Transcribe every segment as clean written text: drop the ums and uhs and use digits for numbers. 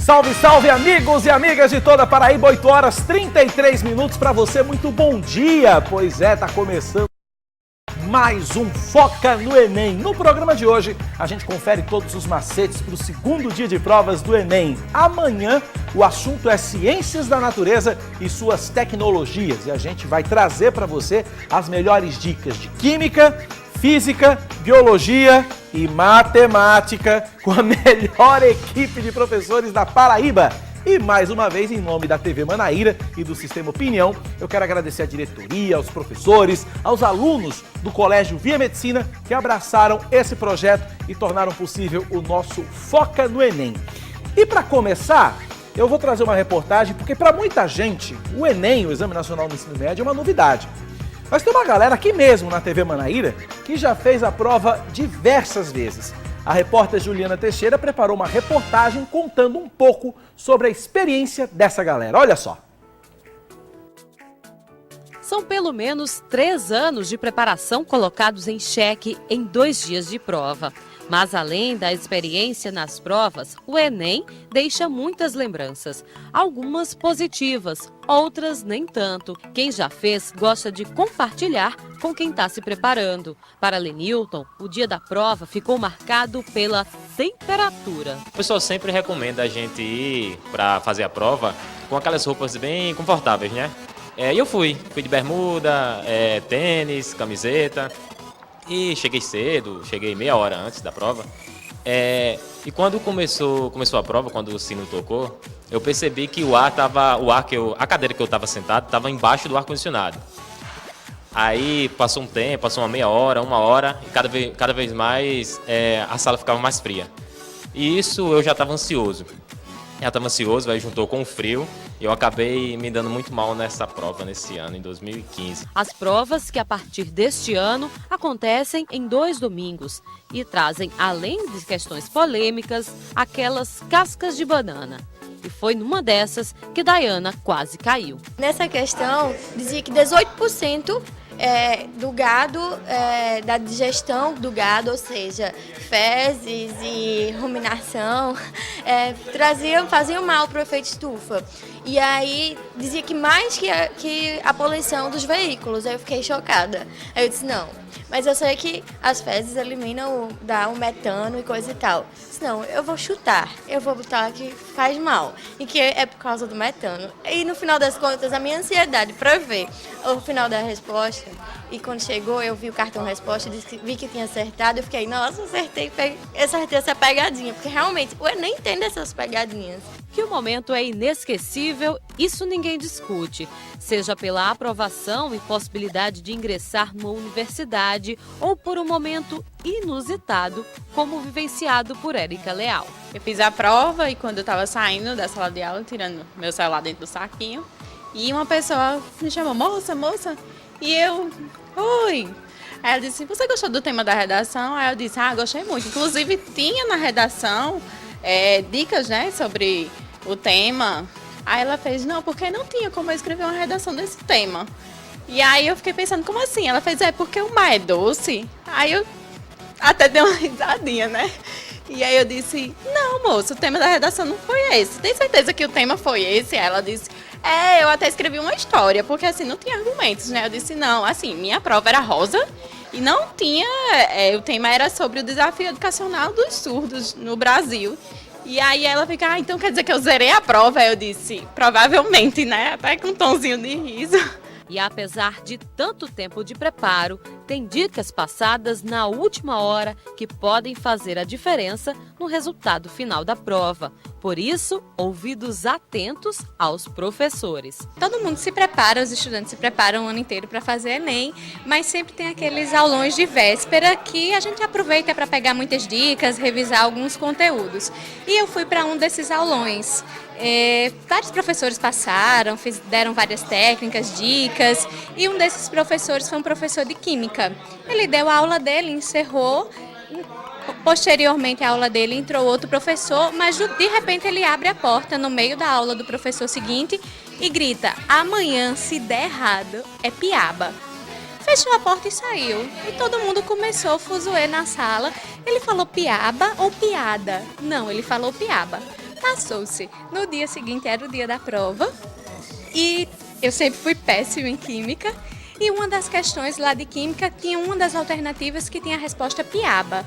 Salve, salve, amigos e amigas de toda a Paraíba, 8 horas 33 minutos para você, muito bom dia. Pois é, tá começando mais um Foca no Enem. No programa de hoje, a gente confere todos os macetes para o segundo dia de provas do Enem. Amanhã, o assunto é ciências da natureza e suas tecnologias. E a gente vai trazer para você as melhores dicas de química, física, biologia e matemática com a melhor equipe de professores da Paraíba. E mais uma vez, em nome da TV Manaíra e do Sistema Opinião, eu quero agradecer à diretoria, aos professores, aos alunos do Colégio Via Medicina que abraçaram esse projeto e tornaram possível o nosso Foca no Enem. E para começar, eu vou trazer uma reportagem, porque para muita gente, o Enem, o Exame Nacional do Ensino Médio, é uma novidade. Mas tem uma galera aqui mesmo na TV Manaíra que já fez a prova diversas vezes. A repórter Juliana Teixeira preparou uma reportagem contando um pouco sobre a experiência dessa galera. Olha só. São pelo menos 3 anos de preparação colocados em xeque em 2 dias de prova. Mas além da experiência nas provas, o Enem deixa muitas lembranças. Algumas positivas, outras nem tanto. Quem já fez gosta de compartilhar com quem está se preparando. Para Lenilton, o dia da prova ficou marcado pela temperatura. O pessoal sempre recomenda a gente ir para fazer a prova com aquelas roupas bem confortáveis, né? E eu fui de bermuda, tênis, camiseta. E cheguei cedo, cheguei meia hora antes da prova. E quando começou a prova, quando o sino tocou, eu percebi que a cadeira que eu estava sentado estava embaixo do ar-condicionado. Aí passou um tempo, passou uma meia hora, 1 hora, e cada vez mais a sala ficava mais fria. E isso eu já estava ansioso. Aí juntou com o frio e eu acabei me dando muito mal nessa prova nesse ano, em 2015. As provas, que a partir deste ano acontecem em 2 domingos e trazem, além de questões polêmicas, aquelas cascas de banana. E foi numa dessas que Dayana quase caiu. Nessa questão, dizia que 18% do gado, da digestão do gado, ou seja, fezes e ruminação, faziam mal para o efeito estufa. E aí dizia que mais que a poluição dos veículos. Aí eu fiquei chocada. Aí eu disse, não, mas eu sei que as fezes eliminam o metano e coisa e tal. Não, eu vou chutar, eu vou botar que faz mal e que é por causa do metano. E no final das contas, a minha ansiedade para ver o final da resposta, e quando chegou eu vi o cartão resposta, vi que tinha acertado, eu fiquei, nossa, acertei essa pegadinha, porque realmente o Enem tem dessas pegadinhas. Que o momento é inesquecível, isso ninguém discute. Seja pela aprovação e possibilidade de ingressar numa universidade ou por um momento inusitado, como vivenciado por Érica Leal. Eu fiz a prova e quando eu estava saindo da sala de aula, tirando meu celular dentro do saquinho, e uma pessoa me chamou, moça, e eu, oi. Aí ela disse, você gostou do tema da redação? Aí eu disse, gostei muito. Inclusive tinha na redação dicas, né, sobre o tema. Aí ela fez, não, porque não tinha como eu escrever uma redação desse tema. E aí eu fiquei pensando, como assim? Ela fez, porque o mar é doce. Aí eu até dei uma risadinha, né? E aí eu disse, não, moço, o tema da redação não foi esse. Tem certeza que o tema foi esse? Aí ela disse, eu até escrevi uma história, porque assim, não tinha argumentos, né? Eu disse, não, assim, minha prova era rosa e não tinha, o tema era sobre o desafio educacional dos surdos no Brasil. E aí ela fica, então quer dizer que eu zerei a prova? Aí eu disse, provavelmente, né? Até com um tonzinho de riso. E apesar de tanto tempo de preparo, tem dicas passadas na última hora que podem fazer a diferença no resultado final da prova. Por isso, ouvidos atentos aos professores. Todo mundo se prepara, os estudantes se preparam o ano inteiro para fazer Enem, mas sempre tem aqueles aulões de véspera que a gente aproveita para pegar muitas dicas, revisar alguns conteúdos. E eu fui para um desses aulões. Vários professores passaram, deram várias técnicas, dicas, e um desses professores foi um professor de Química. Ele deu a aula dele, encerrou. Posteriormente à aula dele entrou outro professor, mas de repente ele abre a porta no meio da aula do professor seguinte e grita, amanhã se der errado é piaba. Fechou a porta e saiu. E todo mundo começou a fuzuê na sala. Ele falou piaba ou piada? Não, ele falou piaba. Passou-se. No dia seguinte era o dia da prova e eu sempre fui péssima em química. E uma das questões lá de química tinha uma das alternativas que tinha a resposta piaba.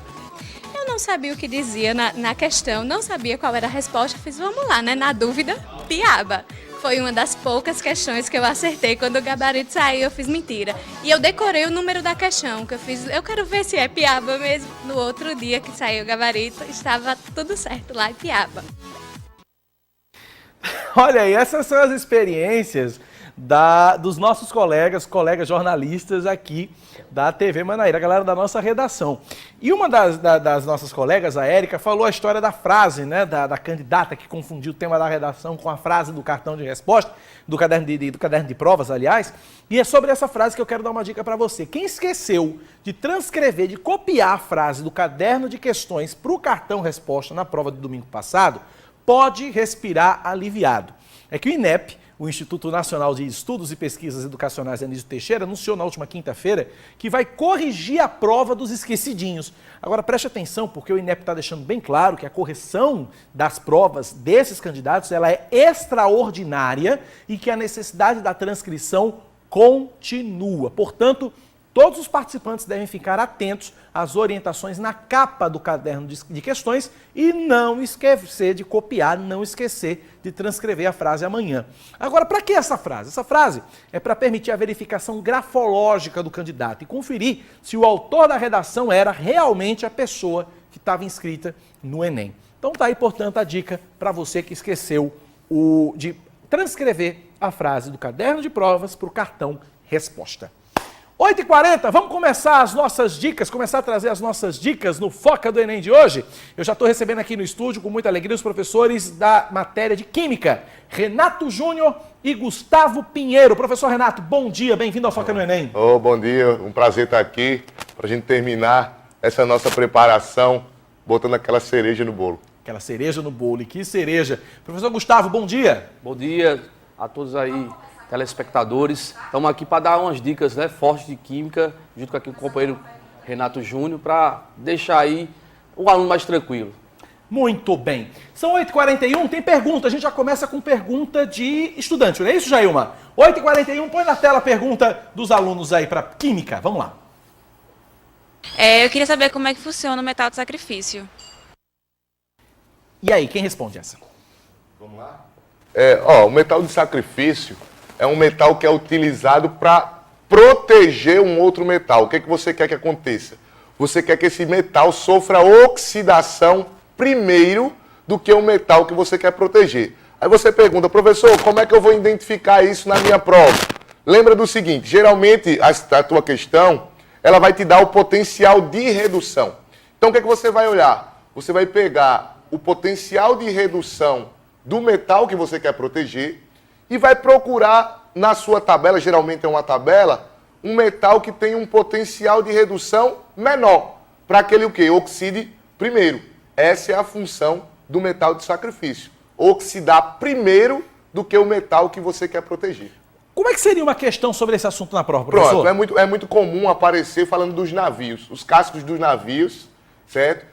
Eu não sabia o que dizia na questão, não sabia qual era a resposta. Fiz, vamos lá, né? Na dúvida, piaba. Foi uma das poucas questões que eu acertei. Quando o gabarito saiu, eu fiz mentira. E eu decorei o número da questão, que eu fiz, eu quero ver se é piaba mesmo. No outro dia que saiu o gabarito, estava tudo certo lá, piaba. Olha aí, essas são as experiências dos nossos colegas jornalistas aqui da TV Manaíra, a galera da nossa redação. E uma das nossas colegas, a Érica, falou a história da frase, né, da candidata que confundiu o tema da redação com a frase do cartão de resposta, do caderno de provas, aliás, e é sobre essa frase que eu quero dar uma dica para você. Quem esqueceu de transcrever, de copiar a frase do caderno de questões para o cartão resposta na prova de domingo passado, pode respirar aliviado. É que o INEP, o Instituto Nacional de Estudos e Pesquisas Educacionais Anísio Teixeira, anunciou na última quinta-feira que vai corrigir a prova dos esquecidinhos. Agora preste atenção, porque o INEP está deixando bem claro que a correção das provas desses candidatos ela é extraordinária e que a necessidade da transcrição continua. Portanto, todos os participantes devem ficar atentos às orientações na capa do caderno de questões e não esquecer de copiar, não esquecer de transcrever a frase amanhã. Agora, para que essa frase? Essa frase é para permitir a verificação grafológica do candidato e conferir se o autor da redação era realmente a pessoa que estava inscrita no Enem. Então tá aí, portanto, a dica para você que esqueceu de transcrever a frase do caderno de provas para o cartão resposta. 8h40, vamos começar as nossas dicas, começar a trazer as nossas dicas no Foca do Enem de hoje. Eu já estou recebendo aqui no estúdio, com muita alegria, os professores da matéria de Química, Renato Júnior e Gustavo Pinheiro. Professor Renato, bom dia, bem-vindo ao Foca no Enem. Bom dia, um prazer estar aqui para a gente terminar essa nossa preparação, botando aquela cereja no bolo. Aquela cereja no bolo, e que cereja. Professor Gustavo, bom dia. Bom dia a todos aí, telespectadores. Estamos aqui para dar umas dicas, né, fortes de química, junto com aqui o companheiro Renato Júnior, para deixar aí o aluno mais tranquilo. Muito bem. São 8h41, tem pergunta. A gente já começa com pergunta de estudante, não é isso, Jailma? 8h41, põe na tela a pergunta dos alunos aí para Química. Vamos lá. Eu queria saber como é que funciona o metal de sacrifício. E aí, quem responde essa? Vamos lá? O metal de sacrifício é um metal que é utilizado para proteger um outro metal. O que você quer que aconteça? Você quer que esse metal sofra oxidação primeiro do que o metal que você quer proteger. Aí você pergunta, professor, como é que eu vou identificar isso na minha prova? Lembra do seguinte, geralmente a tua questão, ela vai te dar o potencial de redução. Então o que você vai olhar? Você vai pegar o potencial de redução do metal que você quer proteger e vai procurar na sua tabela, geralmente é uma tabela, um metal que tem um potencial de redução menor, para que ele o quê? Oxide primeiro. Essa é a função do metal de sacrifício. Oxidar primeiro do que o metal que você quer proteger. Como é que seria uma questão sobre esse assunto na prova, professor? Pronto, é muito comum aparecer falando dos navios, os cascos dos navios, certo?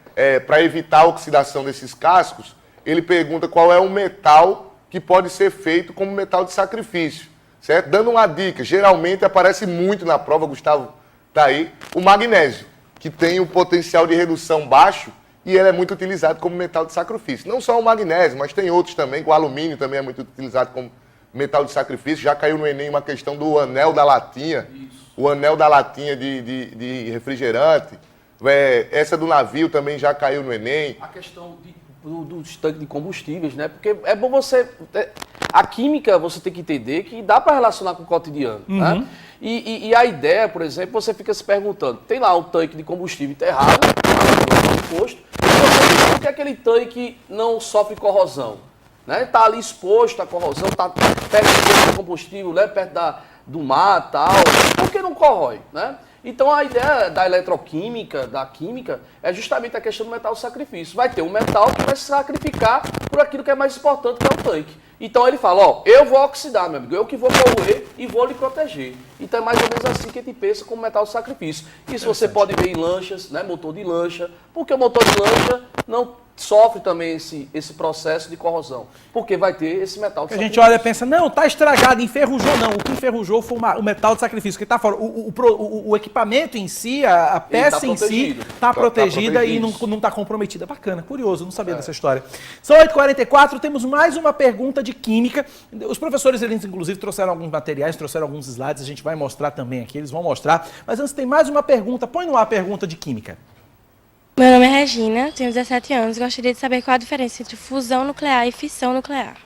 Para evitar a oxidação desses cascos, ele pergunta qual é o metal que pode ser feito como metal de sacrifício, certo? Dando uma dica, geralmente aparece muito na prova, Gustavo tá aí, o magnésio, que tem o potencial de redução baixo e ele é muito utilizado como metal de sacrifício. Não só o magnésio, mas tem outros também, o alumínio também é muito utilizado como metal de sacrifício. Já caiu no Enem uma questão do anel da latinha, o anel da latinha de refrigerante. Essa do navio também já caiu no Enem. A questão dos tanques de combustíveis, né? Porque é bom você... A química, você tem que entender que dá para relacionar com o cotidiano, né? E a ideia, por exemplo, você fica se perguntando, tem lá um tanque de combustível enterrado, no posto, e você pensa que aquele tanque não sofre corrosão, né? Está ali exposto à corrosão, está perto do combustível, né? Perto do mar e tal, por que não corrói, né? Então a ideia da eletroquímica, da química, é justamente a questão do metal sacrifício. Vai ter um metal que vai se sacrificar por aquilo que é mais importante, que é o tanque. Então ele fala, eu vou oxidar, meu amigo, eu que vou corroer e vou lhe proteger. Então é mais ou menos assim que a gente pensa como metal sacrifício. Isso você pode ver em lanchas, né, motor de lancha, porque o motor de lancha sofre também esse processo de corrosão, porque vai ter esse metal de A gente sacrifício. olha e pensa, não, tá estragado, enferrujou não. O que enferrujou foi o metal de sacrifício, que tá fora. O equipamento em si, a peça tá em si, protegido. tá protegida protegido. e não tá comprometida. Bacana, curioso, não sabia dessa história. São 8h44, temos mais uma pergunta de química. Os professores, eles inclusive trouxeram alguns materiais, trouxeram alguns slides, a gente vai mostrar também aqui, eles vão mostrar. Mas antes tem mais uma pergunta, põe no ar a pergunta de química. Meu nome é Regina, tenho 17 anos e gostaria de saber qual a diferença entre fusão nuclear e fissão nuclear.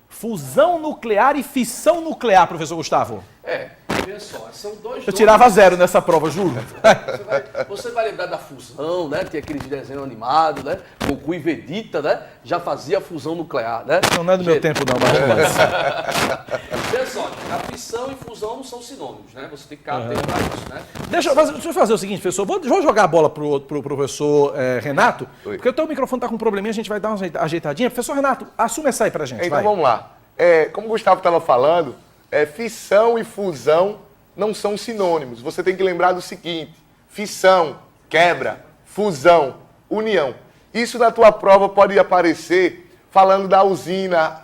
Fusão nuclear e fissão nuclear, professor Gustavo. Veja só, são dois Eu tirava 0 nessa prova, juro. Você vai lembrar da fusão, né? Tem aqueles desenhos animados, né? Goku e Vegeta, né? Já fazia a fusão nuclear, né? Não é do meu tempo não, mas Veja só, a fissão e fusão não são sinônimos, né? Você tem que atentar isso, né? Deixa eu fazer o seguinte, professor. Vou jogar a bola pro professor Renato, porque o teu microfone tá com um probleminha, a gente vai dar uma ajeitadinha. Professor Renato, assume essa aí pra gente, Então vai. vamos lá. Como o Gustavo estava falando, fissão e fusão não são sinônimos. Você tem que lembrar do seguinte: fissão, quebra, fusão, união. Isso na tua prova pode aparecer falando da usina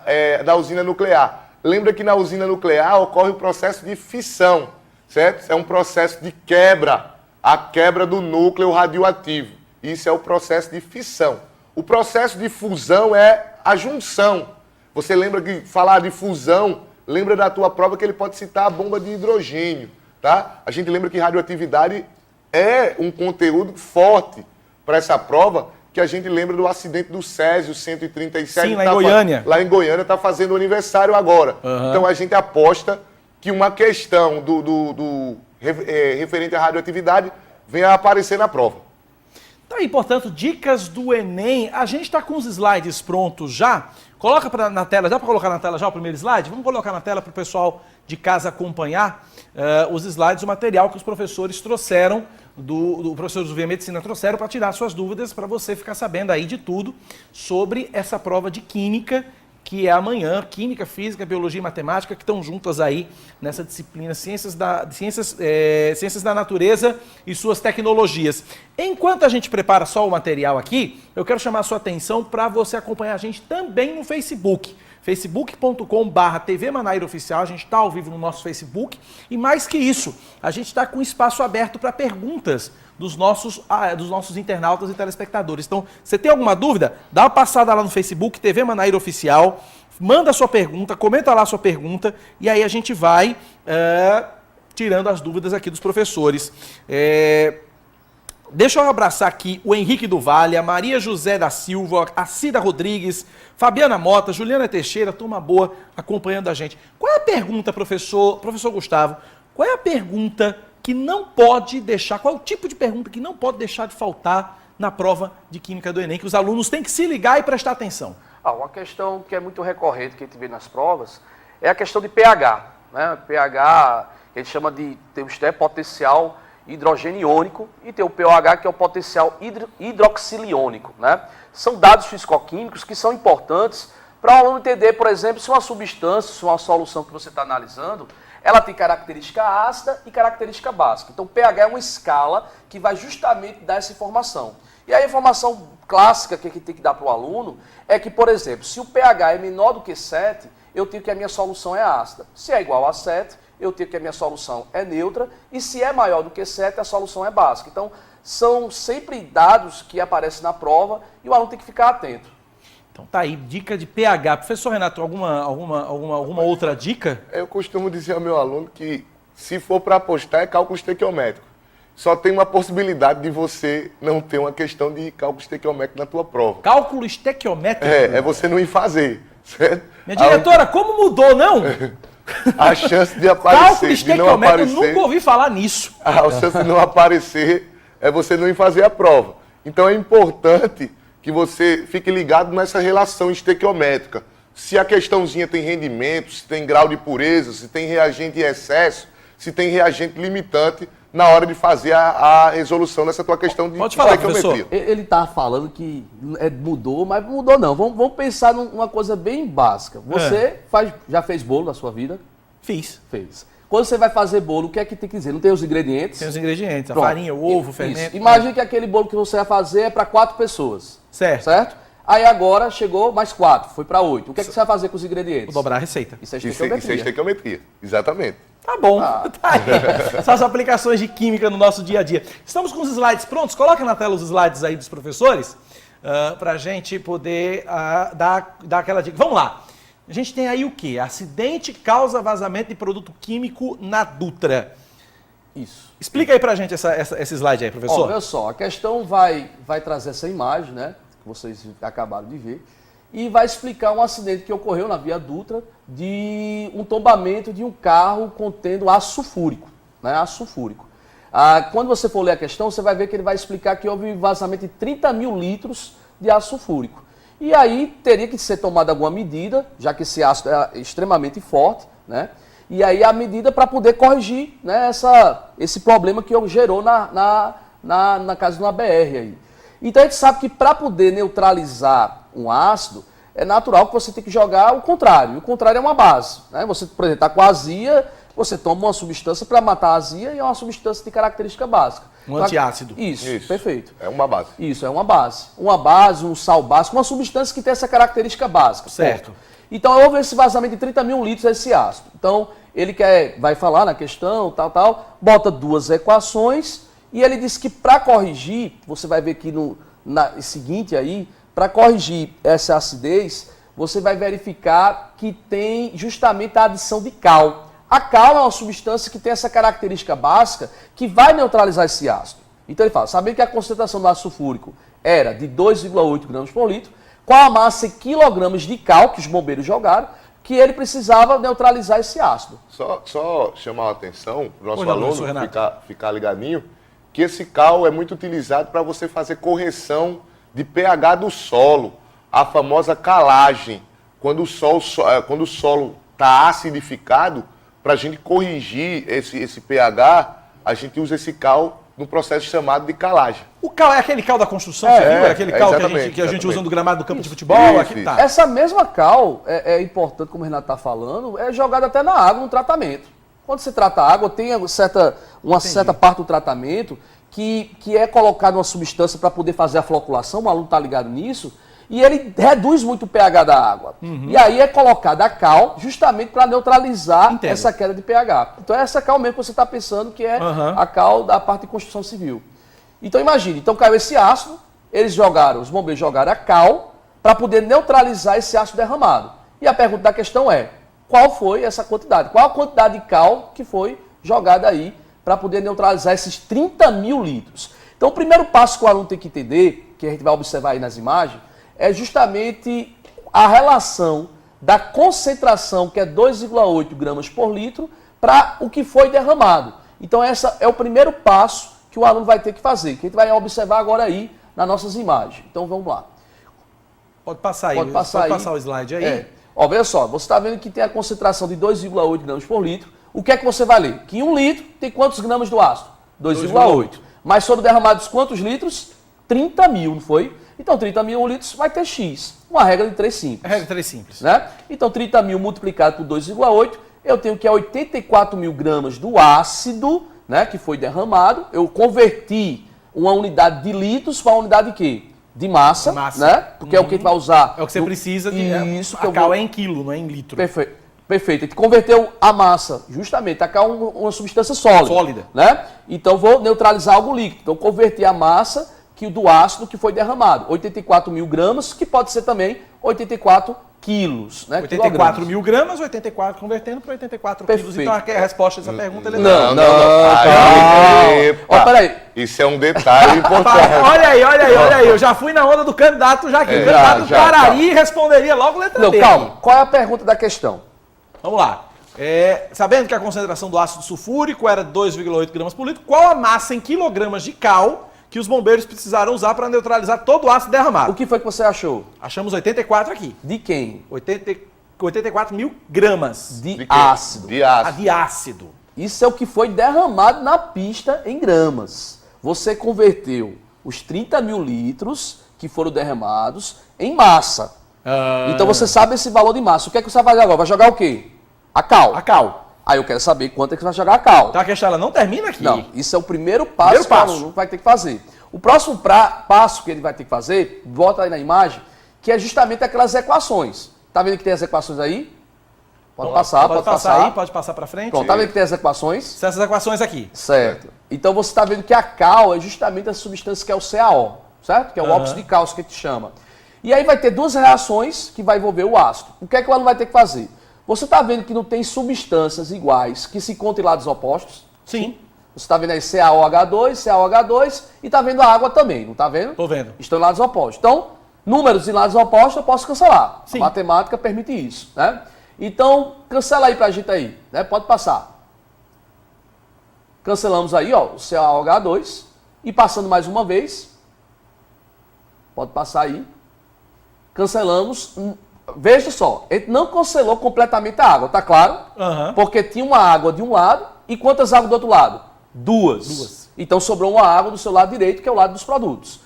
nuclear. Lembra que na usina nuclear ocorre o processo de fissão, certo? É um processo de quebra, a quebra do núcleo radioativo. Isso é o processo de fissão. O processo de fusão é a junção. Você lembra que falar de fusão, lembra da tua prova que ele pode citar a bomba de hidrogênio, tá? A gente lembra que radioatividade é um conteúdo forte para essa prova, que a gente lembra do acidente do Césio 137. Sim, lá em Goiânia. Lá em Goiânia está fazendo aniversário agora. Uhum. Então a gente aposta que uma questão referente à radioatividade venha a aparecer na prova. Tá aí, portanto, dicas do Enem. A gente está com os slides prontos já. Coloca na tela, dá para colocar na tela já o primeiro slide? Vamos colocar na tela para o pessoal de casa acompanhar os slides, o material que os professores trouxeram, do professores do Via Medicina trouxeram para tirar suas dúvidas, para você ficar sabendo aí de tudo sobre essa prova de Química, que é amanhã, Química, Física, Biologia e Matemática, que estão juntas aí nessa disciplina Ciências da Natureza e suas tecnologias. Enquanto a gente prepara só o material aqui, eu quero chamar a sua atenção para você acompanhar a gente também no Facebook. facebook.com/TV Manaíra Oficial, a gente está ao vivo no nosso Facebook. E mais que isso, a gente está com espaço aberto para perguntas dos nossos internautas e telespectadores. Então, você tem alguma dúvida? Dá uma passada lá no Facebook, TV Manaíra Oficial, manda a sua pergunta, comenta lá a sua pergunta, e aí a gente vai tirando as dúvidas aqui dos professores. Deixa eu abraçar aqui o Henrique do Vale, a Maria José da Silva, a Cida Rodrigues, Fabiana Mota, Juliana Teixeira, turma boa, acompanhando a gente. Qual é a pergunta, professor Gustavo? Qual é a pergunta que não pode deixar, qual é o tipo de pergunta que não pode deixar de faltar na prova de Química do Enem, que os alunos têm que se ligar e prestar atenção? Uma questão que é muito recorrente, que a gente vê nas provas, é a questão de pH. Né? pH, que a gente chama de, temos potencial hidrogênio iônico e tem o pOH, que é o potencial hidroxiliônico. Né? São dados fisicoquímicos que são importantes para o aluno entender, por exemplo, se uma substância, se uma solução que você está analisando, ela tem característica ácida e característica básica. Então, o pH é uma escala que vai justamente dar essa informação. E a informação clássica que a gente tem que dar para o aluno é que, por exemplo, se o pH é menor do que 7, eu tenho que a minha solução é ácida. Se é igual a 7, eu tenho que a minha solução é neutra. E se é maior do que 7, a solução é básica. Então, são sempre dados que aparecem na prova e o aluno tem que ficar atento. Então tá aí, dica de pH. Professor Renato, alguma outra dica? Eu costumo dizer ao meu aluno que, se for para apostar, é cálculo estequiométrico. Só tem uma possibilidade de você não ter uma questão de cálculo estequiométrico na tua prova. Cálculo estequiométrico? É você não ir fazer, certo? Minha diretora, como mudou, não? A chance de aparecer, Cálculo estequiométrico, eu nunca ouvi falar nisso. A chance de não aparecer é você não ir fazer a prova. Então é importante que você fique ligado nessa relação estequiométrica. Se a questãozinha tem rendimento, se tem grau de pureza, se tem reagente em excesso, se tem reagente limitante na hora de fazer a resolução dessa tua questão de estequiometria. Ele está falando que mudou, mas mudou não. Vamos pensar numa coisa bem básica. Você já fez bolo na sua vida? Fiz. Fez. Quando você vai fazer bolo, o que é que tem que dizer? Não tem os ingredientes? Tem os ingredientes, Pronto. A farinha, o ovo, o fermento. Imagine que aquele bolo que você vai fazer é para 4 pessoas. Certo. Certo? Aí agora chegou mais 4, foi para 8. O que é que você vai fazer com os ingredientes? Vou dobrar a receita. Isso é Isso é estequiometria. estequiometria, exatamente. Tá bom, tá aí. São as aplicações de química no nosso dia a dia. Estamos com os slides prontos? Coloca na tela os slides aí dos professores, para a gente poder dar aquela dica. Vamos lá. A gente tem aí o quê? Acidente causa vazamento de produto químico na Dutra. Isso. Explica aí pra gente esse slide aí, professor. Olha só, a questão vai trazer essa imagem, né, que vocês acabaram de ver, e vai explicar um acidente que ocorreu na Via Dutra de um tombamento de um carro contendo ácido sulfúrico, né, ácido sulfúrico. Quando você for ler a questão, você vai ver que ele vai explicar que houve vazamento de 30 mil litros de ácido sulfúrico. E aí teria que ser tomada alguma medida, já que esse ácido é extremamente forte, né? E aí a medida para poder corrigir, né, esse problema que gerou na casa de uma BR aí. Então a gente sabe que para poder neutralizar um ácido, é natural que você tem que jogar o contrário. E o contrário é uma base, né? Você, por exemplo, está com azia, você toma uma substância para matar a azia e é uma substância de característica básica. Um antiácido. Isso, perfeito. É uma base. Isso, é uma base. Uma base, um sal básico, uma substância que tem essa característica básica. Certo. Ponto. Então houve esse vazamento de 30 mil litros desse ácido. Então ele vai falar na questão, tal, bota duas equações e ele diz que para corrigir, você vai ver aqui no seguinte aí, para corrigir essa acidez, você vai verificar que tem justamente a adição de cal. A cal é uma substância que tem essa característica básica que vai neutralizar esse ácido. Então ele fala, sabendo que a concentração do ácido sulfúrico era de 2,8 gramas por litro, qual a massa em quilogramas de cal que os bombeiros jogaram, que ele precisava neutralizar esse ácido. Só chamar a atenção para o nosso Não, aluno ficar ligadinho, que esse cal é muito utilizado para você fazer correção de pH do solo, a famosa calagem. Quando o solo está acidificado, para a gente corrigir esse pH, a gente usa esse cal no processo chamado de calagem. O cal é aquele cal da construção civil? É aquele cal que a gente usa no gramado do campo de futebol? Aqui, tá. Essa mesma cal, é importante, como o Renato está falando, é jogada até na água, no tratamento. Quando você trata a água, tem uma certa parte do tratamento que é colocada uma substância para poder fazer a floculação, o aluno está ligado nisso, e ele reduz muito o pH da água. E aí é colocada a cal justamente para neutralizar essa queda de pH. Então é essa cal mesmo que você está pensando que é a cal da parte de construção civil. Então imagine, então caiu esse ácido, os bombeiros jogaram a cal para poder neutralizar esse ácido derramado. E a pergunta da questão é, qual foi essa quantidade? Qual a quantidade de cal que foi jogada aí para poder neutralizar esses 30 mil litros? Então o primeiro passo que o aluno tem que entender, que a gente vai observar aí nas imagens, é justamente a relação da concentração, que é 2,8 gramas por litro, para o que foi derramado. Então, esse é o primeiro passo que o aluno vai ter que fazer, que a gente vai observar agora aí nas nossas imagens. Então, vamos lá. Pode passar aí. Pode passar o slide aí. Ó, veja só, você está vendo que tem a concentração de 2,8 gramas por litro. O que é que você vai ler? Que em 1 litro tem quantos gramas do ácido? 2,8. Mas foram derramados quantos litros? 30 mil, não foi? Então, 30 mil litros vai ter X. Uma regra de 3 simples. Regra de 3 simples. Né? Então, 30 mil multiplicado por 2,8, eu tenho que 84 mil gramas do ácido, né, que foi derramado. Eu converti uma unidade de litros para uma unidade de quê? De massa. Né? Porque é o que a gente vai usar. É o que você precisa de... Isso, a cal é em quilo, não é em litro. Perfeito. A gente converteu a massa, justamente, a cal é uma substância sólida. Né? Então, vou neutralizar algo líquido. Então, converti a massa do ácido que foi derramado. 84 mil gramas, que pode ser também 84 quilos. Né? 84 mil gramas, 84 convertendo para 84 quilos. Então, aqui é a resposta dessa pergunta. Não. Peraí. Isso é um detalhe importante. Olha aí. Eu já fui na onda do candidato já aqui. O candidato do Parari responderia logo letra D. Calma. Qual é a pergunta da questão? Vamos lá. Sabendo que a concentração do ácido sulfúrico era 2,8 gramas por litro, qual a massa em quilogramas de cal que os bombeiros precisaram usar para neutralizar todo o ácido derramado? O que foi que você achou? Achamos 84 aqui. De quem? 84 mil gramas. De ácido. De ácido. Isso é o que foi derramado na pista em gramas. Você converteu os 30 mil litros que foram derramados em massa. Então você sabe esse valor de massa. O que é que você vai fazer agora? Vai jogar o quê? A cal. A cal. Aí eu quero saber quanto é que você vai jogar a cal. Então a questão ela não termina aqui. Não, isso é o primeiro passo que o aluno vai ter que fazer. O próximo passo que ele vai ter que fazer, volta aí na imagem, que é justamente aquelas equações. Tá vendo que tem as equações aí? Pode passar, pode passar aí, pode passar para frente. Pronto, tá vendo que tem as equações? São essas equações aqui. Certo. Então você está vendo que a cal é justamente a substância que é o CaO, certo? Que é o óxido de cálcio que a gente chama. E aí vai ter duas reações que vai envolver o ácido. O que é que o aluno vai ter que fazer? Você está vendo que não tem substâncias iguais que se encontram em lados opostos? Sim. Você está vendo aí CaOH2, CaOH2 e está vendo a água também, não está vendo? Tô vendo. Estão em lados opostos. Então, números em lados opostos eu posso cancelar. Sim. A matemática permite isso, né? Então, cancela aí pra gente aí, né? Pode passar. Cancelamos aí, ó, o CaOH2 e passando mais uma vez. Pode passar aí. Cancelamos. Veja só, ele não cancelou completamente a água, tá claro? Porque tinha uma água de um lado e quantas águas do outro lado? Duas. Então sobrou uma água do seu lado direito, que é o lado dos produtos.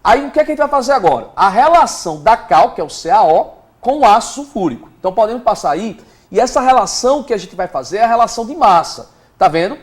Aí o que é que a gente vai fazer agora? A relação da cal, que é o CaO, com o ácido sulfúrico. Então podemos passar aí, e essa relação que a gente vai fazer é a relação de massa. Tá vendo?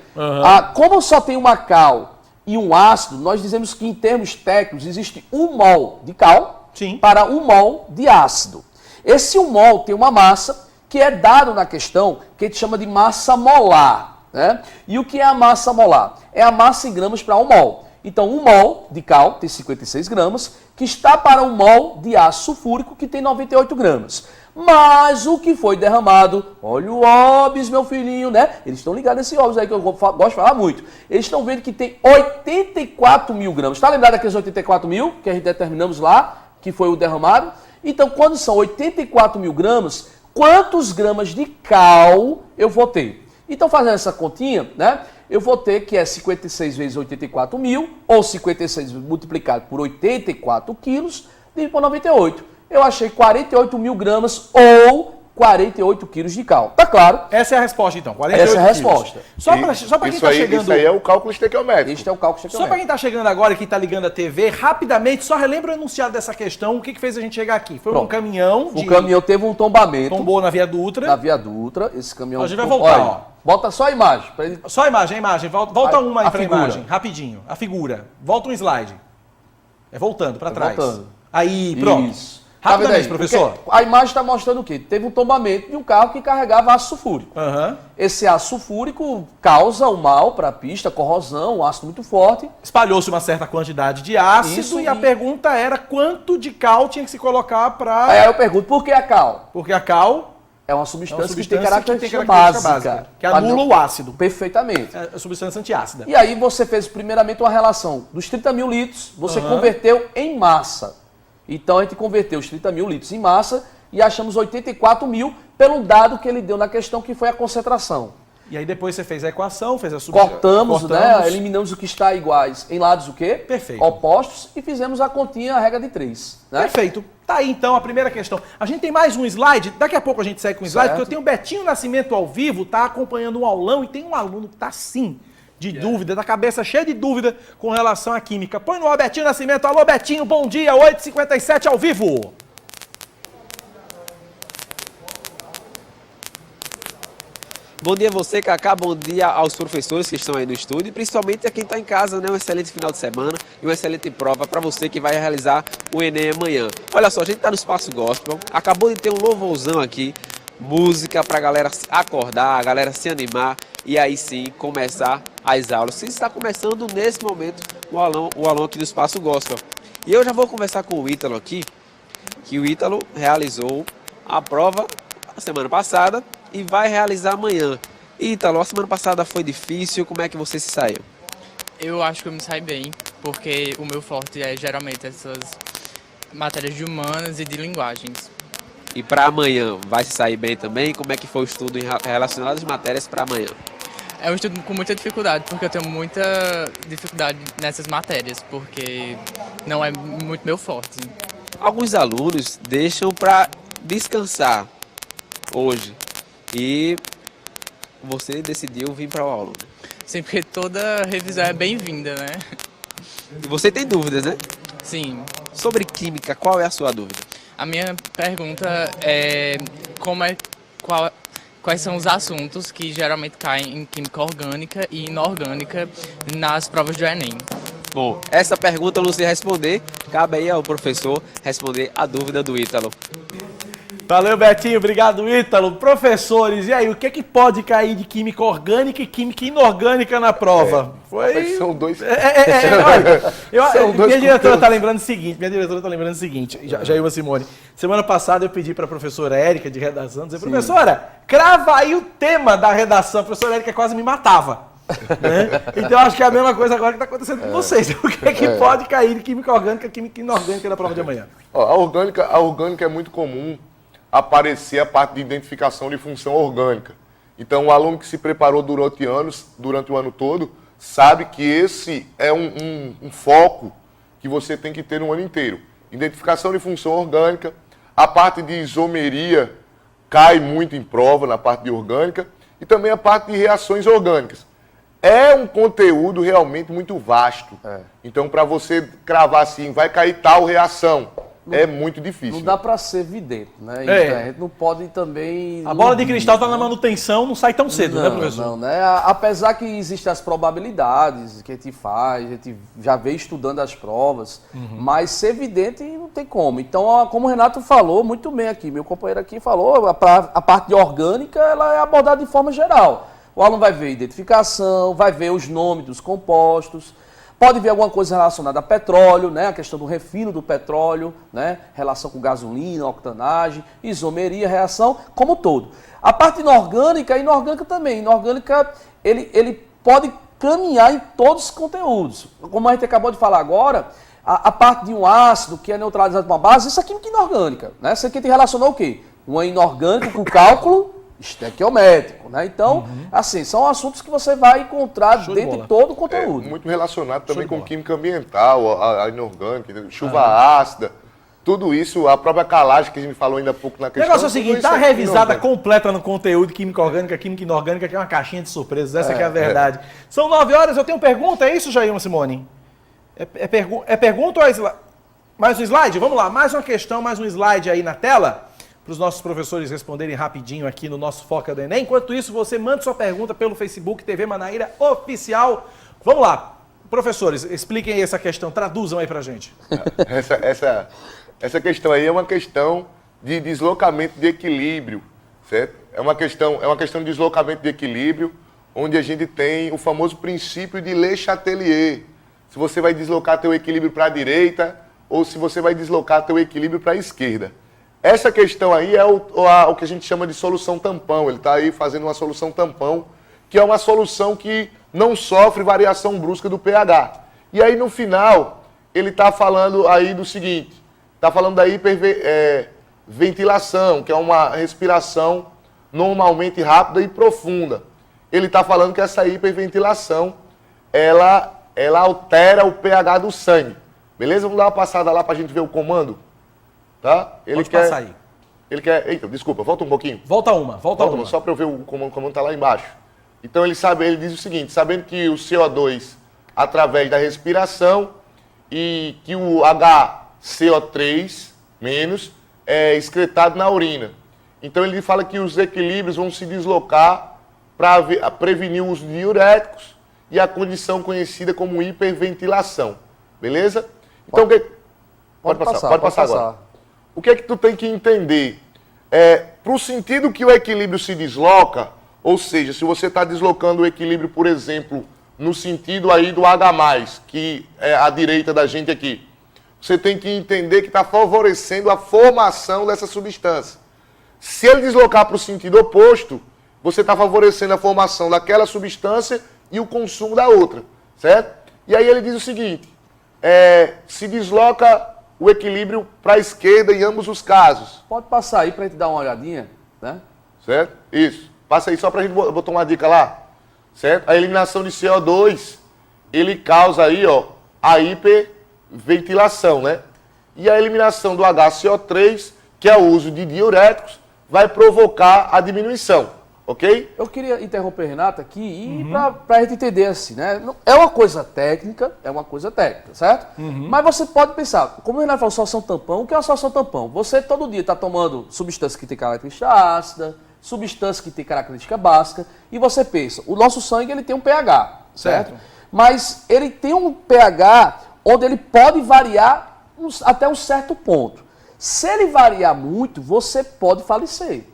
Como só tem uma cal e um ácido, nós dizemos que em termos técnicos existe 1 mol de cal para 1 mol de ácido. Esse 1 mol tem uma massa que é dado na questão que a gente chama de massa molar. Né? E o que é a massa molar? É a massa em gramas para 1 mol. Então, 1 mol de cal tem 56 gramas, que está para 1 mol de ácido sulfúrico, que tem 98 gramas. Mas o que foi derramado, olha o óbis, meu filhinho, né? Eles estão ligados nesse óbis aí, que eu gosto de falar muito. Eles estão vendo que tem 84 mil gramas. Está lembrado daqueles 84 mil que a gente determinamos lá, que foi o derramado? Então, quando são 84 mil gramas, quantos gramas de cal eu vou ter? Então, fazendo essa continha, né? Eu vou ter que é 56 vezes 84 mil, ou 56 multiplicado por 84 quilos, dividido por 98. Eu achei 48 mil gramas ou 48 quilos de cal. Tá claro? Essa é a resposta, então. 48 Essa é a resposta. Só para quem está chegando... Isso aí é o cálculo estequiométrico. Este é o cálculo Só estequiométrico. para quem está chegando agora e que está ligando a TV, rapidamente, só relembra o enunciado dessa questão. O que fez a gente chegar aqui? Foi um caminhão O caminhão teve um tombamento. Tombou na Via Dutra. Na Via Dutra. Esse caminhão... A gente vai voltar, ó. Bota só a imagem. Pra ele... Só a imagem. Volta uma aí a para a figura. imagem, rapidinho. A figura. Volta um slide. É voltando para trás. Voltando. Aí, pronto. Isso. Rapidamente, Tá professor. Porque a imagem está mostrando o quê? Teve um tombamento de um carro que carregava ácido sulfúrico. Esse ácido sulfúrico causa um mal para a pista, corrosão, um ácido muito forte. Espalhou-se uma certa quantidade de ácido e a pergunta era quanto de cal tinha que se colocar para... Aí eu pergunto, por que a cal? Porque a cal é uma substância que tem característica básica, básica. que anula o ácido. Perfeitamente. É a substância antiácida. E aí você fez primeiramente uma relação dos 30 mil litros, você converteu em massa. Então a gente converteu os 30 mil litros em massa e achamos 84 mil pelo dado que ele deu na questão, que foi a concentração. E aí depois você fez a equação, fez a substituição. Cortamos, né? Eliminamos o que está iguais em lados o quê? Perfeito. Opostos e fizemos a continha, a regra de 3. Né? Perfeito. Tá aí então a primeira questão. A gente tem mais um slide, daqui a pouco a gente segue com o slide, Certo. porque eu tenho o Betinho Nascimento ao vivo, tá acompanhando um aulão e tem um aluno que tá assim, de dúvida, da cabeça cheia de dúvida com relação à química. Põe no ar, Betinho Nascimento. Alô, Betinho, bom dia, 8h57 ao vivo. Bom dia a você, Cacá. Bom dia aos professores que estão aí no estúdio e principalmente a quem está em casa, né? Um excelente final de semana e uma excelente prova para você que vai realizar o Enem amanhã. Olha só, a gente está no Espaço Gospel, acabou de ter um louvorzão aqui, música para a galera acordar, a galera se animar e aí sim começar as aulas. Se está começando nesse momento o aulão aqui do Espaço Gospel. E eu já vou conversar com o Ítalo aqui, que o Ítalo realizou a prova a semana passada e vai realizar amanhã. Ítalo, a semana passada foi difícil, como é que você se saiu? Eu acho que eu me saí bem, porque o meu forte é geralmente essas matérias de humanas e de linguagens. E para amanhã, vai se sair bem também? Como é que foi o estudo relacionado às matérias para amanhã? É um estudo com muita dificuldade, porque eu tenho muita dificuldade nessas matérias, porque não é muito meu forte. Alguns alunos deixam para descansar hoje e você decidiu vir para o aula. Sim, porque toda revisão é bem-vinda, né? E você tem dúvidas, né? Sim. Sobre química, qual é a sua dúvida? A minha pergunta é quais são os assuntos que geralmente caem em química orgânica e inorgânica nas provas do Enem. Bom, essa pergunta não se responder, cabe aí ao professor responder a dúvida do Ítalo. Valeu, Betinho. Obrigado, Ítalo. Professores, e aí, o que é que pode cair de química orgânica e química inorgânica na prova? São dois... Minha diretora está lembrando o seguinte, Jailma Simone. Semana passada eu pedi para a professora Érica, de redação, dizer, professora, crava aí o tema da redação. A professora Érica quase me matava. Né? Então acho que é a mesma coisa agora que está acontecendo com vocês. O que é que pode cair de química orgânica e química inorgânica na prova de amanhã? A orgânica é muito comum aparecer a parte de identificação de função orgânica. Então, o aluno que se preparou durante o ano todo, sabe que esse é um foco que você tem que ter no ano inteiro. Identificação de função orgânica, a parte de isomeria cai muito em prova na parte de orgânica, e também a parte de reações orgânicas. É um conteúdo realmente muito vasto. Então, para você cravar assim, vai cair tal reação, é muito difícil. Não dá para ser evidente, né? A gente não pode também... A bola de cristal está na manutenção, não sai tão cedo, né, professor? Não, né? Apesar que existem as probabilidades que a gente faz, a gente já vem estudando as provas, mas ser evidente não tem como. Então, como o Renato falou muito bem aqui, meu companheiro aqui falou, a parte de orgânica ela é abordada de forma geral. O aluno vai ver identificação, vai ver os nomes dos compostos, pode ver alguma coisa relacionada a petróleo, né? A questão do refino do petróleo, né? Relação com gasolina, octanagem, isomeria, reação, como um todo. A parte inorgânica também. Inorgânica, ele pode caminhar em todos os conteúdos. Como a gente acabou de falar agora, a parte de um ácido que é neutralizado por uma base, isso é química inorgânica, né? Isso aqui te relacionou o quê? Um inorgânico com cálculo estequiométrico, né? Então, assim, são assuntos que você vai encontrar dentro de todo o conteúdo. Muito relacionado também com química ambiental, a inorgânica, chuva ácida, tudo isso, a própria calagem que a gente falou ainda há pouco na questão. O negócio é o seguinte, tá revisada completa no conteúdo química orgânica, química inorgânica, que é uma caixinha de surpresas, essa que é a verdade. São 9 horas, eu tenho pergunta, é isso, Jailma Simone? É pergunta ou é slide? Mais um slide? Vamos lá, mais uma questão, mais um slide aí na tela, para os nossos professores responderem rapidinho aqui no nosso Foca do Enem. Enquanto isso, você manda sua pergunta pelo Facebook TV Manaíra Oficial. Vamos lá. Professores, expliquem aí essa questão, traduzam aí pra gente. Essa questão aí é uma questão de deslocamento de equilíbrio, certo? É uma questão de deslocamento de equilíbrio, onde a gente tem o famoso princípio de Le Chatelier. Se você vai deslocar teu equilíbrio para a direita ou se você vai deslocar teu equilíbrio para a esquerda. Essa questão aí é o que a gente chama de solução tampão. Ele está aí fazendo uma solução tampão, que é uma solução que não sofre variação brusca do pH. E aí, no final, ele está falando aí do seguinte, está falando da hiperventilação, que é uma respiração normalmente rápida e profunda. Ele está falando que essa hiperventilação, ela altera o pH do sangue. Beleza? Vamos dar uma passada lá para a gente ver o comando. Tá? Pode passar aí. Ele quer... Eita, desculpa, volta um pouquinho. Volta uma. Só para eu ver o comando está lá embaixo. Então ele diz o seguinte, sabendo que o CO2, através da respiração, e que o HCO3- é excretado na urina. Então ele fala que os equilíbrios vão se deslocar para prevenir o uso de diuréticos e a condição conhecida como hiperventilação. Beleza? Então, pode passar agora. O que é que tu tem que entender? Para o sentido que o equilíbrio se desloca, ou seja, se você está deslocando o equilíbrio, por exemplo, no sentido aí do H+, que é à direita da gente aqui, você tem que entender que está favorecendo a formação dessa substância. Se ele deslocar para o sentido oposto, você está favorecendo a formação daquela substância e o consumo da outra, certo? E aí ele diz o seguinte, se desloca o equilíbrio para a esquerda em ambos os casos. Pode passar aí para a gente dar uma olhadinha, né? Certo? Isso. Passa aí só para a gente botar uma dica lá. Certo? A eliminação de CO2, ele causa aí, ó, a hiperventilação, né? E a eliminação do HCO3, que é o uso de diuréticos, vai provocar a diminuição. Ok? Eu queria interromper, Renato, aqui e para a gente entender assim, né? É uma coisa técnica, certo? Mas você pode pensar, como o Renato falou, solução tampão, o que é uma solução tampão? Você todo dia está tomando substância que tem característica ácida, substância que tem característica básica, e você pensa, o nosso sangue ele tem um pH, certo? mas ele tem um pH onde ele pode variar até um certo ponto. Se ele variar muito, você pode falecer.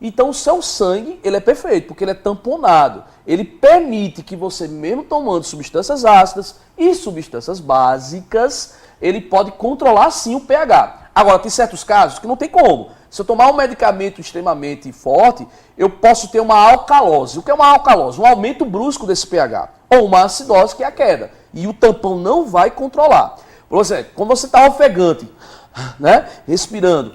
Então o seu sangue, ele é perfeito, porque ele é tamponado. Ele permite que você, mesmo tomando substâncias ácidas e substâncias básicas, ele pode controlar sim o pH. Agora, tem certos casos que não tem como. Se eu tomar um medicamento extremamente forte, eu posso ter uma alcalose. O que é uma alcalose? Um aumento brusco desse pH. Ou uma acidose, que é a queda. E o tampão não vai controlar. Por exemplo, quando você está ofegante, né, respirando,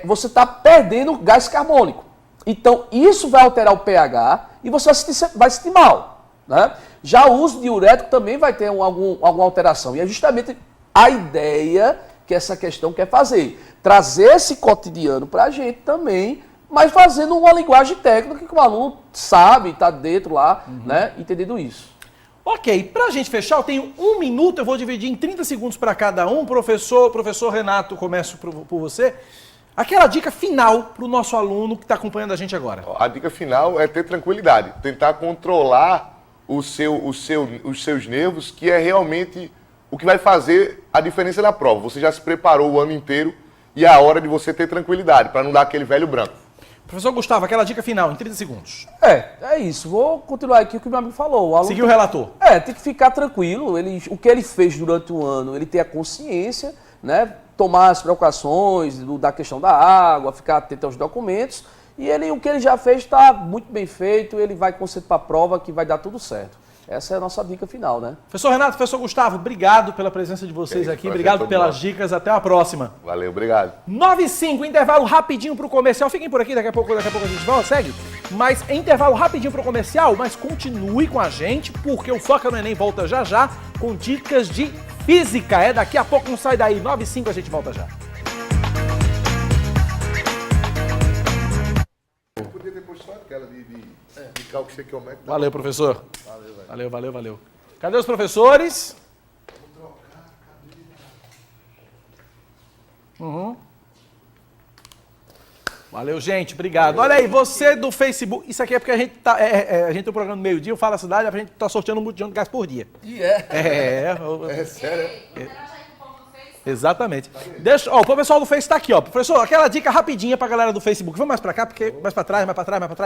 você está perdendo gás carbônico. Então, isso vai alterar o pH e você vai sentir mal. Né? Já o uso de diurético também vai ter alguma alteração. E é justamente a ideia que essa questão quer fazer. Trazer esse cotidiano para a gente também, mas fazendo uma linguagem técnica que o aluno sabe, está dentro lá, né, entendendo isso. Ok, para a gente fechar, eu tenho 1 minuto, eu vou dividir em 30 segundos para cada um. Professor Renato, começo por você. Aquela dica final para o nosso aluno que está acompanhando a gente agora. A dica final é ter tranquilidade, tentar controlar os seus nervos, que é realmente o que vai fazer a diferença na prova. Você já se preparou o ano inteiro e é a hora de você ter tranquilidade, para não dar aquele velho branco. Professor Gustavo, aquela dica final, em 30 segundos. É isso. Vou continuar aqui o que o meu amigo falou. Seguir o relator. Tem que ficar tranquilo. O que ele fez durante o ano, ele tem a consciência, né? Tomar as precauções da questão da água, ficar atento aos documentos. E o que ele já fez está muito bem feito, ele vai concentrar para a prova que vai dar tudo certo. Essa é a nossa dica final, né? Professor Renato, professor Gustavo, obrigado pela presença de vocês aqui, obrigado pelas dicas, até a próxima. Valeu, obrigado. 9h05, intervalo rapidinho pro comercial, fiquem por aqui, daqui a pouco a gente volta, segue. Mas intervalo rapidinho pro comercial, mas continue com a gente, porque o Foca no Enem volta já já com dicas de física. Daqui a pouco, não sai daí, 9h05 a gente volta já. Eu podia ter posto só aquela de cálculo estequiométrico. Valeu, professor. Valeu. Cadê os professores? Valeu, gente. Obrigado. Olha aí, você do Facebook. Isso aqui é porque a gente a gente tem um programa no meio-dia, o Fala Cidade, a gente tá sorteando um botijão de gás por dia. É sério? Exatamente. O pessoal do Face está aqui, ó. Professor, aquela dica rapidinha pra galera do Facebook. Vamos mais pra cá, porque mais pra trás.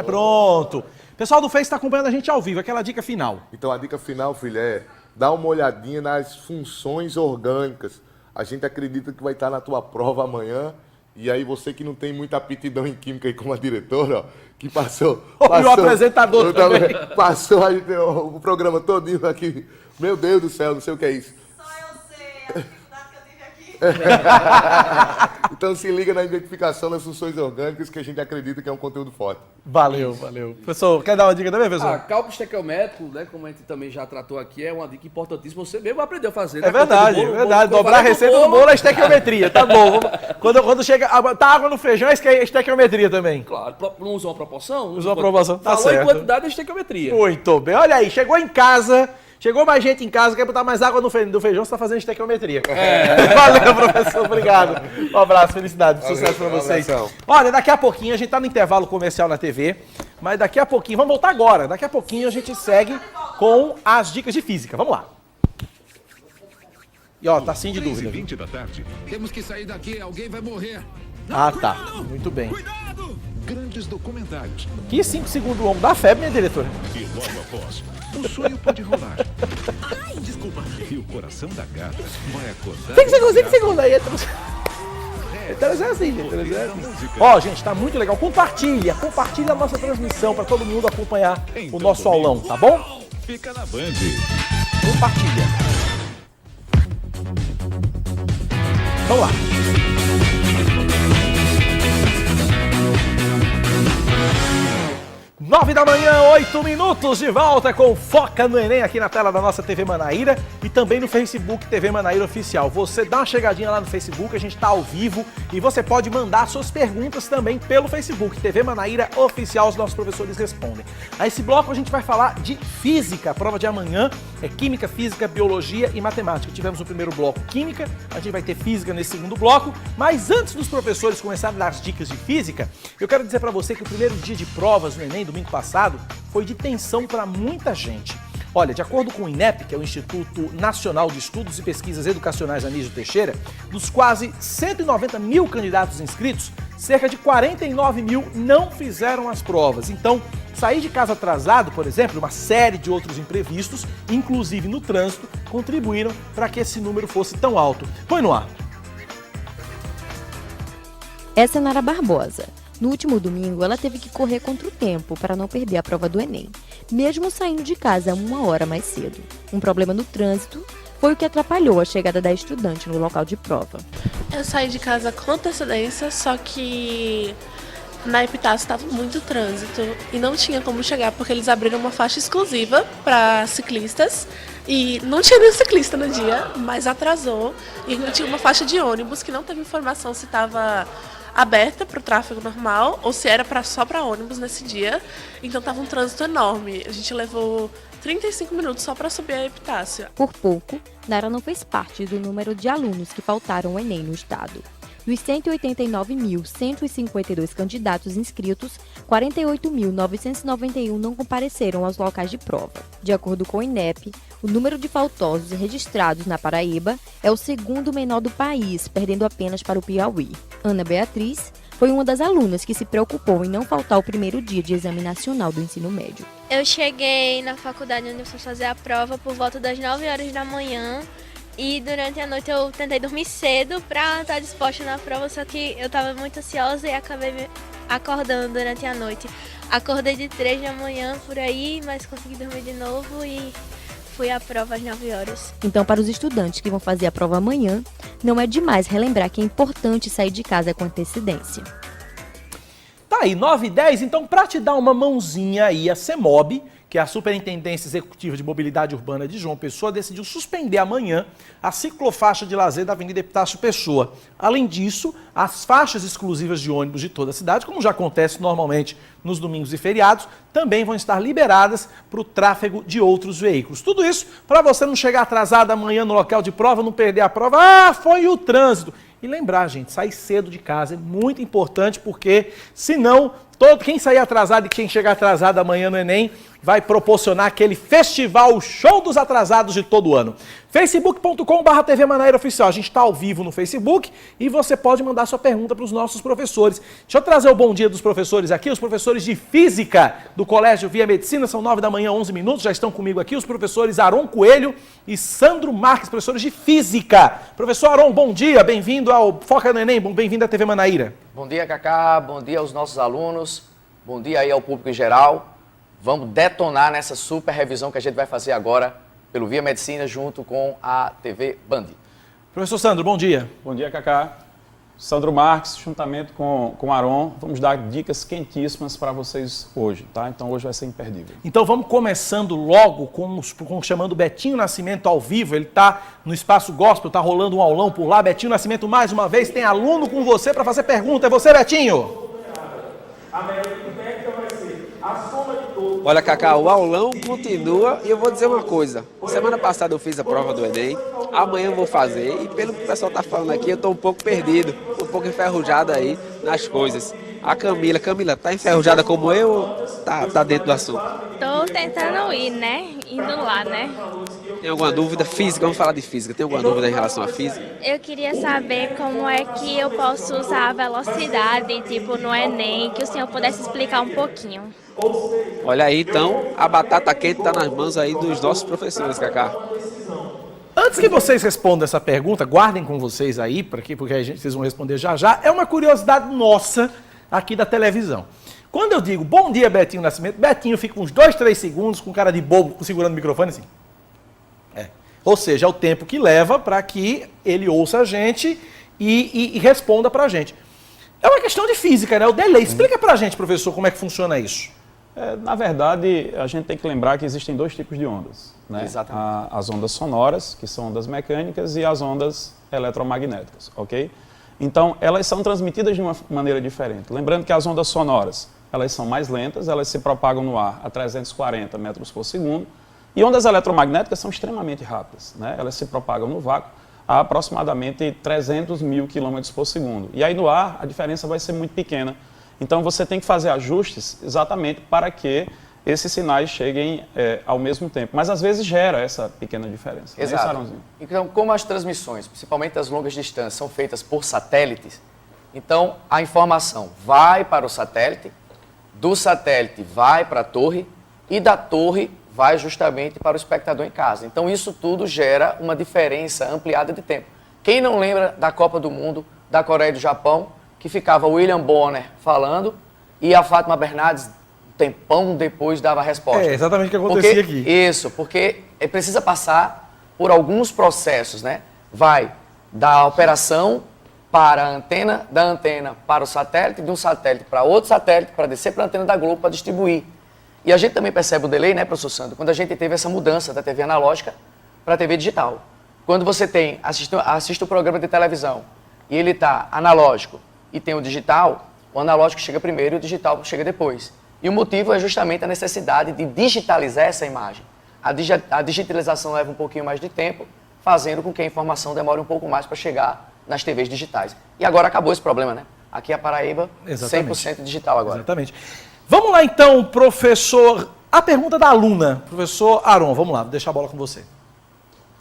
Pronto. O pessoal do Face está acompanhando a gente ao vivo. Aquela dica final. Então, a dica final, filho, é dar uma olhadinha nas funções orgânicas. A gente acredita que vai estar na tua prova amanhã. E aí, você que não tem muita aptidão em química aí como a diretora, ó, que passou... E o apresentador também. Passou o programa todinho aqui. Meu Deus do céu, não sei o que é isso. Só eu sei. Então se liga na identificação das funções orgânicas, que a gente acredita que é um conteúdo forte. Valeu. Professor, quer dar uma dica também, professor? Cálculo estequiométrico, né, como a gente também já tratou aqui, é uma dica importantíssima. Você mesmo aprendeu a fazer, né? É verdade. Dobrar a receita do bolo é estequiometria, tá bom. Quando chega, tá água no feijão, é estequiometria também. Claro, não usou uma proporção? Usou uma proporção, tá Falou certo. em quantidade, é estequiometria. Muito bem, olha aí, chegou em casa... Chegou mais gente em casa, quer botar mais água no feijão, você está fazendo estequiometria. Valeu, professor, obrigado. Um abraço, felicidade, sucesso para vocês. Olha, daqui a pouquinho, a gente está no intervalo comercial na TV, mas daqui a pouquinho, vamos voltar agora, daqui a pouquinho a gente segue com as dicas de física. Vamos lá. E ó, tá sim de dúvida. 3h20 da tarde, temos que sair daqui, alguém vai morrer. Tá, muito bem. Cuidado! Grandes documentários. Que 5 segundos longo da febre, minha diretora. E logo após, o sonho pode rolar. Ai, desculpa. E o coração da gata vai acordar. 5 segundos aí. Então é assim, gente. Ó, gente, tá muito legal. Compartilha a nossa transmissão para todo mundo acompanhar o nosso aulão, tá bom? Fica na Band. Compartilha. Vamos lá. 9 da manhã, 8 minutos, de volta com Foca no Enem aqui na tela da nossa TV Manaíra e também no Facebook TV Manaíra Oficial. Você dá uma chegadinha lá no Facebook, a gente está ao vivo e você pode mandar suas perguntas também pelo Facebook, TV Manaíra Oficial, os nossos professores respondem. A esse bloco a gente vai falar de física, a prova de amanhã é Química, Física, Biologia e Matemática. Tivemos o primeiro bloco Química, a gente vai ter Física nesse segundo bloco, mas antes dos professores começarem a dar as dicas de Física, eu quero dizer para você que o primeiro dia de provas no Enem, domingo passado, foi de tensão para muita gente. Olha, de acordo com o INEP, que é o Instituto Nacional de Estudos e Pesquisas Educacionais Anísio Teixeira, dos quase 190 mil candidatos inscritos, cerca de 49 mil não fizeram as provas. Então, sair de casa atrasado, por exemplo, uma série de outros imprevistos, inclusive no trânsito, contribuíram para que esse número fosse tão alto. Põe no ar. Essa é Nara Barbosa. No último domingo, ela teve que correr contra o tempo para não perder a prova do Enem, mesmo saindo de casa 1 hora mais cedo. Um problema no trânsito foi o que atrapalhou a chegada da estudante no local de prova. Eu saí de casa com antecedência, só que na Epitácio estava muito trânsito e não tinha como chegar porque eles abriram uma faixa exclusiva para ciclistas e não tinha nenhum ciclista no dia, mas atrasou e tinha uma faixa de ônibus que não teve informação se estava aberta para o tráfego normal ou se era só para ônibus nesse dia. Então estava um trânsito enorme. A gente levou 35 minutos só para subir a Epitácio. Por pouco, Nara não fez parte do número de alunos que faltaram ao Enem no estado. Dos 189.152 candidatos inscritos, 48.991 não compareceram aos locais de prova. De acordo com o INEP, o número de faltosos registrados na Paraíba é o segundo menor do país, perdendo apenas para o Piauí. Ana Beatriz foi uma das alunas que se preocupou em não faltar o primeiro dia de exame nacional do ensino médio. Eu cheguei na faculdade onde eu fui fazer a prova por volta das 9 horas da manhã. E durante a noite eu tentei dormir cedo para estar disposta na prova, só que eu estava muito ansiosa e acabei me acordando durante a noite. Acordei de 3 da manhã por aí, mas consegui dormir de novo e fui à prova às 9 horas. Então, para os estudantes que vão fazer a prova amanhã, não é demais relembrar que é importante sair de casa com antecedência. Tá aí, 9h10, então para te dar uma mãozinha aí, a CEMOB, que é a Superintendência Executiva de Mobilidade Urbana de João Pessoa, decidiu suspender amanhã a ciclofaixa de lazer da Avenida Epitácio Pessoa. Além disso, as faixas exclusivas de ônibus de toda a cidade, como já acontece normalmente nos domingos e feriados, também vão estar liberadas para o tráfego de outros veículos. Tudo isso para você não chegar atrasado amanhã no local de prova, não perder a prova. Ah, foi o trânsito. E lembrar, gente, sair cedo de casa é muito importante, porque senão quem sair atrasado e quem chegar atrasado amanhã no Enem vai proporcionar aquele festival, o show dos atrasados de todo ano. facebook.com/TV Manaíra Oficial. A gente está ao vivo no Facebook e você pode mandar sua pergunta para os nossos professores. Deixa eu trazer o bom dia dos professores aqui, os professores de Física do Colégio Via Medicina, são 9h, 11 minutos, já estão comigo aqui os professores Aron Coelho e Sandro Marques, professores de Física. Professor Aron, bom dia, bem-vindo ao Foca no Enem, bem-vindo à TV Manaíra. Bom dia, Cacá, bom dia aos nossos alunos, bom dia aí ao público em geral. Vamos detonar nessa super revisão que a gente vai fazer agora pelo Via Medicina junto com a TV Band. Professor Sandro, bom dia. Bom dia, Cacá. Sandro Marques, juntamente com o Aron, vamos dar dicas quentíssimas para vocês hoje, tá? Então hoje vai ser imperdível. Então vamos começando logo chamando o Betinho Nascimento ao vivo. Ele está no Espaço Gospel, está rolando um aulão por lá. Betinho Nascimento, mais uma vez, tem aluno com você para fazer pergunta. É você, Betinho? Olha, Cacá, o aulão continua e eu vou dizer uma coisa. Semana passada eu fiz a prova do Enem, amanhã eu vou fazer e pelo que o pessoal está falando aqui, eu estou um pouco perdido, um pouco enferrujado aí nas coisas. A Camila, tá enferrujada como eu ou tá dentro do assunto? Tô tentando ir, né? Indo lá, né? Tem alguma dúvida? Física, vamos falar de física. Tem alguma dúvida em relação à física? Eu queria saber como é que eu posso usar a velocidade, tipo, no Enem, que o senhor pudesse explicar um pouquinho. Olha aí, então, a batata quente está nas mãos aí dos nossos professores, Cacá. Antes que vocês respondam essa pergunta, guardem com vocês aí, porque vocês vão responder já já, é uma curiosidade nossa aqui da televisão. Quando eu digo bom dia, Betinho Nascimento, Betinho fica uns 2, 3 segundos com cara de bobo, segurando o microfone assim. Ou seja, é o tempo que leva para que ele ouça a gente e responda para a gente. É uma questão de física, né? O delay. Explica para a gente, professor, como é que funciona isso. Na verdade, a gente tem que lembrar que existem 2 tipos de ondas, né? Exatamente. As ondas sonoras, que são ondas mecânicas, e as ondas eletromagnéticas, ok? Então, elas são transmitidas de uma maneira diferente. Lembrando que as ondas sonoras, elas são mais lentas, elas se propagam no ar a 340 metros por segundo, e ondas eletromagnéticas são extremamente rápidas, né? Elas se propagam no vácuo a aproximadamente 300 mil quilômetros por segundo. E aí no ar, a diferença vai ser muito pequena. Então, você tem que fazer ajustes exatamente para que esses sinais cheguem ao mesmo tempo. Mas às vezes gera essa pequena diferença. Exato. Não é isso, Aronzinho? Então, como as transmissões, principalmente as longas distâncias, são feitas por satélites, então a informação vai para o satélite, do satélite vai para a torre e da torre vai justamente para o espectador em casa. Então isso tudo gera uma diferença ampliada de tempo. Quem não lembra da Copa do Mundo, da Coreia e do Japão, que ficava o William Bonner falando e a Fátima Bernardes, um tempão depois, dava a resposta. É exatamente o que acontecia aqui. Isso, porque precisa passar por alguns processos, né? Vai da operação para a antena, da antena para o satélite, de um satélite para outro satélite, para descer para a antena da Globo, para distribuir. E a gente também percebe o delay, né, professor Sandro, quando a gente teve essa mudança da TV analógica para a TV digital. Quando você assiste o programa de televisão e ele está analógico e tem o digital, o analógico chega primeiro e o digital chega depois. E o motivo é justamente a necessidade de digitalizar essa imagem. A digitalização leva um pouquinho mais de tempo, fazendo com que a informação demore um pouco mais para chegar nas TVs digitais. E agora acabou esse problema, né? Aqui a Paraíba, Exatamente. 100% digital agora. Exatamente. Vamos lá então, professor. A pergunta da aluna, professor Aron, vamos lá, vou deixar a bola com você.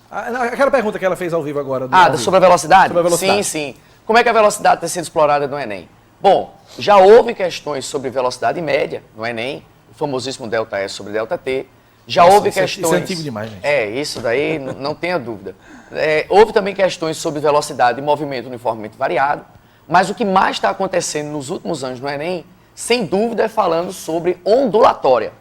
Aquela pergunta que ela fez ao vivo agora. Sobre a velocidade? Sobre a velocidade. Sim. Como é que a velocidade está sendo explorada no Enem? Bom, já houve questões sobre velocidade média no Enem, o famosíssimo delta S sobre delta T. Já houve questões... Isso é antigo demais, gente. Isso daí não tenha dúvida. Houve também questões sobre velocidade e movimento uniformemente variado, mas o que mais está acontecendo nos últimos anos no Enem, sem dúvida, é falando sobre ondulatória.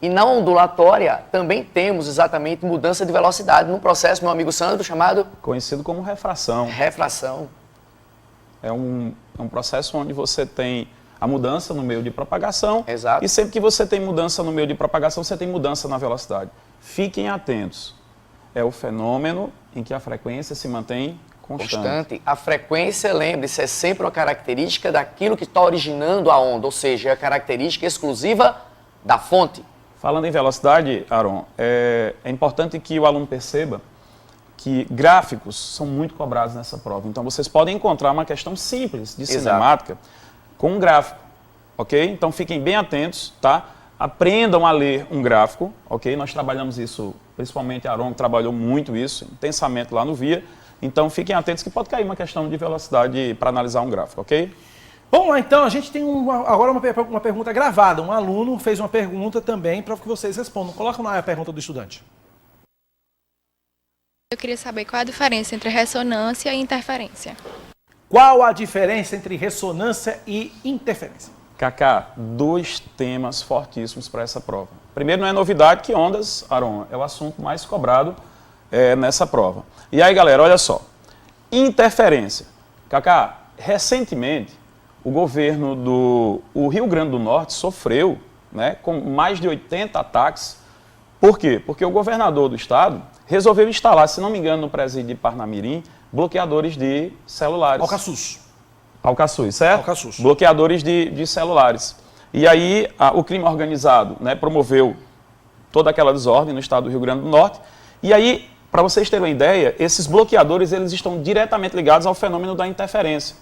E na ondulatória também temos exatamente mudança de velocidade num processo, meu amigo Sandro, chamado... Conhecido como refração. Refração. É um processo onde você tem a mudança no meio de propagação. Exato. E sempre que você tem mudança no meio de propagação, você tem mudança na velocidade. Fiquem atentos. É o fenômeno em que a frequência se mantém constante. A frequência, lembre-se, é sempre uma característica daquilo que está originando a onda, ou seja, é a característica exclusiva da fonte. Falando em velocidade, Aron, é importante que o aluno perceba que gráficos são muito cobrados nessa prova. Então, vocês podem encontrar uma questão simples de cinemática com um gráfico, ok? Então, fiquem bem atentos, tá? Aprendam a ler um gráfico, ok? Nós trabalhamos isso, principalmente a Aron trabalhou muito isso, intensamente lá no VIA. Então, fiquem atentos que pode cair uma questão de velocidade para analisar um gráfico, ok? Vamos lá, então, a gente tem agora uma pergunta gravada. Um aluno fez uma pergunta também para que vocês respondam. Coloca lá a pergunta do estudante. Eu queria saber qual a diferença entre ressonância e interferência. Qual a diferença entre ressonância e interferência? Cacá, 2 temas fortíssimos para essa prova. Primeiro, não é novidade que ondas, Aron, é o assunto mais cobrado nessa prova. E aí, galera, olha só. Interferência. Cacá, recentemente, o governo do Rio Grande do Norte sofreu, né, com mais de 80 ataques. Por quê? Porque o governador do estado resolveu instalar, se não me engano, no presídio de Parnamirim, bloqueadores de celulares. Alcaçuz, certo? Alcaçuz. Bloqueadores de celulares. E aí o crime organizado, né, promoveu toda aquela desordem no estado do Rio Grande do Norte. E aí, para vocês terem uma ideia, esses bloqueadores eles estão diretamente ligados ao fenômeno da interferência.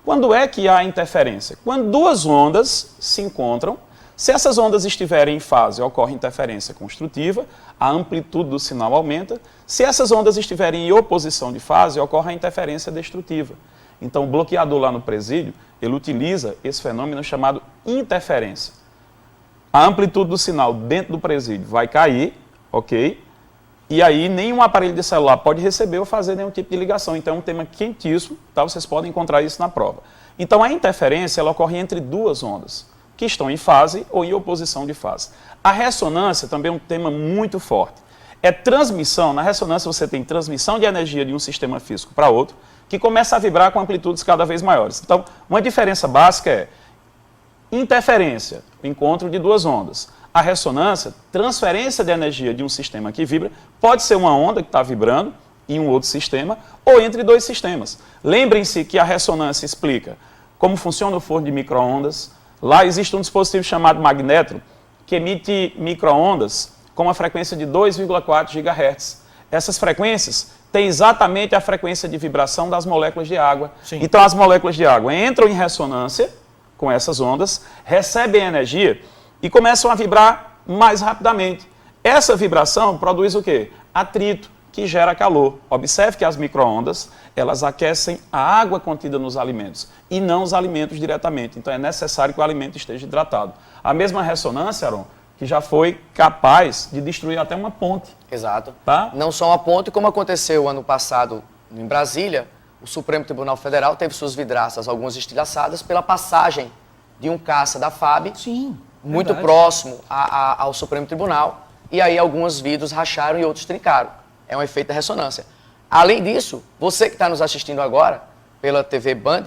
Quando é que há interferência? Quando 2 ondas se encontram. Se essas ondas estiverem em fase, ocorre interferência construtiva, a amplitude do sinal aumenta. Se essas ondas estiverem em oposição de fase, ocorre a interferência destrutiva. Então, o bloqueador lá no presídio, ele utiliza esse fenômeno chamado interferência. A amplitude do sinal dentro do presídio vai cair, ok? E aí, nenhum aparelho de celular pode receber ou fazer nenhum tipo de ligação. Então, é um tema quentíssimo, tá? Vocês podem encontrar isso na prova. Então, a interferência, ela ocorre entre 2 ondas, que estão em fase ou em oposição de fase. A ressonância também é um tema muito forte. É transmissão, na ressonância você tem transmissão de energia de um sistema físico para outro, que começa a vibrar com amplitudes cada vez maiores. Então, uma diferença básica é interferência, o encontro de 2 ondas. A ressonância, transferência de energia de um sistema que vibra, pode ser uma onda que está vibrando em um outro sistema, ou entre 2 sistemas. Lembrem-se que a ressonância explica como funciona o forno de micro-ondas. Lá existe um dispositivo chamado magnétron, que emite micro-ondas com uma frequência de 2,4 GHz. Essas frequências têm exatamente a frequência de vibração das moléculas de água. Sim. Então, as moléculas de água entram em ressonância com essas ondas, recebem energia e começam a vibrar mais rapidamente. Essa vibração produz o quê? Atrito, que gera calor. Observe que as micro-ondas, elas aquecem a água contida nos alimentos e não os alimentos diretamente. Então é necessário que o alimento esteja hidratado. A mesma ressonância, Aron, que já foi capaz de destruir até uma ponte. Exato. Tá? Não só uma ponte, como aconteceu ano passado em Brasília, o Supremo Tribunal Federal teve suas vidraças, algumas estilhaçadas, pela passagem de um caça da FAB, muito verdade. próximo ao Supremo Tribunal, e aí alguns vidros racharam e outros trincaram. É um efeito da ressonância. Além disso, você que está nos assistindo agora, pela TV Band,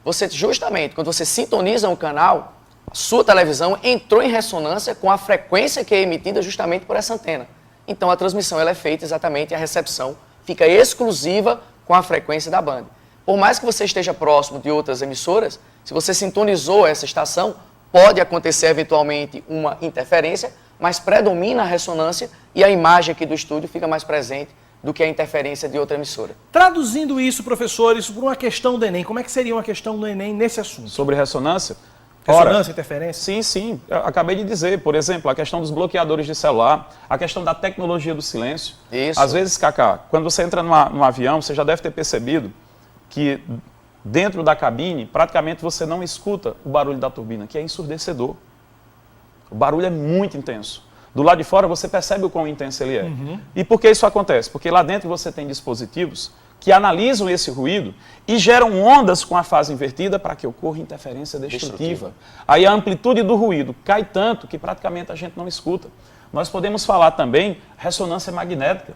você justamente, quando você sintoniza um canal, a sua televisão entrou em ressonância com a frequência que é emitida justamente por essa antena. Então a transmissão ela é feita exatamente, a recepção fica exclusiva com a frequência da Band. Por mais que você esteja próximo de outras emissoras, se você sintonizou essa estação, pode acontecer eventualmente uma interferência, mas predomina a ressonância e a imagem aqui do estúdio fica mais presente do que a interferência de outra emissora. Traduzindo isso, professores, por uma questão do Enem, como é que seria uma questão do Enem nesse assunto? Sobre ressonância? Ressonância, interferência? Sim, sim. Eu acabei de dizer, por exemplo, a questão dos bloqueadores de celular, a questão da tecnologia do silêncio. Isso. Às vezes, Cacá, quando você entra num avião, você já deve ter percebido que dentro da cabine, praticamente você não escuta o barulho da turbina, que é ensurdecedor. O barulho é muito intenso. Do lado de fora, você percebe o quão intenso ele é. E por que isso acontece? Porque lá dentro você tem dispositivos que analisam esse ruído e geram ondas com a fase invertida para que ocorra interferência destrutiva. Aí a amplitude do ruído cai tanto que praticamente a gente não escuta. Nós podemos falar também ressonância magnética.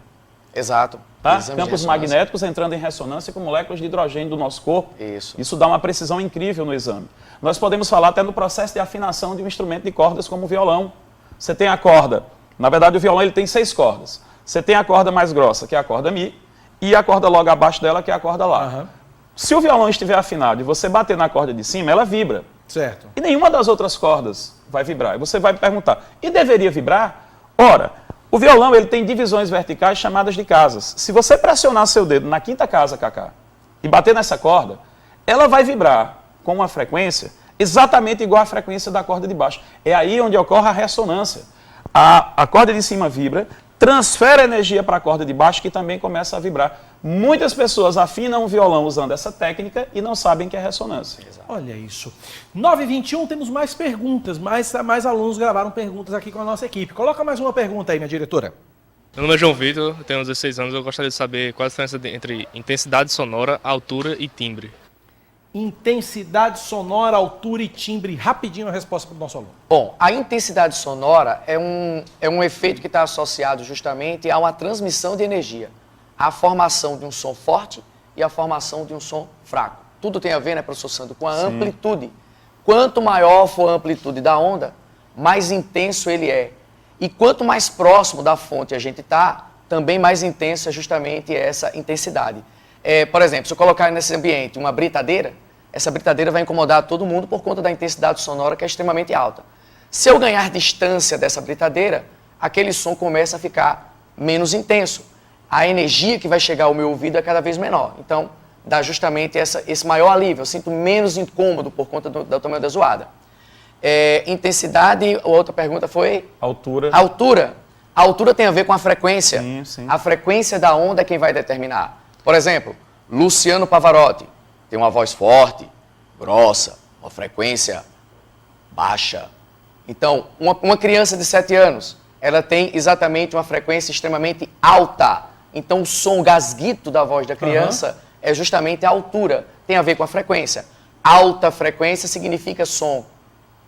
Exato. Tá? Campos magnéticos entrando em ressonância com moléculas de hidrogênio do nosso corpo. Isso dá uma precisão incrível no exame. Nós podemos falar até no processo de afinação de um instrumento de cordas como o violão. Você tem a corda, na verdade o violão ele tem 6 cordas. Você tem a corda mais grossa, que é a corda Mi, e a corda logo abaixo dela, que é a corda Lá. Se o violão estiver afinado e você bater na corda de cima, ela vibra. Certo. E nenhuma das outras cordas vai vibrar. E você vai me perguntar, e deveria vibrar? Ora, o violão ele tem divisões verticais chamadas de casas. Se você pressionar seu dedo na 5ª casa, Cacá, e bater nessa corda, ela vai vibrar com uma frequência exatamente igual à frequência da corda de baixo. É aí onde ocorre a ressonância. A corda de cima vibra, transfere energia para a corda de baixo, que também começa a vibrar. Muitas pessoas afinam o violão usando essa técnica e não sabem que é ressonância. Olha isso. 9h21, temos mais perguntas, mais alunos gravaram perguntas aqui com a nossa equipe. Coloca mais uma pergunta aí, minha diretora. Meu nome é João Vitor, eu tenho 16 anos, eu gostaria de saber qual a diferença entre intensidade sonora, altura e timbre. Intensidade sonora, altura e timbre. Rapidinho a resposta para o nosso aluno. Bom, a intensidade sonora é um efeito que está associado justamente a uma transmissão de energia. A formação de um som forte e a formação de um som fraco. Tudo tem a ver, né, professor Sandro, com a amplitude. Quanto maior for a amplitude da onda, mais intenso ele é. E quanto mais próximo da fonte a gente está, também mais intensa é justamente essa intensidade. Por exemplo, se eu colocar nesse ambiente uma britadeira, essa britadeira vai incomodar todo mundo por conta da intensidade sonora que é extremamente alta. Se eu ganhar distância dessa britadeira, aquele som começa a ficar menos intenso. A energia que vai chegar ao meu ouvido é cada vez menor. Então, dá justamente esse maior alívio. Eu sinto menos incômodo por conta do tamanho da zoada. Intensidade, outra pergunta foi? Altura. Altura. A altura tem a ver com a frequência. Sim. A frequência da onda é quem vai determinar. Por exemplo, Luciano Pavarotti tem uma voz forte, grossa, uma frequência baixa. Então, uma criança de 7 anos, ela tem exatamente uma frequência extremamente alta. Então, o som gasguito da voz da criança é justamente a altura, tem a ver com a frequência. Alta frequência significa som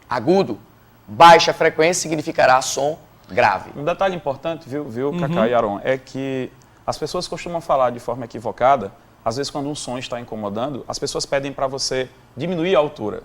agudo, baixa frequência significará som grave. Um detalhe importante, viu, Cacá e Aron, é que as pessoas costumam falar de forma equivocada, às vezes quando um som está incomodando, as pessoas pedem para você diminuir a altura.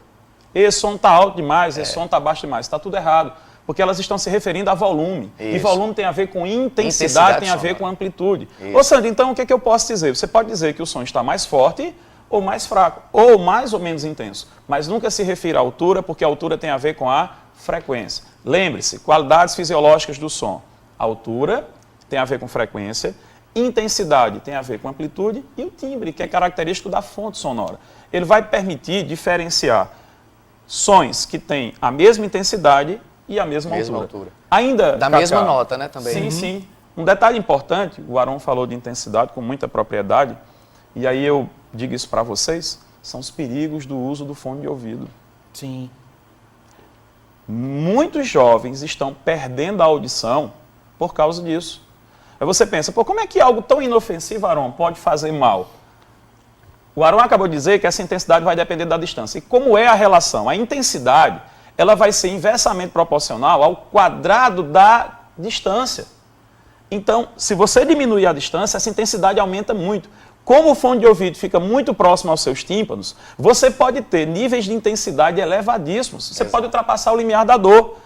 Esse som está alto demais, esse som está baixo demais, está tudo errado, porque elas estão se referindo a volume. Isso. E volume tem a ver com intensidade tem a ver com amplitude. Ô Sandro, então o que eu posso dizer? Você pode dizer que o som está mais forte ou mais fraco, ou mais ou menos intenso, mas nunca se refira à altura, porque a altura tem a ver com a frequência. Lembre-se, qualidades fisiológicas do som. A altura tem a ver com frequência, intensidade tem a ver com amplitude e o timbre, que é característico da fonte sonora. Ele vai permitir diferenciar sons que têm a mesma intensidade e a mesma altura. altura. Ainda, Da Cacá, mesma nota, né, também. Sim, sim. Um detalhe importante, o Aron falou de intensidade com muita propriedade, e aí eu digo isso para vocês, são os perigos do uso do fone de ouvido. Sim. Muitos jovens estão perdendo a audição por causa disso. Aí você pensa, pô, como é que algo tão inofensivo, Aron, pode fazer mal? O Aron acabou de dizer que essa intensidade vai depender da distância. E como é a relação? A intensidade, ela vai ser inversamente proporcional ao quadrado da distância. Então, se você diminuir a distância, essa intensidade aumenta muito. Como o fone de ouvido fica muito próximo aos seus tímpanos, você pode ter níveis de intensidade elevadíssimos. Você pode ultrapassar o limiar da dor.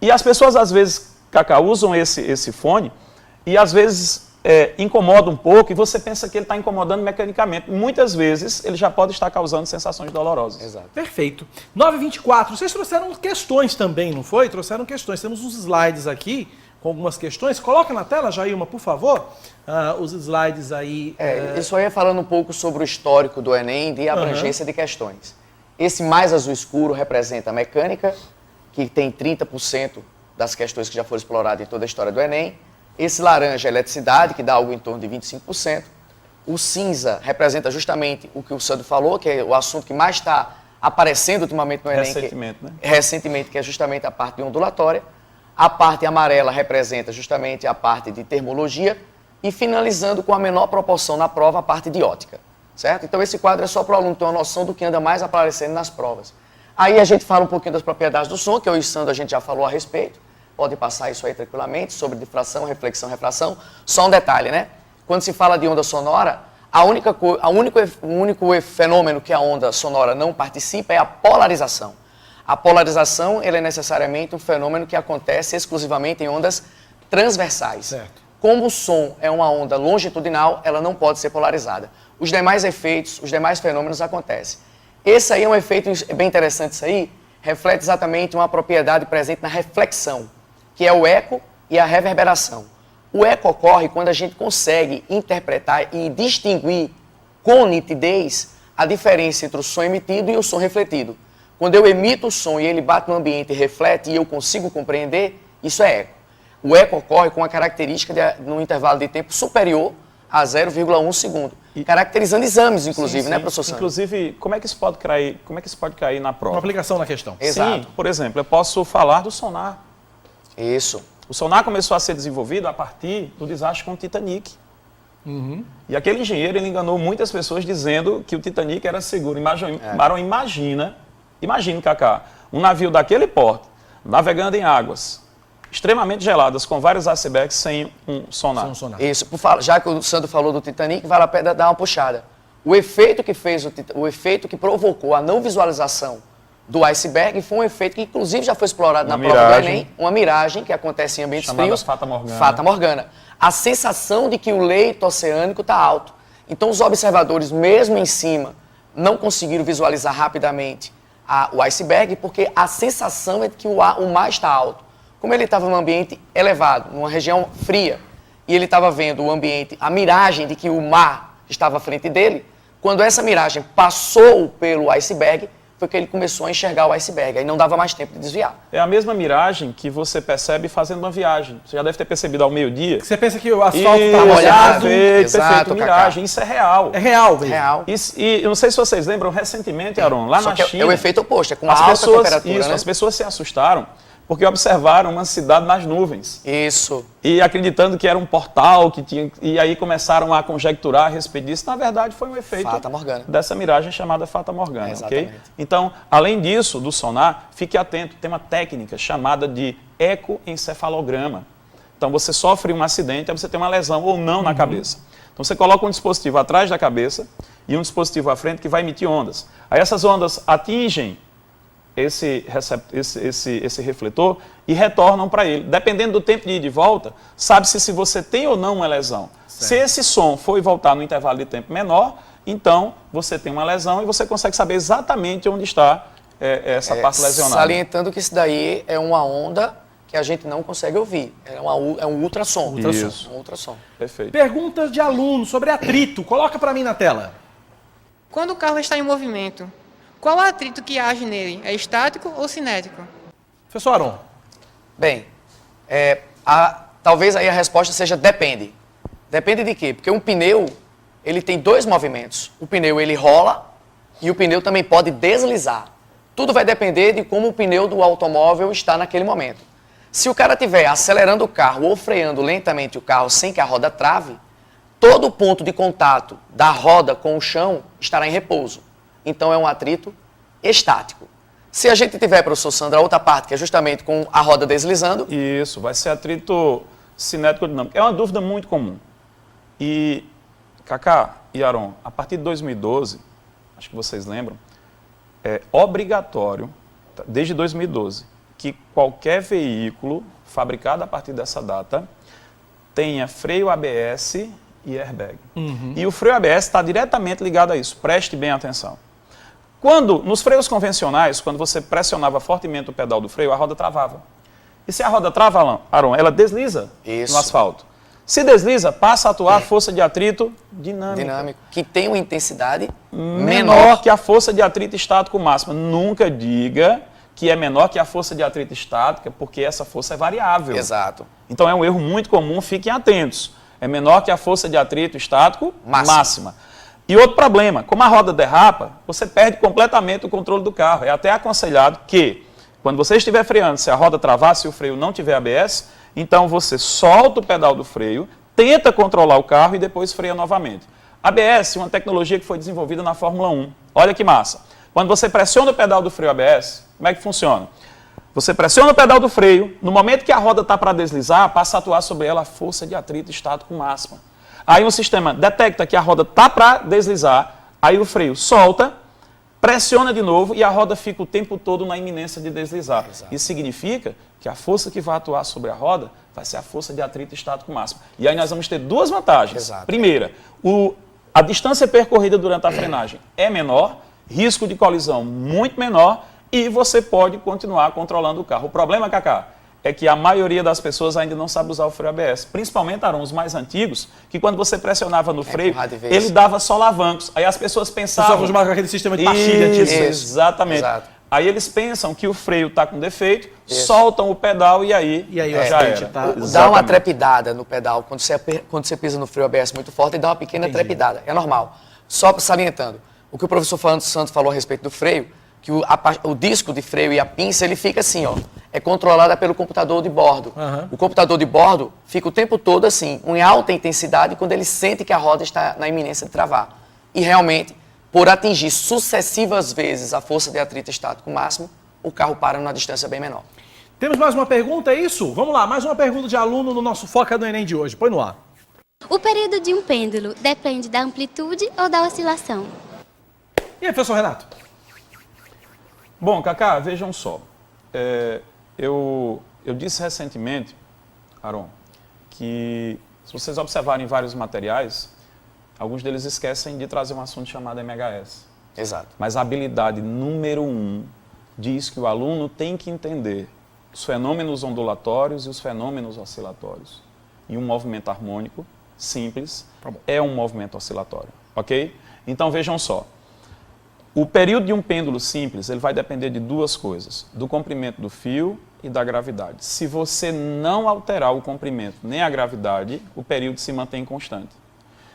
E as pessoas, às vezes, Cacá, usam esse fone e, às vezes, incomoda um pouco e você pensa que ele está incomodando mecanicamente. Muitas vezes, ele já pode estar causando sensações dolorosas. Exato. Perfeito. 9h24, vocês trouxeram questões também, não foi? Trouxeram questões. Temos uns slides aqui com algumas questões. Coloca na tela, Jailma, por favor, os slides aí. Isso aí é falando um pouco sobre o histórico do Enem e a abrangência de questões. Esse mais azul escuro representa a mecânica, que tem 30% das questões que já foram exploradas em toda a história do Enem. Esse laranja é eletricidade, que dá algo em torno de 25%. O cinza representa justamente o que o Sandro falou, que é o assunto que mais está aparecendo ultimamente no Enem. Recentemente, que é justamente a parte de ondulatória. A parte amarela representa justamente a parte de termologia e finalizando com a menor proporção na prova, a parte de ótica, certo? Então esse quadro é só para o aluno ter uma noção do que anda mais aparecendo nas provas. Aí a gente fala um pouquinho das propriedades do som, que eu e o Sandro a gente já falou a respeito, pode passar isso aí tranquilamente, sobre difração, reflexão, refração. Só um detalhe, né? Quando se fala de onda sonora, o único fenômeno que a onda sonora não participa é a polarização. A polarização ela é necessariamente um fenômeno que acontece exclusivamente em ondas transversais. Certo. Como o som é uma onda longitudinal, ela não pode ser polarizada. Os demais efeitos, os demais fenômenos acontecem. Esse aí é um efeito bem interessante, isso aí reflete exatamente uma propriedade presente na reflexão, que é o eco e a reverberação. O eco ocorre quando a gente consegue interpretar e distinguir com nitidez a diferença entre o som emitido e o som refletido. Quando eu emito o som e ele bate no ambiente e reflete e eu consigo compreender, isso é eco. O eco ocorre com a característica num intervalo de tempo superior a 0,1 segundo, caracterizando exames, inclusive, né, professor Sandro? Inclusive, como é que isso pode cair na prova? Uma aplicação na questão. Exato. Sim, por exemplo, eu posso falar do sonar. Isso. O sonar começou a ser desenvolvido a partir do desastre com o Titanic. E aquele engenheiro ele enganou muitas pessoas dizendo que o Titanic era seguro. Imagine, Cacá, um navio daquele porte, navegando em águas extremamente geladas, com vários icebergs sem um sonar. Isso, já que o Sandro falou do Titanic, vale a pena dar uma puxada. O efeito que provocou a não visualização do iceberg foi um efeito que inclusive já foi explorado na prova do Enem, uma miragem que acontece em ambientes frios, Fata Morgana. Fata Morgana. A sensação de que o leito oceânico está alto. Então os observadores, mesmo em cima, não conseguiram visualizar rapidamente o iceberg, porque a sensação é de que o mar está alto. Como ele estava num ambiente elevado, numa região fria, e ele estava vendo o ambiente, a miragem de que o mar estava à frente dele, quando essa miragem passou pelo iceberg, foi que ele começou a enxergar o iceberg, aí não dava mais tempo de desviar. É a mesma miragem que você percebe fazendo uma viagem. Você já deve ter percebido ao meio-dia. Você pensa que o asfalto está molhado. Perfeito, miragem. Isso é real. É real, velho. Real. E eu não sei se vocês lembram, recentemente, Aron, lá na China... É o efeito oposto, é com alta temperatura, né? As pessoas se assustaram porque observaram uma cidade nas nuvens. Isso. E acreditando que era um portal, e aí começaram a conjecturar a respeito disso. Na verdade, foi um efeito Fata Morgana. dessa miragem chamada Fata Morgana, Exatamente. ok? Então, além disso, do sonar, fique atento, tem uma técnica chamada de ecoencefalograma. Então, você sofre um acidente, aí você tem uma lesão ou não na cabeça. Então, você coloca um dispositivo atrás da cabeça e um dispositivo à frente que vai emitir ondas. Aí essas ondas atingem esse refletor e retornam para ele. Dependendo do tempo de ir e de volta, sabe-se se você tem ou não uma lesão. Certo. Se esse som for e voltar no intervalo de tempo menor, então você tem uma lesão e você consegue saber exatamente onde está essa parte lesionada. Salientando que isso daí é uma onda que a gente não consegue ouvir. É um ultrassom. Isso. Um ultrassom. Perfeito. Perguntas de aluno sobre atrito. Coloca para mim na tela. Quando o carro está em movimento, qual o atrito que age nele? É estático ou cinético? Professor Aron. Bem, talvez aí a resposta seja depende. Depende de quê? Porque um pneu, ele tem dois movimentos. O pneu, ele rola e o pneu também pode deslizar. Tudo vai depender de como o pneu do automóvel está naquele momento. Se o cara estiver acelerando o carro ou freando lentamente o carro sem que a roda trave, todo o ponto de contato da roda com o chão estará em repouso. Então é um atrito estático. Se a gente tiver, professor Sandro, a outra parte, que é justamente com a roda deslizando... Isso, vai ser atrito cinético dinâmico. É uma dúvida muito comum. E, Cacá e Aron, a partir de 2012, acho que vocês lembram, é obrigatório, desde 2012, que qualquer veículo fabricado a partir dessa data tenha freio ABS e airbag. E o freio ABS está diretamente ligado a isso, preste bem atenção. Nos freios convencionais, quando você pressionava fortemente o pedal do freio, a roda travava. E se a roda trava, Aron, ela desliza no asfalto. Se desliza, passa a atuar a força de atrito dinâmico. Que tem uma intensidade menor que a força de atrito estático máxima. Nunca diga que é menor que a força de atrito estática, porque essa força é variável. Exato. Então é um erro muito comum, fiquem atentos. É menor que a força de atrito estático máxima. E outro problema, como a roda derrapa, você perde completamente o controle do carro. É até aconselhado que, quando você estiver freando, se a roda travar, se o freio não tiver ABS, então você solta o pedal do freio, tenta controlar o carro e depois freia novamente. ABS é uma tecnologia que foi desenvolvida na Fórmula 1. Olha que massa. Quando você pressiona o pedal do freio ABS, como é que funciona? Você pressiona o pedal do freio, no momento que a roda está para deslizar, passa a atuar sobre ela a força de atrito estático máxima. Aí o sistema detecta que a roda está para deslizar, aí o freio solta, pressiona de novo e a roda fica o tempo todo na iminência de deslizar. Exato. Isso significa que a força que vai atuar sobre a roda vai ser a força de atrito estático máximo. E aí nós vamos ter duas vantagens. Exato. Primeira, a distância percorrida durante a frenagem é menor, risco de colisão muito menor e você pode continuar controlando o carro. O problema, Cacá, é que a maioria das pessoas ainda não sabe usar o freio ABS. Principalmente, Aron, os mais antigos, que quando você pressionava no freio, ele dava solavancos. Aí as pessoas pensavam... Só com aquele sistema de pastilha. Isso, exatamente. Exato. Aí eles pensam que o freio está com defeito, soltam o pedal e aí já era. Dá uma trepidada no pedal. Quando você pisa no freio ABS muito forte, ele dá uma pequena trepidada. É normal. Só salientando, o que o professor Santos falou a respeito do freio, que o disco de freio e a pinça, ele fica assim, ó, é controlada pelo computador de bordo. O computador de bordo fica o tempo todo assim, em alta intensidade, quando ele sente que a roda está na iminência de travar. E realmente, por atingir sucessivas vezes a força de atrito estático máximo, o carro para numa distância bem menor. Temos mais uma pergunta, é isso? Vamos lá, mais uma pergunta de aluno no nosso Foca no Enem de hoje. Põe no ar. O período de um pêndulo depende da amplitude ou da oscilação? E aí, professor Renato? Bom, Cacá, vejam só. Eu disse recentemente, Aron, que se vocês observarem vários materiais, alguns deles esquecem de trazer um assunto chamado MHS. Exato. Mas a habilidade número 1 diz que o aluno tem que entender os fenômenos ondulatórios e os fenômenos oscilatórios. E um movimento harmônico, simples, é um movimento oscilatório, ok? Então vejam só. O período de um pêndulo simples, ele vai depender de duas coisas, do comprimento do fio e da gravidade. Se você não alterar o comprimento nem a gravidade, o período se mantém constante.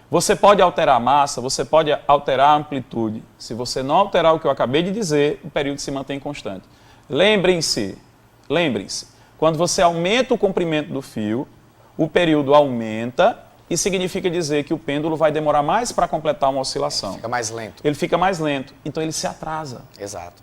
Você pode alterar a massa, você pode alterar a amplitude. Se você não alterar o que eu acabei de dizer, o período se mantém constante. Lembrem-se, quando você aumenta o comprimento do fio, o período aumenta e significa dizer que o pêndulo vai demorar mais para completar uma oscilação. Fica mais lento. Ele fica mais lento, então ele se atrasa. Exato.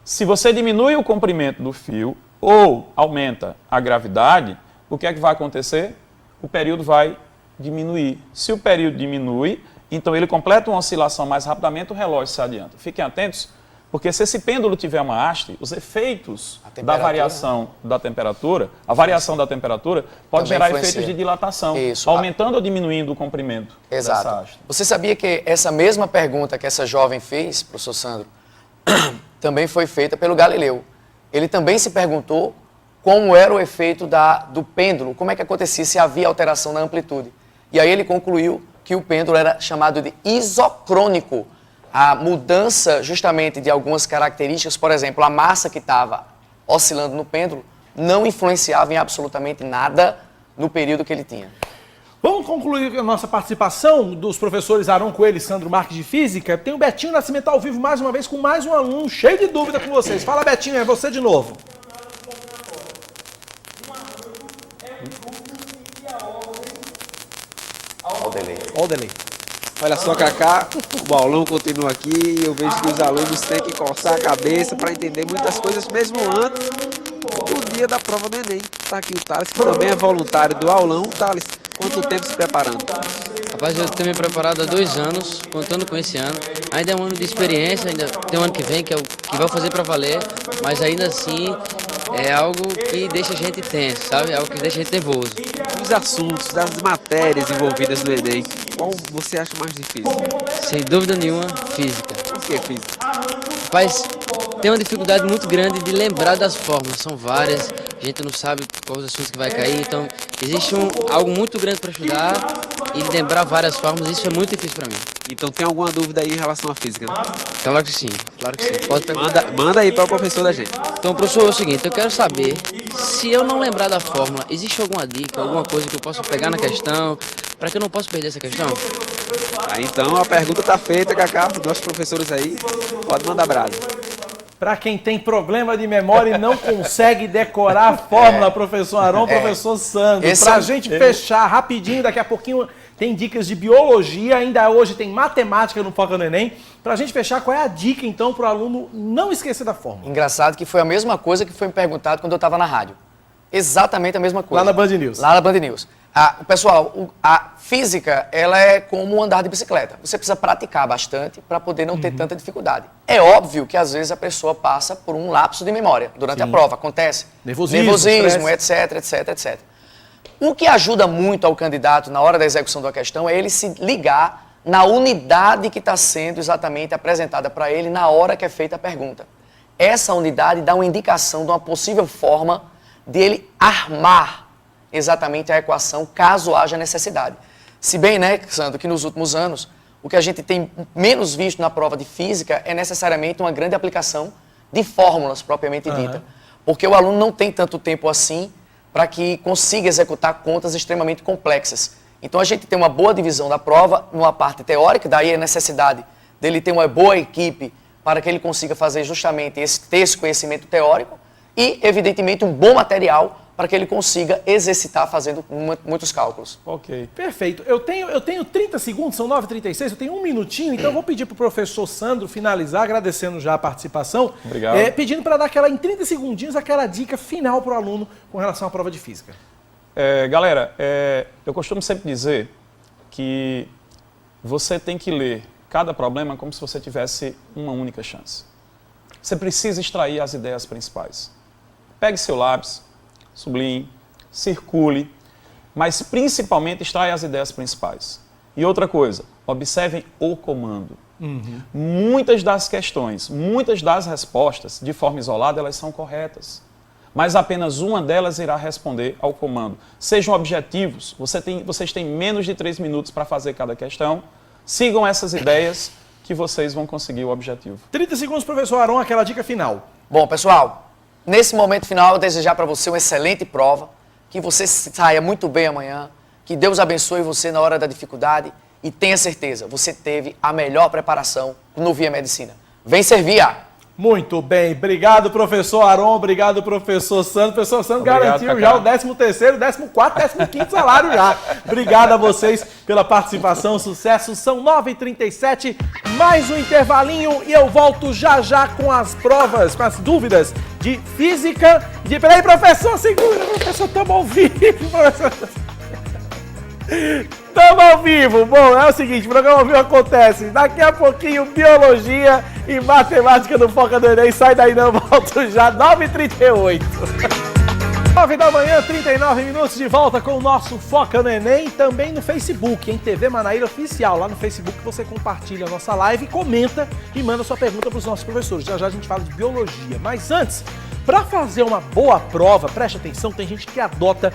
Se você diminui o comprimento do fio ou aumenta a gravidade, o que é que vai acontecer? O período vai diminuir. Se o período diminui, então ele completa uma oscilação mais rapidamente, o relógio se adianta. Fiquem atentos, porque se esse pêndulo tiver uma haste, os efeitos da variação da temperatura, a variação da temperatura pode também gerar influencia. efeitos de dilatação, Isso. aumentando ou diminuindo o comprimento dessa Exato. haste. Você sabia que essa mesma pergunta que essa jovem fez, professor Sandro, também foi feita pelo Galileu. Ele também se perguntou como era o efeito do pêndulo, como é que acontecia se havia alteração na amplitude. E aí ele concluiu que o pêndulo era chamado de isocrônico. A mudança justamente de algumas características, por exemplo, a massa que estava oscilando no pêndulo, não influenciava em absolutamente nada no período que ele tinha. Vamos concluir a nossa participação dos professores Aron Coelho e Sandro Marques de Física. Tem o Betinho Nascimento ao vivo mais uma vez com mais um aluno cheio de dúvida com vocês. Fala, Betinho, é você de novo. Olha o delay. Olha o delay. Olha só, Cacá, o Baulão continua aqui e eu vejo que os alunos têm que coçar a cabeça para entender muitas coisas mesmo antes do dia da prova do Enem. Está aqui o Thales, que também é voluntário do aulão. Thales, quanto tempo se preparando? Rapaz, eu tenho me preparado há 2 anos, contando com esse ano. Ainda é um ano de experiência, ainda tem um ano que vem, que é o que vai fazer para valer, mas ainda assim é algo que deixa a gente tenso, sabe? É algo que deixa a gente nervoso. Os assuntos, das matérias envolvidas no Enem, qual você acha mais difícil? Sem dúvida nenhuma, física. Por que física? Rapaz, tem uma dificuldade muito grande de lembrar das fórmulas, são várias, a gente não sabe quais os assuntos que vai cair, então existe algo muito grande para estudar e lembrar várias fórmulas, isso é muito difícil para mim. Então tem alguma dúvida aí em relação à física, né? Claro que sim, claro que sim. Pode perguntar. Manda aí para o professor da gente. Então, professor, é o seguinte, eu quero saber, se eu não lembrar da fórmula, existe alguma dica, alguma coisa que eu possa pegar na questão, para que eu não possa perder essa questão? Então a pergunta está feita, Cacá, para os nossos professores aí, pode mandar brasa. Para quem tem problema de memória e não consegue decorar a fórmula, professor Aron, professor Sandro. Para a gente fechar rapidinho, daqui a pouquinho tem dicas de biologia, ainda hoje tem matemática no Foca no Enem. Para a gente fechar, qual é a dica então para o aluno não esquecer da fórmula? Engraçado que foi a mesma coisa que foi me perguntado quando eu estava na rádio. Exatamente a mesma coisa. Lá na Band News. Lá na Band News. Pessoal, a física, ela é como um andar de bicicleta. Você precisa praticar bastante para poder não ter tanta dificuldade. É óbvio que às vezes a pessoa passa por um lapso de memória durante a prova. Acontece. Nervosismo, etc, etc, etc. O que ajuda muito ao candidato na hora da execução da questão é ele se ligar na unidade que está sendo exatamente apresentada para ele na hora que é feita a pergunta. Essa unidade dá uma indicação de uma possível forma de ele armar exatamente a equação, caso haja necessidade. Se bem, né, Sandro, que nos últimos anos, o que a gente tem menos visto na prova de física é necessariamente uma grande aplicação de fórmulas propriamente dita. Porque o aluno não tem tanto tempo assim para que consiga executar contas extremamente complexas. Então a gente tem uma boa divisão da prova numa parte teórica, daí a necessidade dele ter uma boa equipe para que ele consiga fazer justamente ter esse conhecimento teórico e, evidentemente, um bom material para que ele consiga exercitar fazendo muitos cálculos. Ok. Perfeito. Eu tenho 30 segundos, são 9h36, eu tenho 1 minutinho, então eu vou pedir para o professor Sandro finalizar, agradecendo já a participação. Obrigado. Pedindo para dar em 30 segundinhos, aquela dica final para o aluno com relação à prova de física. Galera, eu costumo sempre dizer que você tem que ler cada problema como se você tivesse uma única chance. Você precisa extrair as ideias principais. Pegue seu lápis, sublinhe, circule, mas principalmente extraia as ideias principais. E outra coisa, observem o comando. Muitas das questões, muitas das respostas, de forma isolada, elas são corretas. Mas apenas uma delas irá responder ao comando. Sejam objetivos, vocês têm menos de 3 minutos para fazer cada questão. Sigam essas ideias que vocês vão conseguir o objetivo. 30 segundos, professor Aron, aquela dica final. Bom, pessoal, nesse momento final eu desejar para você uma excelente prova, que você saia muito bem amanhã, que Deus abençoe você na hora da dificuldade e tenha certeza, você teve a melhor preparação no Via Medicina. Vem servir! Muito bem, obrigado professor Aron, obrigado professor Sandro. Professor Sandro garantiu já o 13º, 14º, 15º salário já. Obrigado a vocês pela participação, sucesso. São 9h37, mais um intervalinho e eu volto já já com as provas, com as dúvidas de física. Peraí, professor, segura, professor, estamos ao vivo, professor. Estamos ao vivo. Bom, é o seguinte, o programa ao vivo acontece daqui a pouquinho, biologia e matemática no Foca no Enem. Sai daí não, volto já, 9h38. 9 da manhã, 39 minutos, de volta com o nosso Foca no Enem, também no Facebook, em TV Manaíra Oficial. Lá no Facebook você compartilha a nossa live, comenta e manda sua pergunta para os nossos professores. Já já a gente fala de biologia. Mas antes, para fazer uma boa prova, preste atenção, tem gente que adota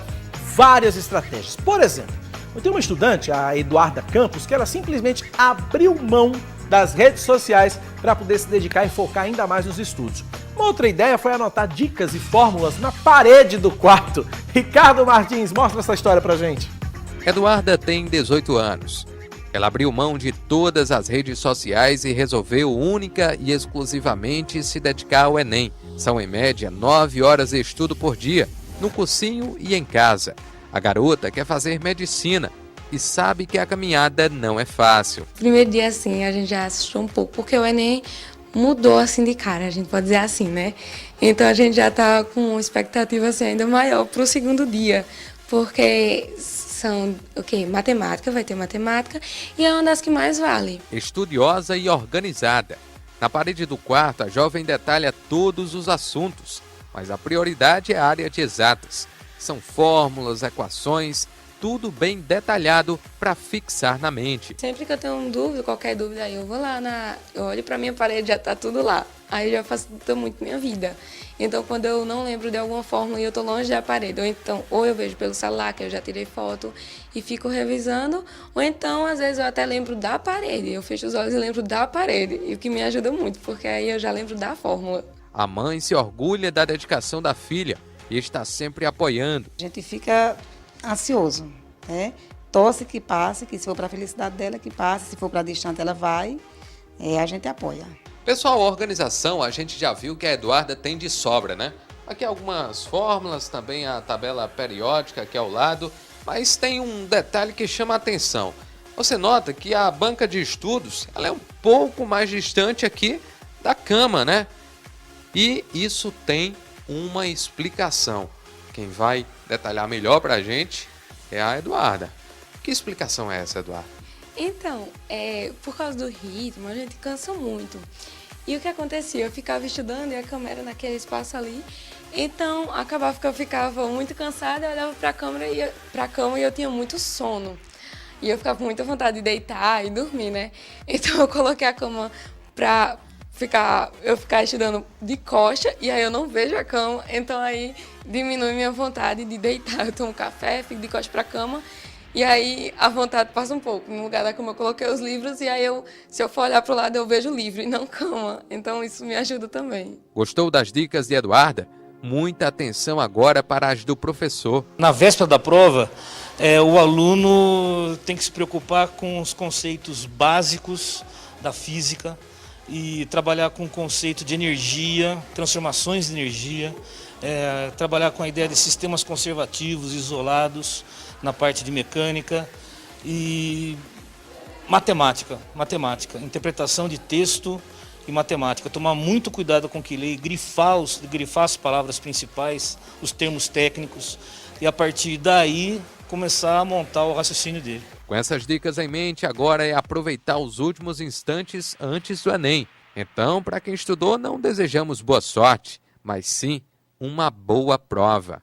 várias estratégias. Por exemplo, eu tenho uma estudante, a Eduarda Campos, que ela simplesmente abriu mão das redes sociais para poder se dedicar e focar ainda mais nos estudos. Uma outra ideia foi anotar dicas e fórmulas na parede do quarto. Ricardo Martins, mostra essa história pra gente. Eduarda tem 18 anos. Ela abriu mão de todas as redes sociais e resolveu única e exclusivamente se dedicar ao Enem. São, em média, 9 horas de estudo por dia, no cursinho e em casa. A garota quer fazer medicina e sabe que a caminhada não é fácil. Primeiro dia, assim, a gente já assustou um pouco, porque o Enem mudou, assim, de cara, a gente pode dizer assim, né? Então a gente já tá com uma expectativa, assim, ainda maior pro segundo dia, porque são, matemática, vai ter matemática, e é uma das que mais vale. Estudiosa e organizada. Na parede do quarto, a jovem detalha todos os assuntos, mas a prioridade é a área de exatas. São fórmulas, equações, tudo bem detalhado para fixar na mente. Sempre que eu tenho uma dúvida, qualquer dúvida, aí eu vou lá, eu olho pra minha parede, já tá tudo lá. Aí já facilita muito minha vida. Então, quando eu não lembro de alguma fórmula e eu tô longe da parede, ou eu vejo pelo celular, que eu já tirei foto, e fico revisando, ou então, às vezes, eu até lembro da parede. Eu fecho os olhos e lembro da parede, e o que me ajuda muito, porque aí eu já lembro da fórmula. A mãe se orgulha da dedicação da filha e está sempre apoiando. A gente fica ansioso, né? Torce que passe, que se for para a felicidade dela, que passe, se for para distante ela vai, a gente apoia. Pessoal, a organização a gente já viu que a Eduarda tem de sobra, né? Aqui algumas fórmulas, também a tabela periódica aqui ao lado, mas tem um detalhe que chama a atenção. Você nota que a banca de estudos ela é um pouco mais distante aqui da cama, né? E isso tem uma explicação. Quem vai detalhar melhor pra gente é a Eduarda. Que explicação é essa, Eduarda? Então, por causa do ritmo, a gente cansa muito. E o que acontecia? Eu ficava estudando e a cama era naquele espaço ali. Então, acabava que eu ficava muito cansada, eu olhava pra cama e eu tinha muito sono. E eu ficava com muita vontade de deitar e dormir, né? Então, eu coloquei a cama pra eu ficar estudando de costa e aí eu não vejo a cama. Então, aí diminui minha vontade de deitar. Eu tomo café, fico de costa pra cama. E aí a vontade passa um pouco. No lugar da cama eu coloquei os livros e aí se eu for olhar para o lado eu vejo livro e não cama. Então isso me ajuda também. Gostou das dicas de Eduarda? Muita atenção agora para as do professor. Na véspera da prova, o aluno tem que se preocupar com os conceitos básicos da física e trabalhar com o conceito de energia, transformações de energia, trabalhar com a ideia de sistemas conservativos, isolados, na parte de mecânica e matemática, interpretação de texto e matemática. Tomar muito cuidado com o que lê, grifar as palavras principais, os termos técnicos e a partir daí começar a montar o raciocínio dele. Com essas dicas em mente, agora é aproveitar os últimos instantes antes do Enem. Então, para quem estudou, não desejamos boa sorte, mas sim uma boa prova.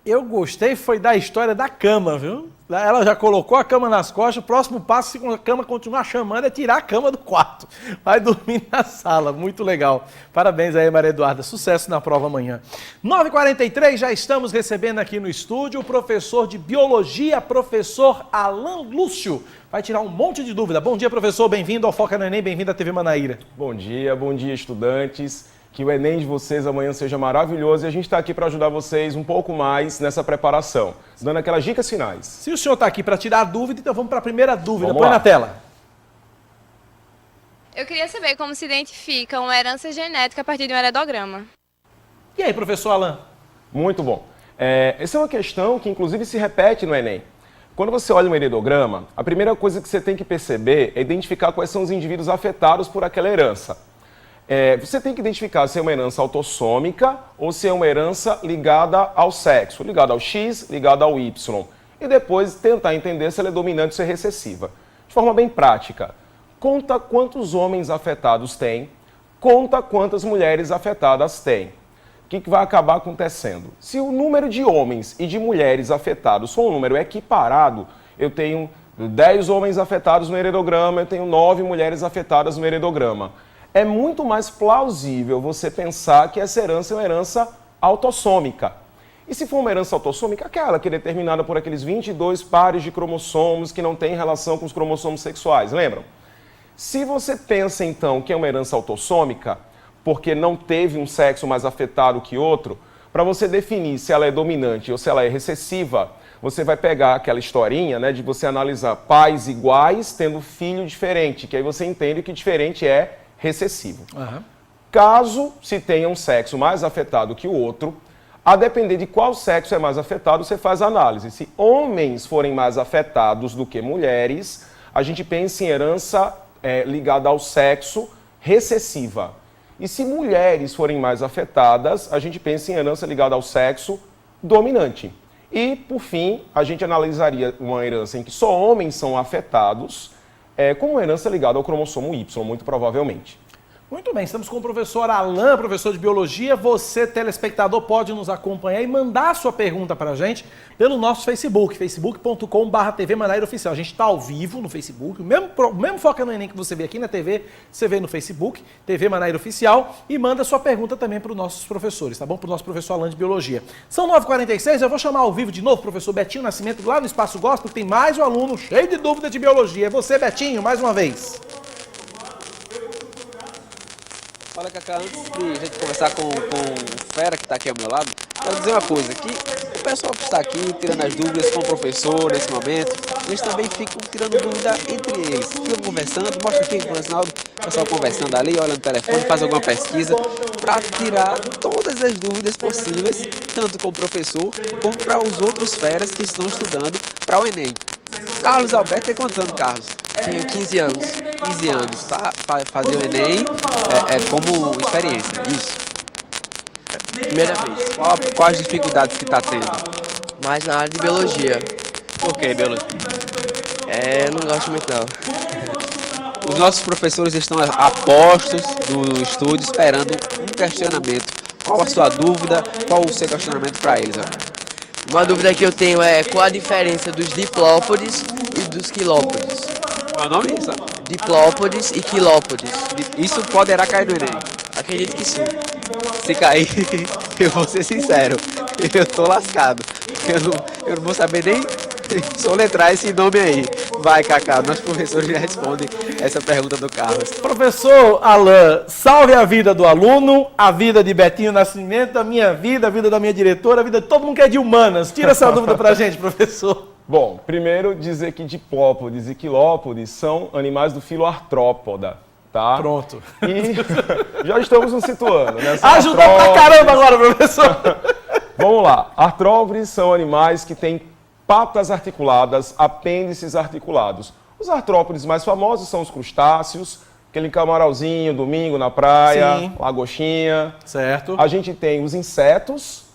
Eu gostei foi da história da cama, viu? Ela já colocou a cama nas costas, o próximo passo, se a cama continuar chamando, é tirar a cama do quarto. Vai dormir na sala, muito legal. Parabéns aí, Maria Eduarda, sucesso na prova amanhã. 9h43, já estamos recebendo aqui no estúdio o professor de Biologia, professor Alan Lúcio. Vai tirar um monte de dúvida. Bom dia, professor, bem-vindo ao Foca no Enem, bem-vindo à TV Manaíra. Bom dia, estudantes. Que o Enem de vocês amanhã seja maravilhoso e a gente está aqui para ajudar vocês um pouco mais nessa preparação, dando aquelas dicas finais. Se o senhor está aqui para tirar a dúvida, então vamos para a primeira dúvida. Põe na tela. Eu queria saber como se identifica uma herança genética a partir de um heredograma. E aí, professor Alan? Muito bom. Essa é uma questão que inclusive se repete no Enem. Quando você olha um heredograma, a primeira coisa que você tem que perceber é identificar quais são os indivíduos afetados por aquela herança. Você tem que identificar se é uma herança autossômica ou se é uma herança ligada ao sexo, ligada ao X, ligada ao Y. E depois tentar entender se ela é dominante ou se é recessiva. De forma bem prática, conta quantos homens afetados tem, conta quantas mulheres afetadas tem. O que vai acabar acontecendo? Se o número de homens e de mulheres afetados for um número equiparado, eu tenho 10 homens afetados no heredograma, eu tenho 9 mulheres afetadas no heredograma. É muito mais plausível você pensar que essa herança é uma herança autossômica. E se for uma herança autossômica, aquela que é determinada por aqueles 22 pares de cromossomos que não têm relação com os cromossomos sexuais, lembram? Se você pensa então que é uma herança autossômica, porque não teve um sexo mais afetado que outro, para você definir se ela é dominante ou se ela é recessiva, você vai pegar aquela historinha, né, de você analisar pais iguais tendo filho diferente, que aí você entende que diferente é recessivo. Caso se tenha um sexo mais afetado que o outro, a depender de qual sexo é mais afetado, você faz a análise. Se homens forem mais afetados do que mulheres, a gente pensa em herança ligada ao sexo recessiva. E se mulheres forem mais afetadas, a gente pensa em herança ligada ao sexo dominante. E, por fim, a gente analisaria uma herança em que só homens são afetados, como uma herança ligada ao cromossomo Y, muito provavelmente. Muito bem, estamos com o professor Alan, professor de Biologia. Você, telespectador, pode nos acompanhar e mandar a sua pergunta para a gente pelo nosso Facebook, facebook.com/TV Manaíra Oficial. A gente está ao vivo no Facebook, o mesmo Foca no Enem que você vê aqui na TV, você vê no Facebook, TV Manaíra Oficial, e manda sua pergunta também para os nossos professores, tá bom? Para o nosso professor Alan de Biologia. São 9h46, eu vou chamar ao vivo de novo o professor Betinho Nascimento, lá no Espaço Gospel, tem mais um aluno cheio de dúvida de Biologia. É você, Betinho, mais uma vez. Fala, Cacá, antes de a gente conversar com o Fera, que está aqui ao meu lado, quero dizer uma coisa, que o pessoal que está aqui tirando as dúvidas com o professor nesse momento, eles também ficam tirando dúvida entre eles. Ficam conversando, mostra aqui o pessoal conversando ali, olha no telefone, faz alguma pesquisa, para tirar todas as dúvidas possíveis, tanto com o professor, como para os outros feras que estão estudando para o Enem. Carlos Alberto tem quantos anos, Carlos? Tenho 15 anos. 15 anos, tá? Fazer o Enem como experiência, isso. Primeira vez. Quais dificuldades que está tendo? Mais na área de Biologia. Por que Biologia? Eu não gosto muito não. Os nossos professores estão a postos do estúdio esperando um questionamento. Qual a sua dúvida? Qual o seu questionamento para eles? Uma dúvida que eu tenho é qual a diferença dos diplópodes e dos quilópodes. Qual é o nome disso? Diplópodes e quilópodes. Isso poderá cair no Enem? Acredito que sim. Se cair, eu vou ser sincero, eu tô lascado. Eu não vou saber nem soletrar esse nome aí. Vai, Cacá, nossos professores já respondem essa pergunta do Carlos. Professor Alan, salve a vida do aluno, a vida de Betinho Nascimento, a minha vida, a vida da minha diretora, a vida de todo mundo que é de humanas. Tira essa dúvida pra gente, professor. Bom, primeiro dizer que diplópodes e quilópodes são animais do filo artrópoda, tá? Pronto. E já estamos nos situando, né? Ajudou pra caramba agora, professor. Vamos lá. Artrópodes são animais que têm patas articuladas, apêndices articulados. Os artrópodes mais famosos são os crustáceos, aquele camarãozinho, domingo na praia, Sim. Lagostinha. Certo. A gente tem os insetos,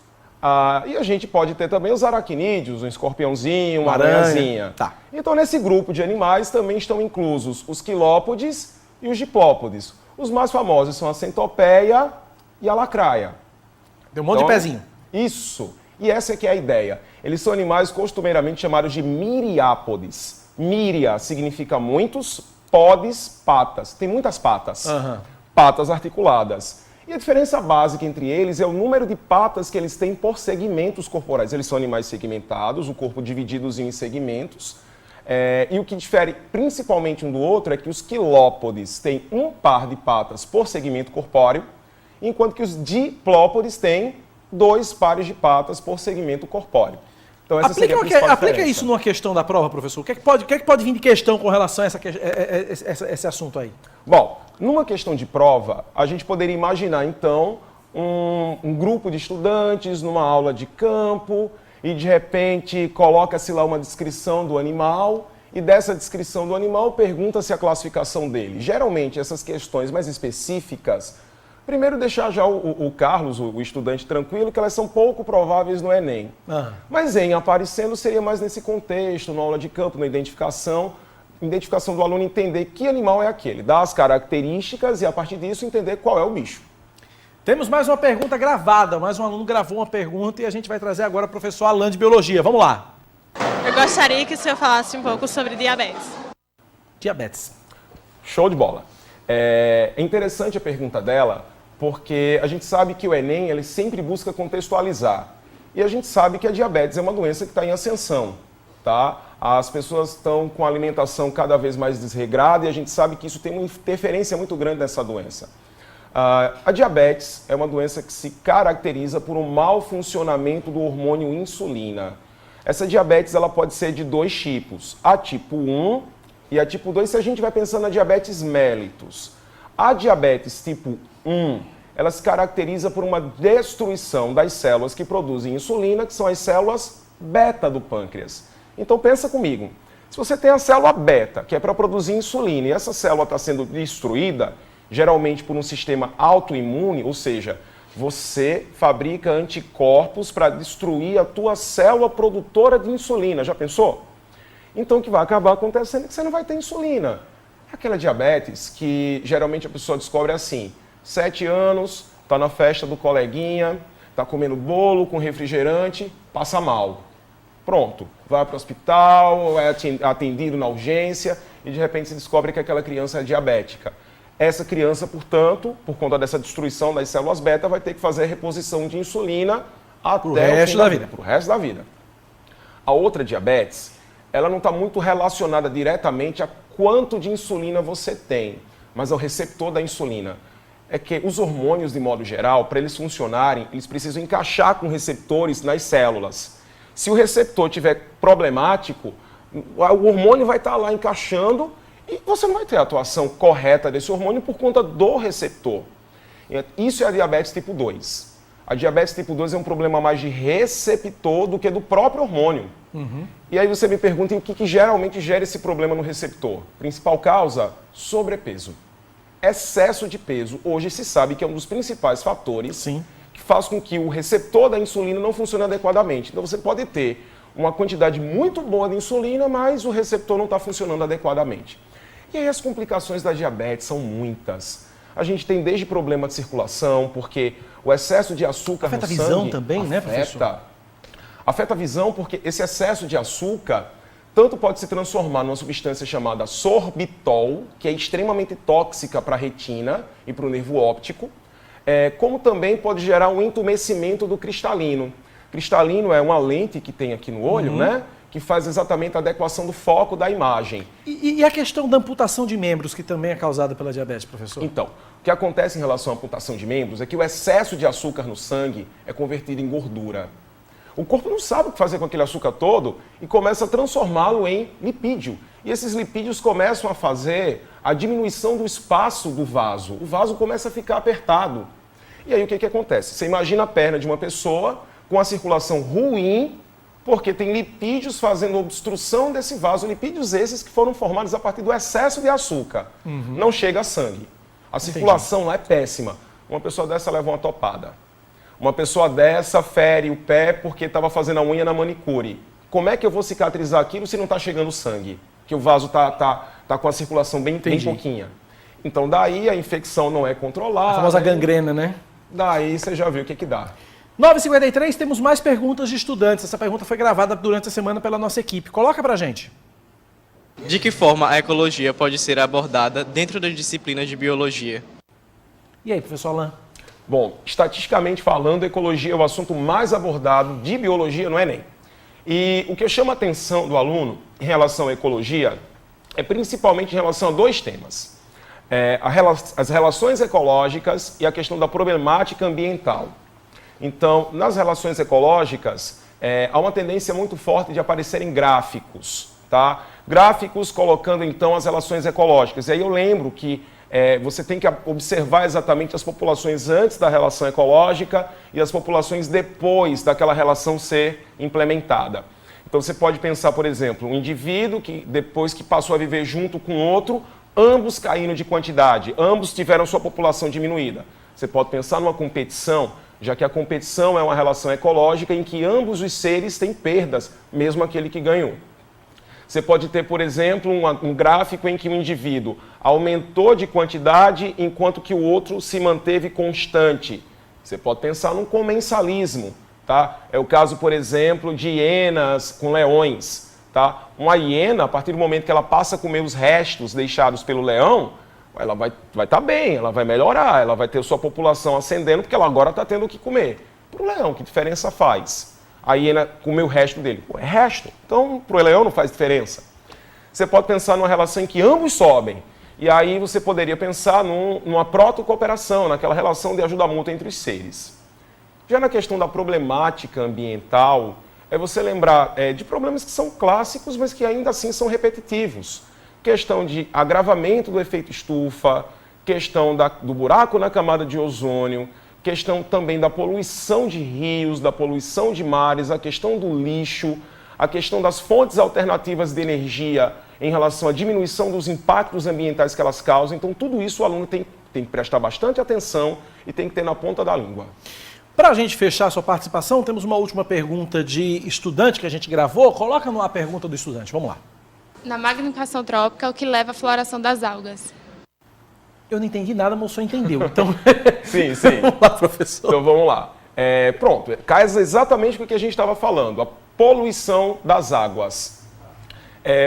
e a gente pode ter também os aracnídeos, um escorpiãozinho, uma aranhazinha. Tá. Então, nesse grupo de animais também estão inclusos os quilópodes e os diplópodes. Os mais famosos são a centopeia e a lacraia. Tem um monte de pezinho. Isso. E essa é que é a ideia. Eles são animais costumeiramente chamados de miriápodes. Míria significa muitos, podes, patas. Tem muitas patas. Patas articuladas. E a diferença básica entre eles é o número de patas que eles têm por segmentos corporais. Eles são animais segmentados, o corpo dividido em segmentos. E o que difere principalmente um do outro é que os quilópodes têm um par de patas por segmento corpóreo, enquanto que os diplópodes têm 2 pares de patas por segmento corpóreo. Então, essa seria a principal aplica diferença. isso numa questão da prova, professor. O que é que pode vir de questão com relação a esse assunto aí? Bom, numa questão de prova, a gente poderia imaginar, então, um grupo de estudantes numa aula de campo e, de repente, coloca-se lá uma descrição do animal e dessa descrição do animal pergunta-se a classificação dele. Geralmente, essas questões mais específicas, primeiro deixar já o Carlos, o estudante, tranquilo, que elas são pouco prováveis no Enem. Mas em aparecendo seria mais nesse contexto, na aula de campo, na identificação do aluno entender que animal é aquele, dar as características e a partir disso entender qual é o bicho. Temos mais uma pergunta gravada, mais um aluno gravou uma pergunta e a gente vai trazer agora o professor Alan de Biologia. Vamos lá. Eu gostaria que o senhor falasse um pouco sobre diabetes. Diabetes. Show de bola. É interessante a pergunta dela, porque a gente sabe que o Enem ele sempre busca contextualizar. E a gente sabe que a diabetes é uma doença que está em ascensão, tá? As pessoas estão com a alimentação cada vez mais desregrada e a gente sabe que isso tem uma interferência muito grande nessa doença. A diabetes é uma doença que se caracteriza por um mau funcionamento do hormônio insulina. Essa diabetes ela pode ser de 2 tipos, a tipo 1 e a tipo 2, se a gente vai pensando na diabetes mellitus. A diabetes tipo 1, ela se caracteriza por uma destruição das células que produzem insulina, que são as células beta do pâncreas. Então pensa comigo, se você tem a célula beta, que é para produzir insulina, e essa célula está sendo destruída, geralmente por um sistema autoimune, ou seja, você fabrica anticorpos para destruir a tua célula produtora de insulina. Já pensou? Então o que vai acabar acontecendo é que você não vai ter insulina. Aquela diabetes que geralmente a pessoa descobre assim, 7 anos, está na festa do coleguinha, está comendo bolo com refrigerante, passa mal. Pronto, vai para o hospital, é atendido na urgência e de repente se descobre que aquela criança é diabética. Essa criança, portanto, por conta dessa destruição das células beta, vai ter que fazer a reposição de insulina até o resto da vida. Para o resto da vida. A outra diabetes, ela não está muito relacionada diretamente a quanto de insulina você tem, mas ao receptor da insulina. É que os hormônios, de modo geral, para eles funcionarem, eles precisam encaixar com receptores nas células. Se o receptor estiver problemático, o hormônio vai estar lá encaixando e você não vai ter a atuação correta desse hormônio por conta do receptor. Isso é a diabetes tipo 2. A diabetes tipo 2 é um problema mais de receptor do que do próprio hormônio. E aí você me pergunta o que geralmente gera esse problema no receptor. Principal causa? Sobrepeso. Excesso de peso. Hoje se sabe que é um dos principais fatores que faz com que o receptor da insulina não funcione adequadamente. Então você pode ter uma quantidade muito boa de insulina, mas o receptor não está funcionando adequadamente. E aí as complicações da diabetes são muitas. A gente tem desde problema de circulação, porque o excesso de açúcar no sangue... Afeta a visão também, né, professor? Afeta a visão porque esse excesso de açúcar tanto pode se transformar numa substância chamada sorbitol, que é extremamente tóxica para a retina e para o nervo óptico, como também pode gerar um entumecimento do cristalino. Cristalino é uma lente que tem aqui no olho, né? Que faz exatamente a adequação do foco da imagem. E a questão da amputação de membros, que também é causada pela diabetes, professor? Então, o que acontece em relação à amputação de membros é que o excesso de açúcar no sangue é convertido em gordura. O corpo não sabe o que fazer com aquele açúcar todo e começa a transformá-lo em lipídio. E esses lipídios começam a fazer a diminuição do espaço do vaso. O vaso começa a ficar apertado. E aí o que acontece? Você imagina a perna de uma pessoa com a circulação ruim, porque tem lipídios fazendo obstrução desse vaso. Lipídios esses que foram formados a partir do excesso de açúcar. Não chega a sangue. A circulação lá é péssima. Uma pessoa dessa leva uma topada. Uma pessoa dessa fere o pé porque estava fazendo a unha na manicure. Como é que eu vou cicatrizar aquilo se não está chegando sangue? Que o vaso está com a circulação bem pouquinha. Então daí a infecção não é controlada. A famosa gangrena, né? Daí você já viu o que dá. 9h53, temos mais perguntas de estudantes. Essa pergunta foi gravada durante a semana pela nossa equipe. Coloca pra gente. De que forma a ecologia pode ser abordada dentro das disciplinas de biologia? E aí, professor Alain? Bom, estatisticamente falando, a ecologia é o assunto mais abordado de biologia no Enem. E o que chama a atenção do aluno em relação à ecologia é principalmente em relação a 2 temas. As relações ecológicas e a questão da problemática ambiental. Então, nas relações ecológicas, há uma tendência muito forte de aparecerem gráficos, tá? Gráficos colocando, então, as relações ecológicas. E aí eu lembro que você tem que observar exatamente as populações antes da relação ecológica e as populações depois daquela relação ser implementada. Então você pode pensar, por exemplo, um indivíduo que depois que passou a viver junto com outro, ambos caíram de quantidade, ambos tiveram sua população diminuída. Você pode pensar numa competição, já que a competição é uma relação ecológica em que ambos os seres têm perdas, mesmo aquele que ganhou. Você pode ter, por exemplo, um gráfico em que o indivíduo aumentou de quantidade enquanto que o outro se manteve constante. Você pode pensar num comensalismo, tá? É o caso, por exemplo, de hienas com leões, tá? Uma hiena, a partir do momento que ela passa a comer os restos deixados pelo leão, ela vai estar bem, ela vai melhorar, ela vai ter sua população ascendendo, porque ela agora está tendo o que comer. Para o leão, que diferença faz? A hiena comeu o resto dele. É resto. Então, para o leão não faz diferença. Você pode pensar numa relação em que ambos sobem. E aí você poderia pensar numa protocooperação, naquela relação de ajuda mútua entre os seres. Já na questão da problemática ambiental, é você lembrar de problemas que são clássicos, mas que ainda assim são repetitivos. Questão de agravamento do efeito estufa, questão do buraco na camada de ozônio, questão também da poluição de rios, da poluição de mares, a questão do lixo, a questão das fontes alternativas de energia em relação à diminuição dos impactos ambientais que elas causam. Então, tudo isso o aluno tem que prestar bastante atenção e tem que ter na ponta da língua. Para a gente fechar a sua participação, temos uma última pergunta de estudante que a gente gravou. Coloca a pergunta do estudante, vamos lá. Na magnificação trófica, o que leva à floração das algas? Eu não entendi nada, mas o senhor entendeu. Então... Sim, sim. Vamos lá, professor. Então, vamos lá. Pronto, casa exatamente com o que a gente estava falando, a poluição das águas.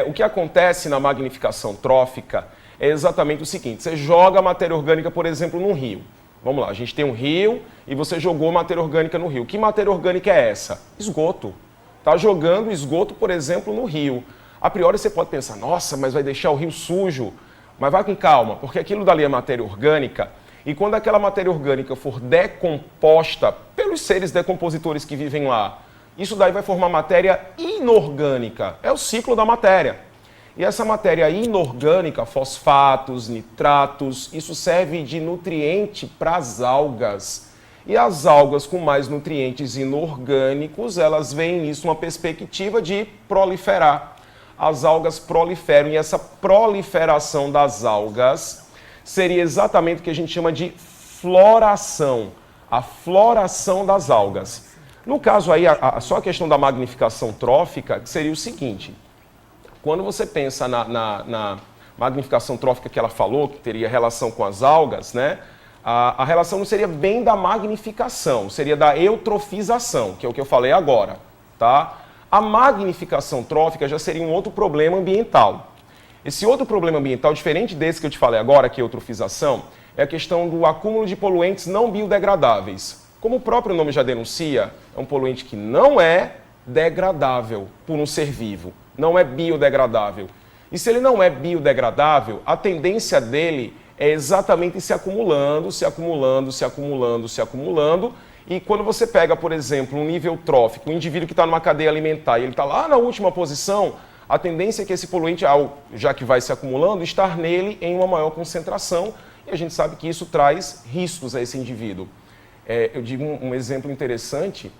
O que acontece na magnificação trófica é exatamente o seguinte: você joga matéria orgânica, por exemplo, num rio. Vamos lá, a gente tem um rio e você jogou matéria orgânica no rio. Que matéria orgânica é essa? Esgoto. Está jogando esgoto, por exemplo, no rio. A priori você pode pensar, nossa, mas vai deixar o rio sujo. Mas vai com calma, porque aquilo dali é matéria orgânica, e quando aquela matéria orgânica for decomposta pelos seres decompositores que vivem lá, isso daí vai formar matéria inorgânica. É o ciclo da matéria. E essa matéria inorgânica, fosfatos, nitratos, isso serve de nutriente para as algas. E as algas com mais nutrientes inorgânicos, elas veem nisso uma perspectiva de proliferar. As algas proliferam, e essa proliferação das algas seria exatamente o que a gente chama de floração, a floração das algas. No caso aí, só a questão da magnificação trófica seria o seguinte: quando você pensa na magnificação trófica que ela falou, que teria relação com as algas, né? A relação não seria bem da magnificação, seria da eutrofização, que é o que eu falei agora, tá? A magnificação trófica já seria um outro problema ambiental. Esse outro problema ambiental, diferente desse que eu te falei agora, que é a eutrofização, é a questão do acúmulo de poluentes não biodegradáveis. Como o próprio nome já denuncia, é um poluente que não é degradável por um ser vivo, não é biodegradável. E se ele não é biodegradável, a tendência dele é exatamente ir se acumulando, se acumulando, se acumulando, se acumulando. E quando você pega, por exemplo, um nível trófico, um indivíduo que está numa cadeia alimentar e ele está lá na última posição, a tendência é que esse poluente, já que vai se acumulando, estar nele em uma maior concentração, e a gente sabe que isso traz riscos a esse indivíduo. Eu digo um exemplo interessante,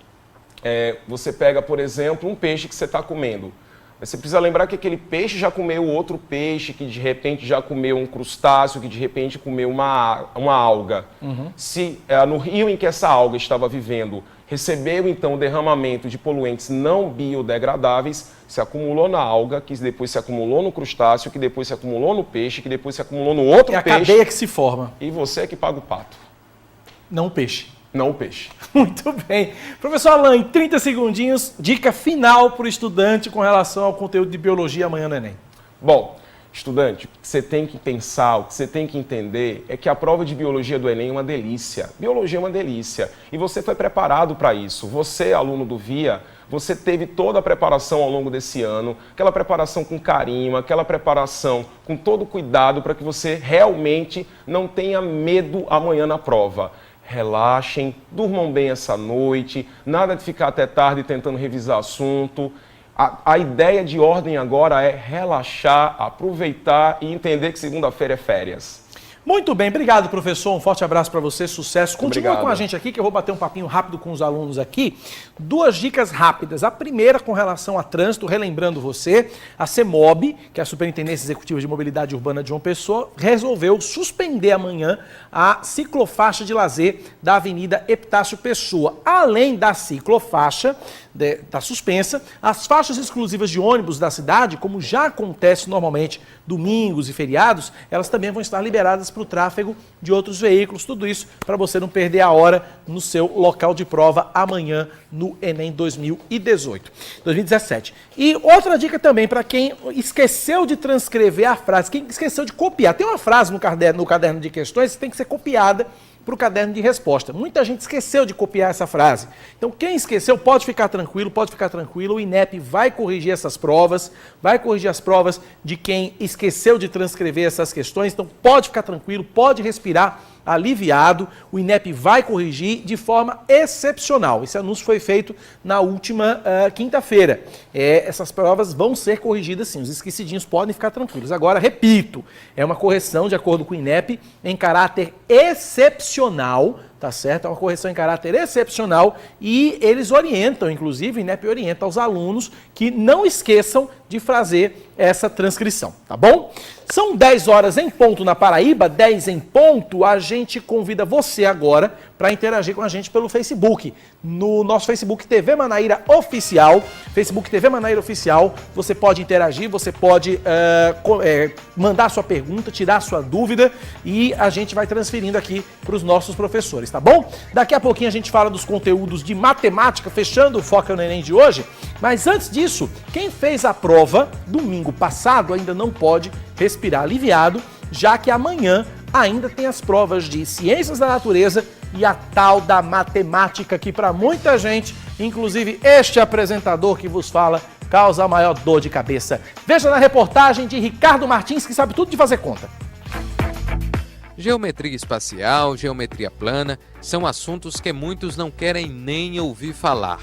você pega, por exemplo, um peixe que você está comendo. Você precisa lembrar que aquele peixe já comeu outro peixe, que de repente já comeu um crustáceo, que de repente comeu uma alga. Uhum. Se no rio em que essa alga estava vivendo recebeu então o derramamento de poluentes não biodegradáveis, se acumulou na alga, que depois se acumulou no crustáceo, que depois se acumulou no peixe, que depois se acumulou no outro peixe. É a cadeia que se forma. E você é que paga o pato. Não o peixe. Não o peixe. Muito bem. Professor Alain, em 30 segundinhos, dica final para o estudante com relação ao conteúdo de biologia amanhã no Enem. Bom, estudante, o que você tem que pensar, o que você tem que entender é que a prova de biologia do Enem é uma delícia. Biologia é uma delícia. E você foi preparado para isso. Você, aluno do VIA, você teve toda a preparação ao longo desse ano, aquela preparação com carinho, aquela preparação com todo cuidado para que você realmente não tenha medo amanhã na prova. Relaxem, durmam bem essa noite, nada de ficar até tarde tentando revisar assunto. A ideia de ordem agora é relaxar, aproveitar e entender que segunda-feira é férias. Muito bem, obrigado, professor. Um forte abraço para você, sucesso. Continua Obrigado. Com a gente aqui, que eu vou bater um papinho rápido com os alunos aqui. 2 dicas rápidas. A primeira com relação a trânsito, relembrando você, a CEMOB, que é a Superintendência Executiva de Mobilidade Urbana de João Pessoa, resolveu suspender amanhã a ciclofaixa de lazer da Avenida Epitácio Pessoa. Além da ciclofaixa, está suspensa, as faixas exclusivas de ônibus da cidade, como já acontece normalmente domingos e feriados, elas também vão estar liberadas para o tráfego de outros veículos. Tudo isso para você não perder a hora no seu local de prova amanhã no Enem 2017. E outra dica também para quem esqueceu de transcrever a frase, quem esqueceu de copiar. Tem uma frase no caderno de questões que tem que ser copiada para o caderno de resposta. Muita gente esqueceu de copiar essa frase. Então, quem esqueceu pode ficar tranquilo, o INEP vai corrigir essas provas, vai corrigir as provas de quem esqueceu de transcrever essas questões, então pode ficar tranquilo, pode respirar aliviado, o INEP vai corrigir de forma excepcional. Esse anúncio foi feito na última quinta-feira. Essas provas vão ser corrigidas sim, os esquecidinhos podem ficar tranquilos. Agora, repito, é uma correção de acordo com o INEP em caráter excepcional, tá certo? É uma correção em caráter excepcional e eles orientam, inclusive, o INEP orienta aos alunos que não esqueçam de fazer essa transcrição, tá bom? São 10 horas em ponto na Paraíba, 10 em ponto. A gente convida você agora para interagir com a gente pelo Facebook. No nosso Facebook TV Manaíra Oficial, Facebook TV Manaíra Oficial, você pode interagir, você pode mandar sua pergunta, tirar sua dúvida e a gente vai transferindo aqui para os nossos professores, tá bom? Daqui a pouquinho a gente fala dos conteúdos de matemática, fechando o Foca no Enem de hoje. Mas antes disso, quem fez a prova domingo passado ainda não pode respirar aliviado, já que amanhã ainda tem as provas de Ciências da Natureza e a tal da matemática, que para muita gente, inclusive este apresentador que vos fala, causa a maior dor de cabeça. Veja na reportagem de Ricardo Martins, que sabe tudo de fazer conta. Geometria espacial, geometria plana, são assuntos que muitos não querem nem ouvir falar.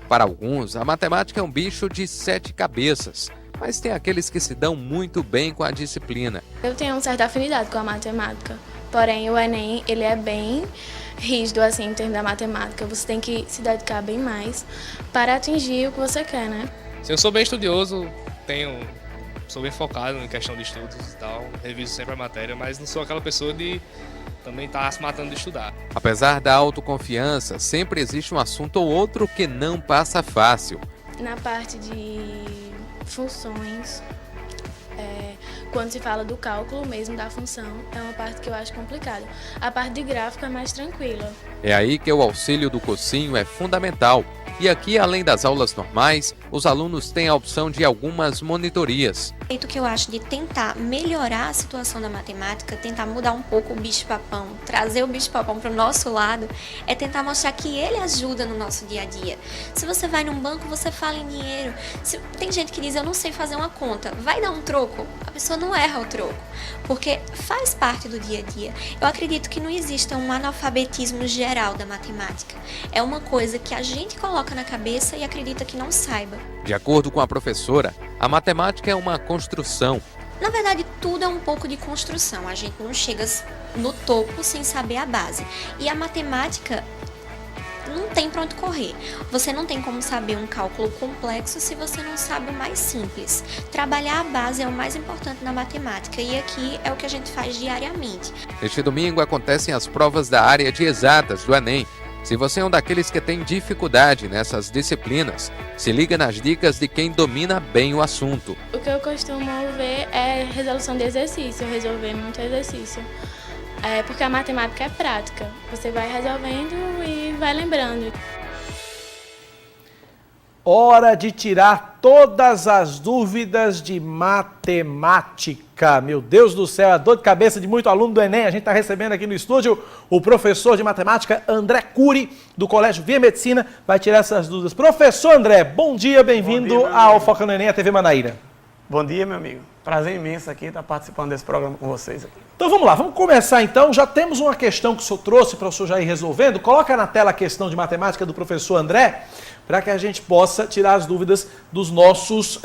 Para alguns, a matemática é um bicho de 7 cabeças, mas tem aqueles que se dão muito bem com a disciplina. Eu tenho uma certa afinidade com a matemática, porém o Enem ele é bem rígido assim, em termos da matemática. Você tem que se dedicar bem mais para atingir o que você quer, né? Eu sou bem estudioso, sou bem focado em questão de estudos e tal, reviso sempre a matéria, mas não sou aquela pessoa de também estar se matando de estudar. Apesar da autoconfiança, sempre existe um assunto ou outro que não passa fácil. Na parte de funções, quando se fala do cálculo mesmo da função, é uma parte que eu acho complicada. A parte de gráfico é mais tranquila. É aí que o auxílio do cursinho é fundamental. E aqui, além das aulas normais, os alunos têm a opção de algumas monitorias. O jeito que eu acho de tentar melhorar a situação da matemática, tentar mudar um pouco o bicho-papão, trazer o bicho-papão para o nosso lado, é tentar mostrar que ele ajuda no nosso dia a dia. Se você vai num banco, você fala em dinheiro. Tem gente que diz, eu não sei fazer uma conta, vai dar um troco? A pessoa não erra o troco, porque faz parte do dia a dia. Eu acredito que não exista um analfabetismo geral da matemática. É uma coisa que a gente coloca na cabeça e acredita que não saiba. De acordo com a professora, a matemática é uma construção. Na verdade, tudo é um pouco de construção. A gente não chega no topo sem saber a base. E a matemática não tem para onde correr. Você não tem como saber um cálculo complexo se você não sabe o mais simples. Trabalhar a base é o mais importante na matemática e aqui é o que a gente faz diariamente. Neste domingo acontecem as provas da área de exatas do Enem. Se você é um daqueles que tem dificuldade nessas disciplinas, se liga nas dicas de quem domina bem o assunto. O que eu costumo ver é resolução de exercício, resolver muito exercício. Porque a matemática é prática, você vai resolvendo e vai lembrando. Hora de tirar todas as dúvidas de matemática. Meu Deus do céu, a dor de cabeça de muito aluno do Enem. A gente está recebendo aqui no estúdio o professor de matemática André Cury, do Colégio Via Medicina, vai tirar essas dúvidas. Professor André, bom dia, bem-vindo ao Foca no Enem, a TV Manaíra. Bom dia, meu amigo. Prazer imenso aqui estar participando desse programa com vocês aqui. Então vamos lá, vamos começar então. Já temos uma questão que o senhor trouxe para o senhor já ir resolvendo. Coloca na tela a questão de matemática do professor André, para que a gente possa tirar as dúvidas dos nossos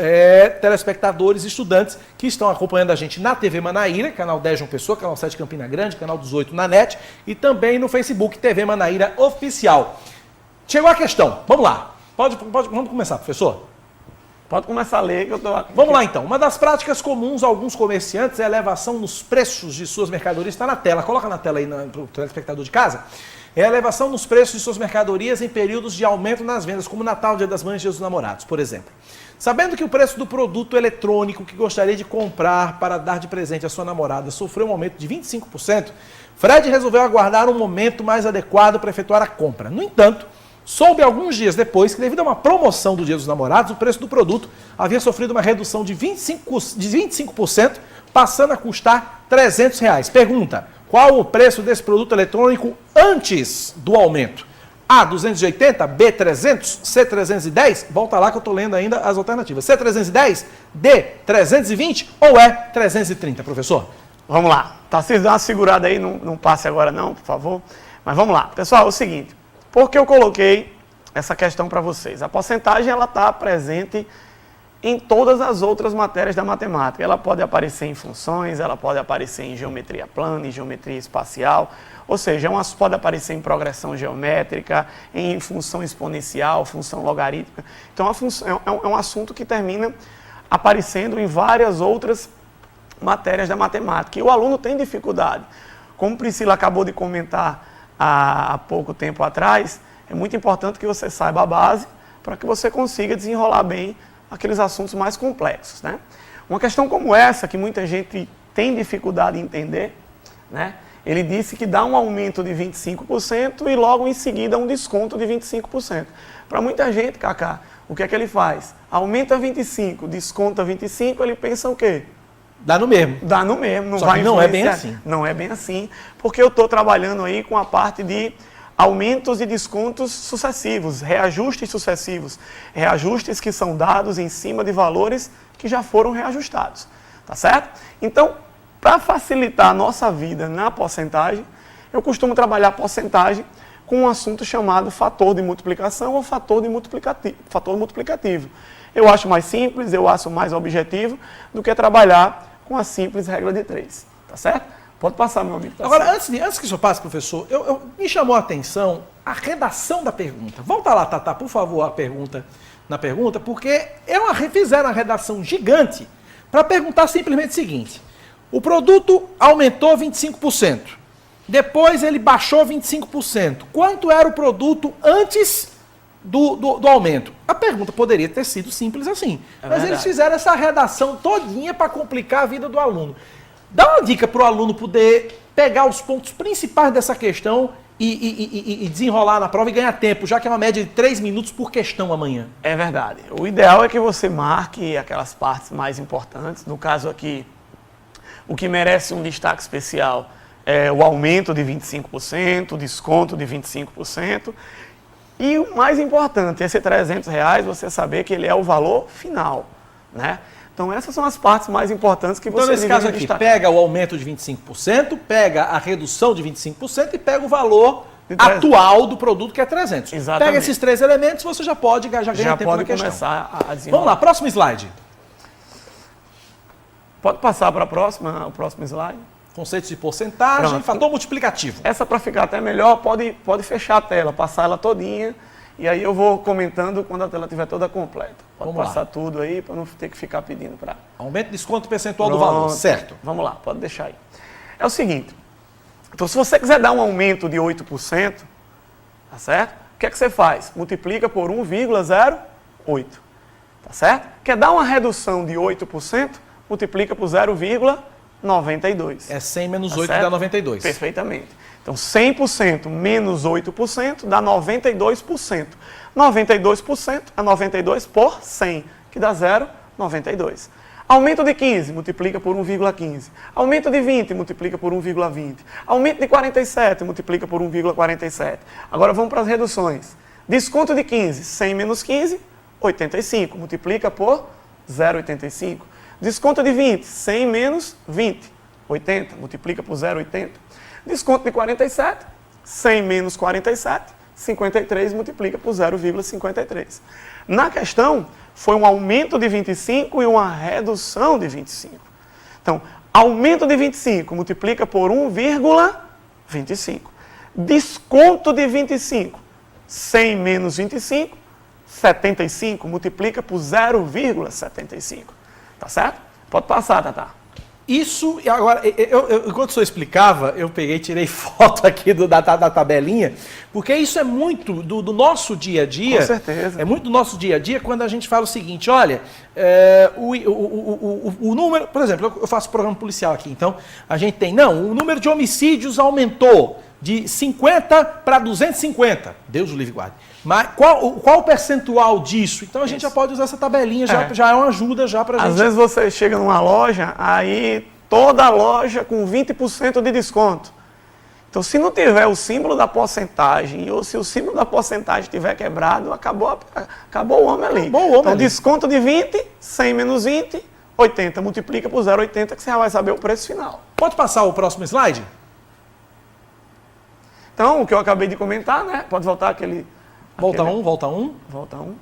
telespectadores e estudantes que estão acompanhando a gente na TV Manaíra, canal 10 João Pessoa, canal 7 Campina Grande, canal 18 na NET e também no Facebook TV Manaíra Oficial. Chegou a questão, vamos lá. Vamos começar, professor? Pode começar a ler que eu estou aqui. Vamos lá então. Uma das práticas comuns a alguns comerciantes é a elevação nos preços de suas mercadorias. Está na tela, coloca na tela aí para o telespectador de casa. É a elevação nos preços de suas mercadorias em períodos de aumento nas vendas, como Natal, Dia das Mães e Dia dos Namorados, por exemplo. Sabendo que o preço do produto eletrônico que gostaria de comprar para dar de presente à sua namorada sofreu um aumento de 25%, Fred resolveu aguardar um momento mais adequado para efetuar a compra. No entanto, soube alguns dias depois que, devido a uma promoção do Dia dos Namorados, o preço do produto havia sofrido uma redução de 25%, passando a custar R$300. Pergunta: Qual o preço desse produto eletrônico antes do aumento? A, 280, B, 300, C, 310, volta lá que eu estou lendo ainda as alternativas. C, 310, D, 320 ou E, 330, professor? Vamos lá. Tarcísio, dá uma segurada aí, não passe agora não, por favor. Mas vamos lá. Pessoal, é o seguinte, por que eu coloquei essa questão para vocês? A porcentagem ela está presente em todas as outras matérias da matemática. Ela pode aparecer em funções, ela pode aparecer em geometria plana, em geometria espacial, ou seja, pode aparecer em progressão geométrica, em função exponencial, função logarítmica. Então, é um assunto que termina aparecendo em várias outras matérias da matemática. E o aluno tem dificuldade. Como Priscila acabou de comentar há pouco tempo atrás, é muito importante que você saiba a base para que você consiga desenrolar bem aqueles assuntos mais complexos, né? Uma questão como essa, que muita gente tem dificuldade em entender, né? Ele disse que dá um aumento de 25% e logo em seguida um desconto de 25%. Para muita gente, Cacá, o que é que ele faz? Aumenta 25%, desconta 25%, ele pensa o quê? Dá no mesmo. Dá no mesmo. Não Só vai que não é bem assim. Não é bem assim, porque eu estou trabalhando aí com a parte de aumentos e descontos sucessivos, reajustes sucessivos, reajustes que são dados em cima de valores que já foram reajustados, tá certo? Então, para facilitar a nossa vida na porcentagem, eu costumo trabalhar a porcentagem com um assunto chamado fator de multiplicação ou fator multiplicativo. Eu acho mais simples, eu acho mais objetivo do que trabalhar com a simples regra de 3, tá certo? Pode passar, meu amigo. Tá Agora, certo. antes que o senhor passe, professor, me chamou a atenção a redação da pergunta. Volta lá, Tatá, por favor, a pergunta na pergunta, porque fizeram uma redação gigante para perguntar simplesmente o seguinte: o produto aumentou 25%, depois ele baixou 25%. Quanto era o produto antes do aumento? A pergunta poderia ter sido simples assim, mas eles fizeram essa redação todinha para complicar a vida do aluno. Dá uma dica para o aluno poder pegar os pontos principais dessa questão e desenrolar na prova e ganhar tempo, já que é uma média de 3 minutos por questão amanhã. É verdade. O ideal é que você marque aquelas partes mais importantes. No caso aqui, o que merece um destaque especial é o aumento de 25%, o desconto de 25%. E o mais importante, esse R$300, você saber que ele é o valor final, né? Então essas são as partes mais importantes que você nesse caso aqui, destacar. Pega o aumento de 25%, pega a redução de 25% e pega o valor atual do produto, que é 300. Exatamente. Pega esses 3 elementos, você já pode ganhar tempo na questão. Começar a desenrolar. Vamos lá, próximo slide. Pode passar para o próximo slide. Conceitos de porcentagem, Pronto. fator multiplicativo. Essa, para ficar até melhor, pode fechar a tela, passar ela todinha, e aí eu vou comentando quando a tela estiver toda completa. Pode passar tudo aí, para não ter que ficar pedindo para... Aumento, desconto percentual do valor, certo. Vamos lá, pode deixar aí. É o seguinte, então se você quiser dar um aumento de 8%, tá certo? O que é que você faz? Multiplica por 1,08, tá certo? Quer dar uma redução de 8%, multiplica por 0,92. É 100 menos 8 dá 92. Perfeitamente. Então, 100% menos 8% dá 92%. 92% é 92 por 100, que dá 0,92. Aumento de 15, multiplica por 1,15. Aumento de 20, multiplica por 1,20. Aumento de 47, multiplica por 1,47. Agora vamos para as reduções. Desconto de 15, 100 menos 15, 85. Multiplica por 0,85. Desconto de 20, 100 menos 20, 80. Multiplica por 0,80. Desconto de 47, 100 menos 47, 53, multiplica por 0,53. Na questão, foi um aumento de 25 e uma redução de 25. Então, aumento de 25 multiplica por 1,25. Desconto de 25, 100 menos 25, 75, multiplica por 0,75. Tá certo? Pode passar, Tatá. Isso, agora, enquanto o senhor explicava, eu peguei e tirei foto aqui da tabelinha, porque isso é muito do nosso dia a dia. Com certeza. É muito do nosso dia a dia quando a gente fala o seguinte, olha, o número, por exemplo, eu faço programa policial aqui, então a gente tem, o número de homicídios aumentou de 50 para 250, Deus o livre guarde. Mas qual o percentual disso? Então a gente já pode usar essa tabelinha, já é uma ajuda já para a gente. Às vezes você chega numa loja, aí toda a loja com 20% de desconto. Então, se não tiver o símbolo da porcentagem, ou se o símbolo da porcentagem estiver quebrado, acabou o homem ali. Então, desconto de 20, 100 menos 20, 80. Multiplica por 0,80 que você já vai saber o preço final. Pode passar o próximo slide? Então, o que eu acabei de comentar, né? Pode voltar aquele... Volta um. Volta um.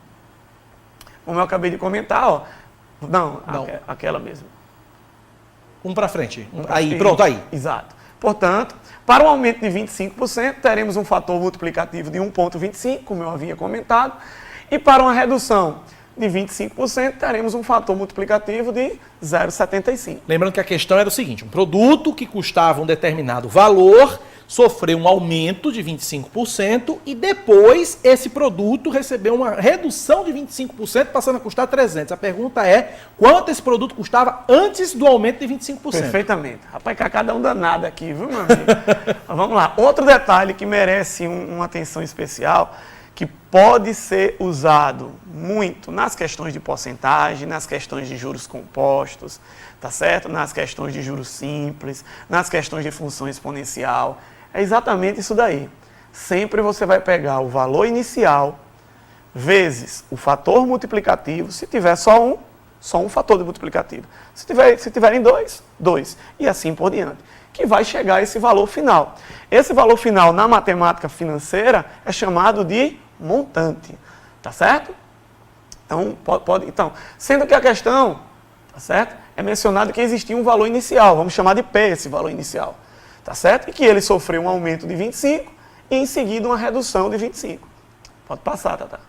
Como eu acabei de comentar, ó. Não. Aquela mesmo. Um para frente. Aí, pronto, aí. Exato. Portanto, para o aumento de 25%, teremos um fator multiplicativo de 1,25, como eu havia comentado. E para uma redução de 25%, teremos um fator multiplicativo de 0,75. Lembrando que a questão era o seguinte, um produto que custava um determinado valor sofreu um aumento de 25% e depois esse produto recebeu uma redução de 25%, passando a custar 300. A pergunta é, quanto esse produto custava antes do aumento de 25%? Perfeitamente. Rapaz, cada um danado aqui, viu, meu amigo? Mas vamos lá. Outro detalhe que merece uma atenção especial, que pode ser usado muito nas questões de porcentagem, nas questões de juros compostos, tá certo? Nas questões de juros simples, nas questões de função exponencial. É exatamente isso daí. Sempre você vai pegar o valor inicial vezes o fator multiplicativo, se tiver só um fator de multiplicativo. Se tiverem dois, e assim por diante, que vai chegar a esse valor final. Esse valor final na matemática financeira é chamado de montante, tá certo? Então, sendo que a questão, tá certo? É mencionado que existia um valor inicial, vamos chamar de P esse valor inicial, tá certo? E que ele sofreu um aumento de 25 e em seguida uma redução de 25. Pode passar, Tata.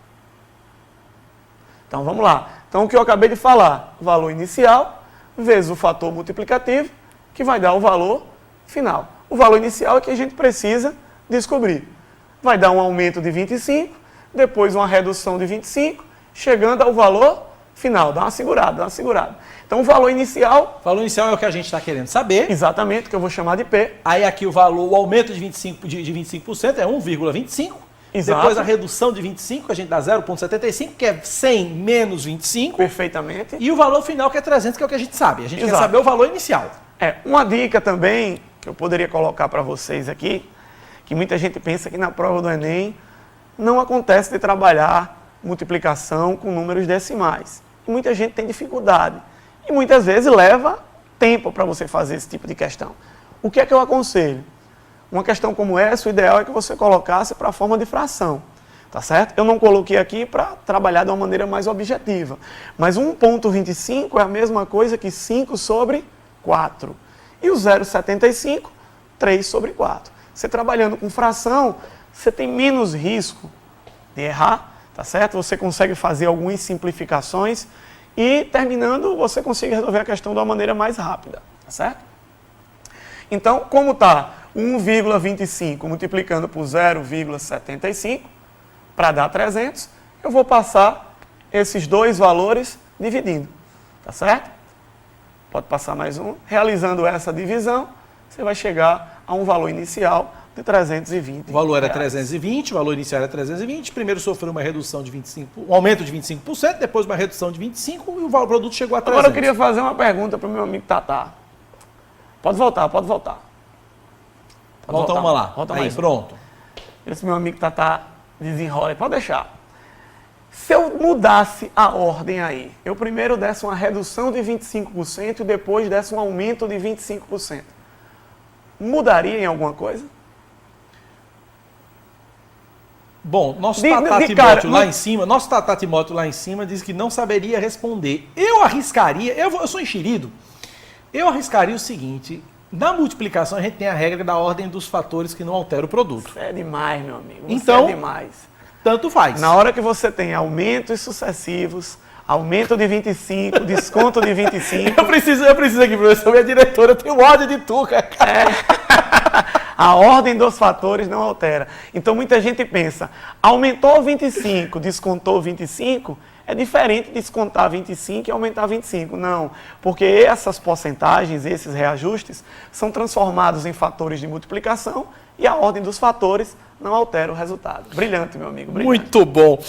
Então vamos lá. Então o que eu acabei de falar, valor inicial vezes o fator multiplicativo, que vai dar o valor final. O valor inicial é que a gente precisa descobrir. Vai dar um aumento de 25, depois uma redução de 25, chegando ao valor final. Dá uma segurada. Então o valor inicial... O valor inicial é o que a gente está querendo saber. Exatamente, que eu vou chamar de P. Aí aqui o aumento de 25% é 1,25. Exato. Depois a redução de 25, a gente dá 0,75, que é 100 menos 25. Perfeitamente. E o valor final, que é 300, que é o que a gente sabe. A gente quer saber o valor inicial. Uma dica também, que eu poderia colocar para vocês aqui, que muita gente pensa que na prova do Enem não acontece de trabalhar multiplicação com números decimais. E muita gente tem dificuldade. E muitas vezes leva tempo para você fazer esse tipo de questão. O que é que eu aconselho? Uma questão como essa, o ideal é que você colocasse para a forma de fração. Tá certo? Eu não coloquei aqui para trabalhar de uma maneira mais objetiva. Mas 1,25 é a mesma coisa que 5 sobre 4. E o 0,75, 3 sobre 4. Você trabalhando com fração, você tem menos risco de errar, tá certo? Você consegue fazer algumas simplificações e, terminando, você consegue resolver a questão de uma maneira mais rápida, tá certo? Então, como está 1,25 multiplicando por 0,75, para dar 300, eu vou passar esses dois valores dividindo, tá certo? Pode passar mais um. Realizando essa divisão, você vai chegar a um valor inicial de 320. O valor era 320, o valor inicial era 320. Primeiro sofreu uma redução de 25%, um aumento de 25%, depois uma redução de 25% e o produto chegou a 300. Agora eu queria fazer uma pergunta para o meu amigo Tatá. Pode voltar. Volta uma lá. Volta aí, mais pronto. Esse meu amigo Tatá desenrola. Pode deixar. Se eu mudasse a ordem aí, eu primeiro desse uma redução de 25% e depois desse um aumento de 25%, mudaria em alguma coisa? Bom, nosso Tatá Timóteo lá em cima diz que não saberia responder. Eu arriscaria, eu sou enxerido, eu arriscaria o seguinte: na multiplicação a gente tem a regra da ordem dos fatores que não altera o produto. Isso é demais, meu amigo. Então, é demais. Tanto faz. Na hora que você tem aumentos sucessivos, aumento de 25, desconto de 25... Eu preciso aqui, professor, minha diretora, eu tenho ódio de tu, cara. A ordem dos fatores não altera. Então muita gente pensa, aumentou 25, descontou 25, é diferente de descontar 25 e aumentar 25. Não, porque essas porcentagens, esses reajustes, são transformados em fatores de multiplicação e a ordem dos fatores não altera o resultado. Brilhante, meu amigo. Brilhante. Muito bom.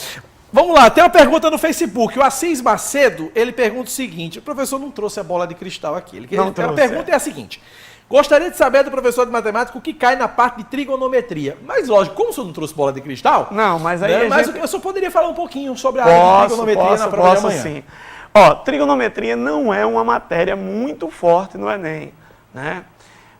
Vamos lá, tem uma pergunta no Facebook. O Assis Macedo, ele pergunta o seguinte: o professor não trouxe a bola de cristal aqui. A pergunta é a seguinte: Gostaria de saber do professor de matemática o que cai na parte de trigonometria. Mas, lógico, como o senhor não trouxe bola de cristal... Não, mas aí Mas o senhor poderia falar um pouquinho sobre a área de trigonometria na prova de amanhã? Sim. Ó, trigonometria não é uma matéria muito forte no Enem, né?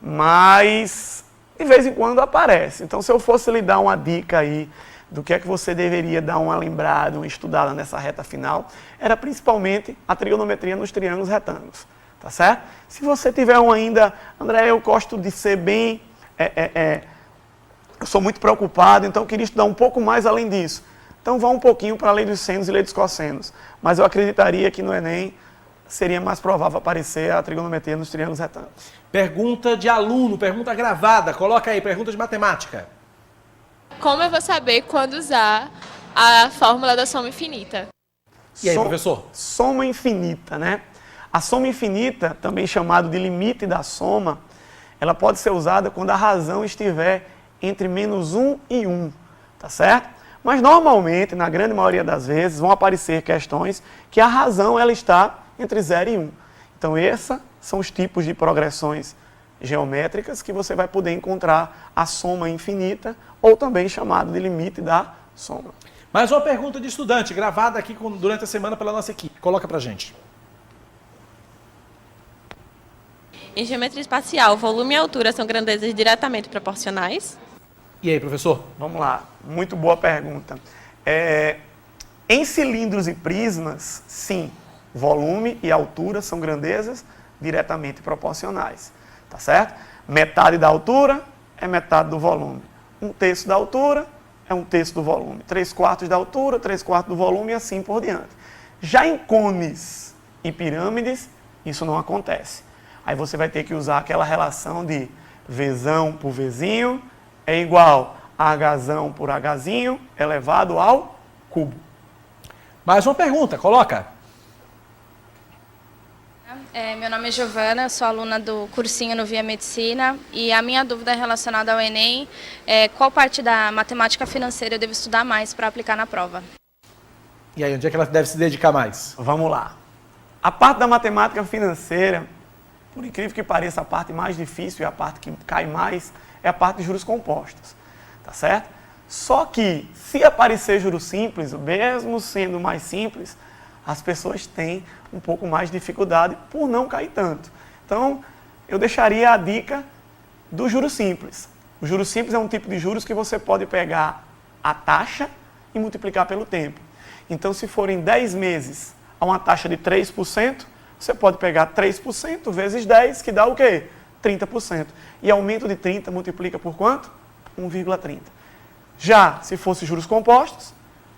Mas, de vez em quando aparece. Então, se eu fosse lhe dar uma dica aí do que é que você deveria dar uma lembrada, uma estudada nessa reta final, era principalmente a trigonometria nos triângulos retângulos. Tá certo? Se você tiver um ainda, André, eu gosto de ser bem, eu sou muito preocupado, então eu queria estudar um pouco mais além disso. Então vá um pouquinho para a lei dos senos e lei dos cossenos. Mas eu acreditaria que no Enem seria mais provável aparecer a trigonometria nos triângulos retângulos. Pergunta de aluno, pergunta gravada, coloca aí, pergunta de matemática. Como eu vou saber quando usar a fórmula da soma infinita? E aí, professor? Soma infinita, né? A soma infinita, também chamada de limite da soma, ela pode ser usada quando a razão estiver entre -1 e 1, tá certo? Mas normalmente, na grande maioria das vezes, vão aparecer questões que a razão ela está entre 0 e 1. Então, esses são os tipos de progressões geométricas que você vai poder encontrar a soma infinita, ou também chamado de limite da soma. Mais uma pergunta de estudante, gravada aqui durante a semana pela nossa equipe. Coloca pra gente. Em geometria espacial, volume e altura são grandezas diretamente proporcionais? E aí, professor? Vamos lá, muito boa pergunta. Em cilindros e prismas, sim, volume e altura são grandezas diretamente proporcionais, tá certo? Metade da altura é metade do volume. 1/3 da altura é 1/3 do volume. 3/4 da altura, 3/4 do volume e assim por diante. Já em cones e pirâmides, isso não acontece. Aí você vai ter que usar aquela relação de Vzão por Vzinho é igual a Hzão por Hzinho elevado ao cubo. Mais uma pergunta, coloca. Meu nome é Giovana, sou aluna do cursinho no Via Medicina e a minha dúvida relacionada ao Enem é qual parte da matemática financeira eu devo estudar mais para aplicar na prova. E aí, onde é que ela deve se dedicar mais? Vamos lá. A parte da matemática financeira, por incrível que pareça, a parte mais difícil e a parte que cai mais é a parte de juros compostos, tá certo? Só que, se aparecer juros simples, mesmo sendo mais simples, as pessoas têm um pouco mais de dificuldade por não cair tanto. Então, eu deixaria a dica do juros simples. O juros simples é um tipo de juros que você pode pegar a taxa e multiplicar pelo tempo. Então, se forem 10 meses a uma taxa de 3%, você pode pegar 3% vezes 10, que dá o quê? 30%. E aumento de 30 multiplica por quanto? 1,30. Já, se fosse juros compostos,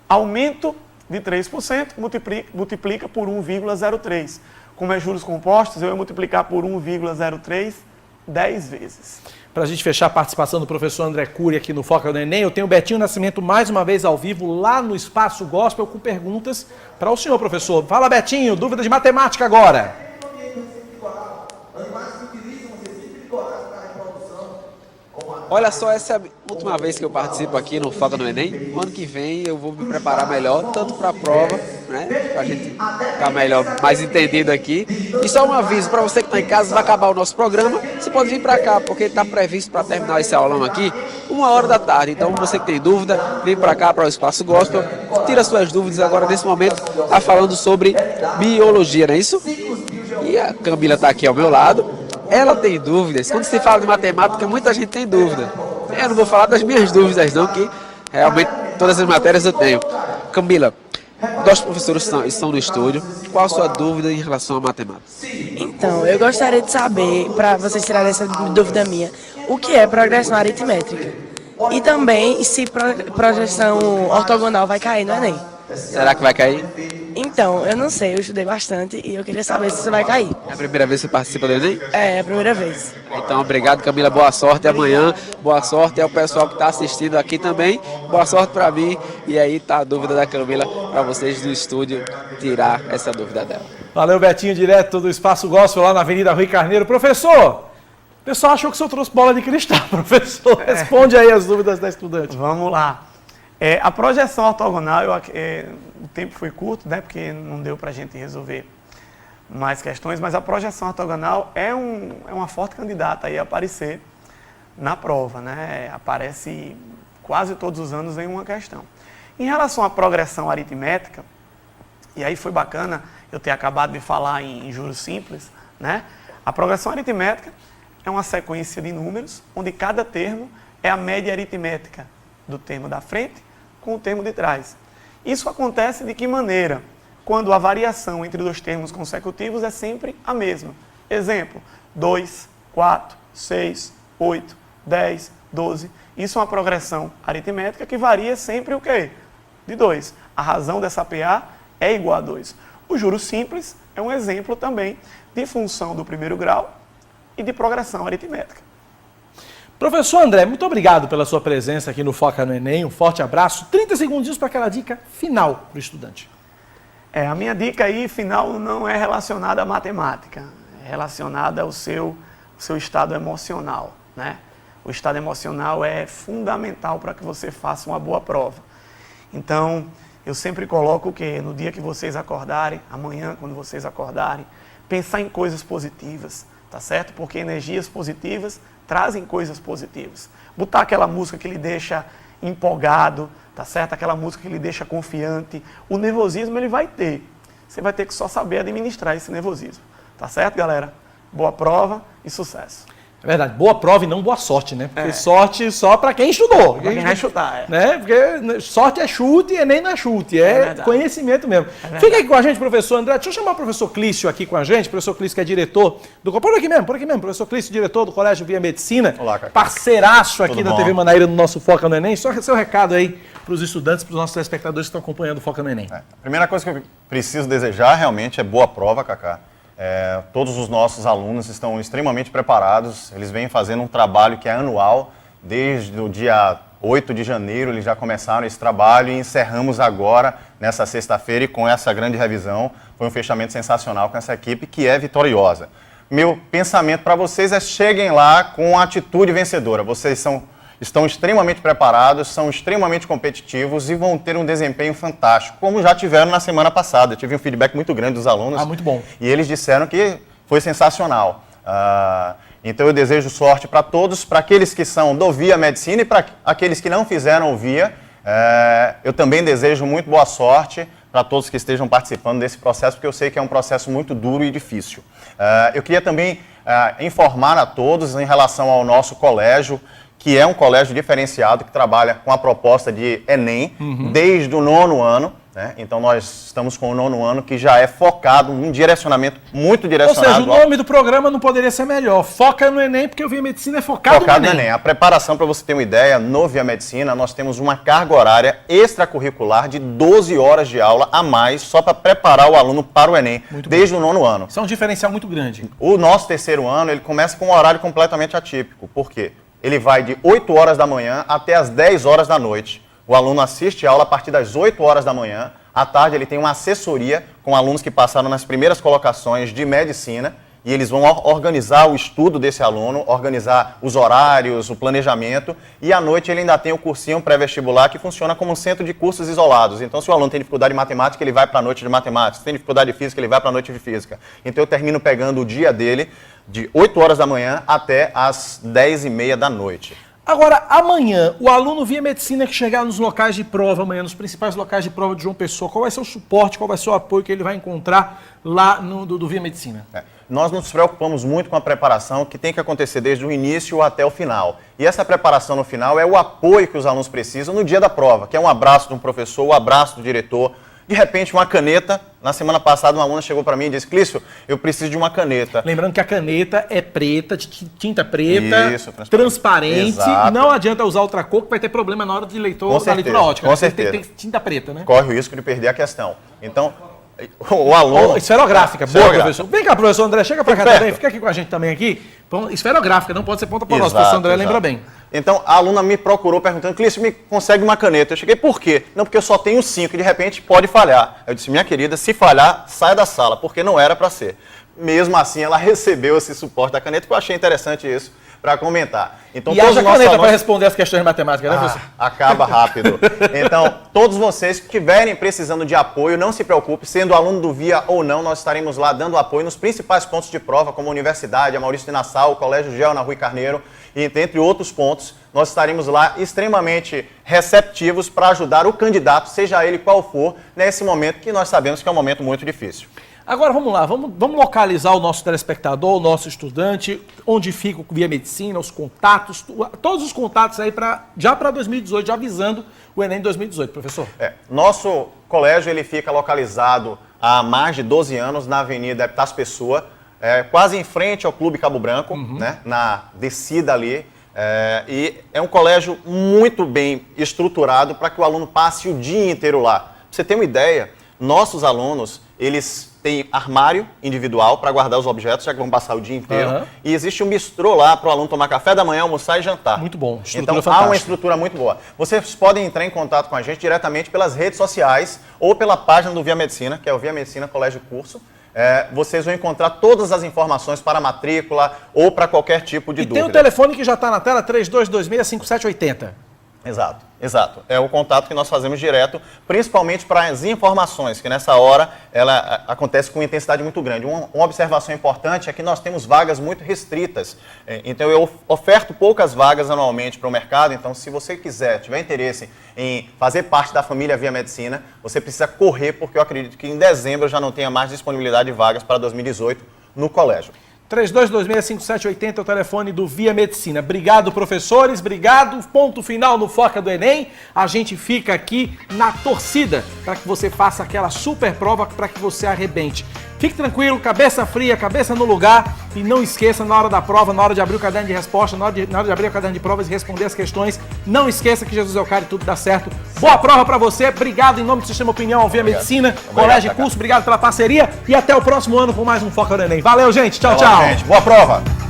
aumento de 3% multiplica por 1,03. Como é juros compostos, eu ia multiplicar por 1,03 10 vezes. Para a gente fechar a participação do professor André Cury aqui no Foca do Enem, eu tenho o Betinho Nascimento mais uma vez ao vivo lá no Espaço Gospel com perguntas para o senhor, professor. Fala, Betinho, dúvida de matemática agora. Olha só, essa é a última vez que eu participo aqui no Foca no Enem. O ano que vem eu vou me preparar melhor, tanto para a prova, né, para a gente ficar melhor, mais entendido aqui. E só um aviso para você que está em casa, vai acabar o nosso programa, você pode vir para cá, porque está previsto para terminar esse aulão aqui 1h da tarde. Então você que tem dúvida, vem para cá, para o Espaço Gospel, tira suas dúvidas agora nesse momento, está falando sobre biologia, não é isso? E a Camila está aqui ao meu lado. Ela tem dúvidas. Quando se fala de matemática, muita gente tem dúvida. Eu não vou falar das minhas dúvidas, não, que realmente todas as matérias eu tenho. Camila, dois professores estão no estúdio. Qual a sua dúvida em relação à matemática? Então, eu gostaria de saber, para vocês tirarem essa dúvida minha, o que é progressão aritmétrica? E também se projeção ortogonal vai cair no Enem. Será que vai cair? Então, eu não sei, eu estudei bastante e eu queria saber se isso vai cair. É a primeira vez que você participa do Enem? É a primeira vez. Então, obrigado, Camila, boa sorte amanhã, boa sorte ao pessoal que está assistindo aqui também, boa sorte para mim, e aí tá a dúvida da Camila para vocês do estúdio tirar essa dúvida dela. Valeu, Betinho, direto do Espaço Gospel lá na Avenida Rui Carneiro. Professor, o pessoal achou que o senhor trouxe bola de cristal, professor, responde aí as dúvidas da estudante. Vamos lá. A projeção ortogonal, o tempo foi curto, né, porque não deu para a gente resolver mais questões, mas a projeção ortogonal é uma forte candidata aí a aparecer na prova, né? Aparece quase todos os anos em uma questão. Em relação à progressão aritmética, e aí foi bacana eu ter acabado de falar em juros simples, né? A progressão aritmética é uma sequência de números onde cada termo é a média aritmética do termo da frente com o termo de trás. Isso acontece de que maneira? Quando a variação entre dois termos consecutivos é sempre a mesma. Exemplo, 2, 4, 6, 8, 10, 12. Isso é uma progressão aritmética que varia sempre o quê? De 2. A razão dessa PA é igual a 2. O juro simples é um exemplo também de função do primeiro grau e de progressão aritmética. Professor André, muito obrigado pela sua presença aqui no Foca no Enem. Um forte abraço. 30 segundinhos para aquela dica final para o estudante. A minha dica aí final não é relacionada à matemática, é relacionada ao seu estado emocional, né? O estado emocional é fundamental para que você faça uma boa prova. Então, eu sempre coloco o quê? No dia que vocês acordarem, amanhã, quando vocês acordarem, pensar em coisas positivas, tá certo? Porque energias positivas trazem coisas positivas. Botar aquela música que lhe deixa empolgado, tá certo? Aquela música que lhe deixa confiante. O nervosismo ele vai ter. Você vai ter que só saber administrar esse nervosismo. Tá certo, galera? Boa prova e sucesso. É verdade, boa prova e não boa sorte, né? Porque sorte só para quem estudou. Para quem vai chutar, né? Porque sorte é chute e Enem não é chute, é conhecimento mesmo. Fica aqui com a gente, professor André. Deixa eu chamar o professor Clício aqui com a gente. Professor Clício que é diretor do... Por aqui mesmo. Professor Clício, diretor do Colégio Via Medicina. Olá, Cacá. Parceiraço aqui da TV Manaíra no nosso Foca no Enem. Só seu recado aí para os estudantes, para os nossos telespectadores que estão acompanhando o Foca no Enem. A primeira coisa que eu preciso desejar realmente é boa prova, Cacá. Todos os nossos alunos estão extremamente preparados, eles vêm fazendo um trabalho que é anual, desde o dia 8 de janeiro eles já começaram esse trabalho e encerramos agora, nessa sexta-feira, e com essa grande revisão, foi um fechamento sensacional com essa equipe que é vitoriosa. Meu pensamento para vocês é cheguem lá com atitude vencedora, vocês estão extremamente preparados, são extremamente competitivos e vão ter um desempenho fantástico, como já tiveram na semana passada. Eu tive um feedback muito grande dos alunos. Muito bom. E eles disseram que foi sensacional. Então eu desejo sorte para todos, para aqueles que são do Via Medicina e para aqueles que não fizeram o Via. Eu também desejo muito boa sorte para todos que estejam participando desse processo, porque eu sei que é um processo muito duro e difícil. Eu queria também informar a todos em relação ao nosso colégio, que é um colégio diferenciado, que trabalha com a proposta de Enem desde o 9º ano. Né? Então nós estamos com o 9º ano que já é focado num direcionamento muito direcionado. Ou seja, o nome do programa não poderia ser melhor. Foca no Enem, porque o Via Medicina é focado no Enem. A preparação, para você ter uma ideia, no Via Medicina nós temos uma carga horária extracurricular de 12 horas de aula a mais só para preparar o aluno para o Enem, desde o 9º ano. Isso é um diferencial muito grande. O nosso 3º ano ele começa com um horário completamente atípico. Por quê? Ele vai de 8 horas da manhã até as 10 horas da noite. O aluno assiste a aula a partir das 8 horas da manhã. À tarde ele tem uma assessoria com alunos que passaram nas primeiras colocações de medicina e eles vão organizar o estudo desse aluno, organizar os horários, o planejamento, e à noite ele ainda tem o cursinho pré-vestibular que funciona como um centro de cursos isolados. Então, se o aluno tem dificuldade de matemática, ele vai para a noite de matemática. Se tem dificuldade de física, ele vai para a noite de física. Então, eu termino pegando o dia dele de 8 horas da manhã até as 10h30 da noite. Agora, amanhã, o aluno Via Medicina que chegar nos locais de prova amanhã, nos principais locais de prova de João Pessoa, qual vai ser o suporte, qual vai ser o apoio que ele vai encontrar lá do Via Medicina? Nós nos preocupamos muito com a preparação que tem que acontecer desde o início até o final. E essa preparação no final é o apoio que os alunos precisam no dia da prova, que é um abraço de um professor, o abraço do diretor. De repente, uma caneta. Na semana passada, uma aluna chegou para mim e disse: Clício, eu preciso de uma caneta. Lembrando que a caneta é preta, de tinta preta, transparente. Exato. Não adianta usar outra cor, que vai ter problema na hora de leitura ótica. Com certeza. Tem tinta preta, né? Corre o risco de perder a questão. Então, o aluno... Esferográfica, boa, professor. Vem cá, professor André, chega para cá também, fica aqui com a gente também aqui. Esferográfica, não pode ser ponta por nós, o professor André lembra bem. Então, a aluna me procurou perguntando: Clício, me consegue uma caneta? Eu cheguei: por quê? Não, porque eu só tenho 5 e de repente pode falhar. Eu disse: minha querida, se falhar, sai da sala, porque não era para ser. Mesmo assim, ela recebeu esse suporte da caneta, que eu achei interessante isso, para comentar. Então, e haja caneta para responder as questões de matemática, né, professor? Acaba rápido. Então, todos vocês que estiverem precisando de apoio, não se preocupe, sendo aluno do VIA ou não, nós estaremos lá dando apoio nos principais pontos de prova, como a Universidade, a Maurício de Nassau, o Colégio GEL na Rui Carneiro, e entre outros pontos, nós estaremos lá extremamente receptivos para ajudar o candidato, seja ele qual for, nesse momento que nós sabemos que é um momento muito difícil. Agora vamos lá, vamos localizar o nosso telespectador, o nosso estudante, onde fica o Via Medicina, os contatos, todos os contatos aí já para 2018, já avisando o Enem 2018, professor. Nosso colégio ele fica localizado há mais de 12 anos na Avenida Epitácio Pessoa, quase em frente ao Clube Cabo Branco, né, na descida ali. E é um colégio muito bem estruturado para que o aluno passe o dia inteiro lá. Pra você ter uma ideia, nossos alunos, eles têm armário individual para guardar os objetos, já que vão passar o dia inteiro. E existe um bistrô lá para o aluno tomar café da manhã, almoçar e jantar. Muito bom. Então há uma estrutura muito boa. Vocês podem entrar em contato com a gente diretamente pelas redes sociais ou pela página do Via Medicina, que é o Via Medicina Colégio Curso. Vocês vão encontrar todas as informações para matrícula ou para qualquer tipo de dúvida. Tem o telefone que já está na tela, 3226-5780. Exato. É o contato que nós fazemos direto, principalmente para as informações, que nessa hora ela acontece com intensidade muito grande. Uma observação importante é que nós temos vagas muito restritas. Então eu oferto poucas vagas anualmente para o mercado, então se você tiver interesse em fazer parte da família Via Medicina, você precisa correr, porque eu acredito que em dezembro já não tenha mais disponibilidade de vagas para 2018 no colégio. 3226-5780 é o telefone do Via Medicina. Obrigado, professores. Obrigado. Ponto final no Foca do Enem. A gente fica aqui na torcida para que você faça aquela super prova para que você arrebente. Fique tranquilo, cabeça fria, cabeça no lugar e não esqueça na hora da prova, na hora de abrir o caderno de resposta, na hora de abrir o caderno de provas e responder as questões, não esqueça que Jesus é o cara e tudo dá certo. Boa prova para você. Obrigado em nome do Sistema Opinião ao Via Medicina, Colégio e Curso. Obrigado pela parceria e até o próximo ano com mais um Foca do Enem. Valeu, gente. Tchau, tchau. Gente. Boa prova.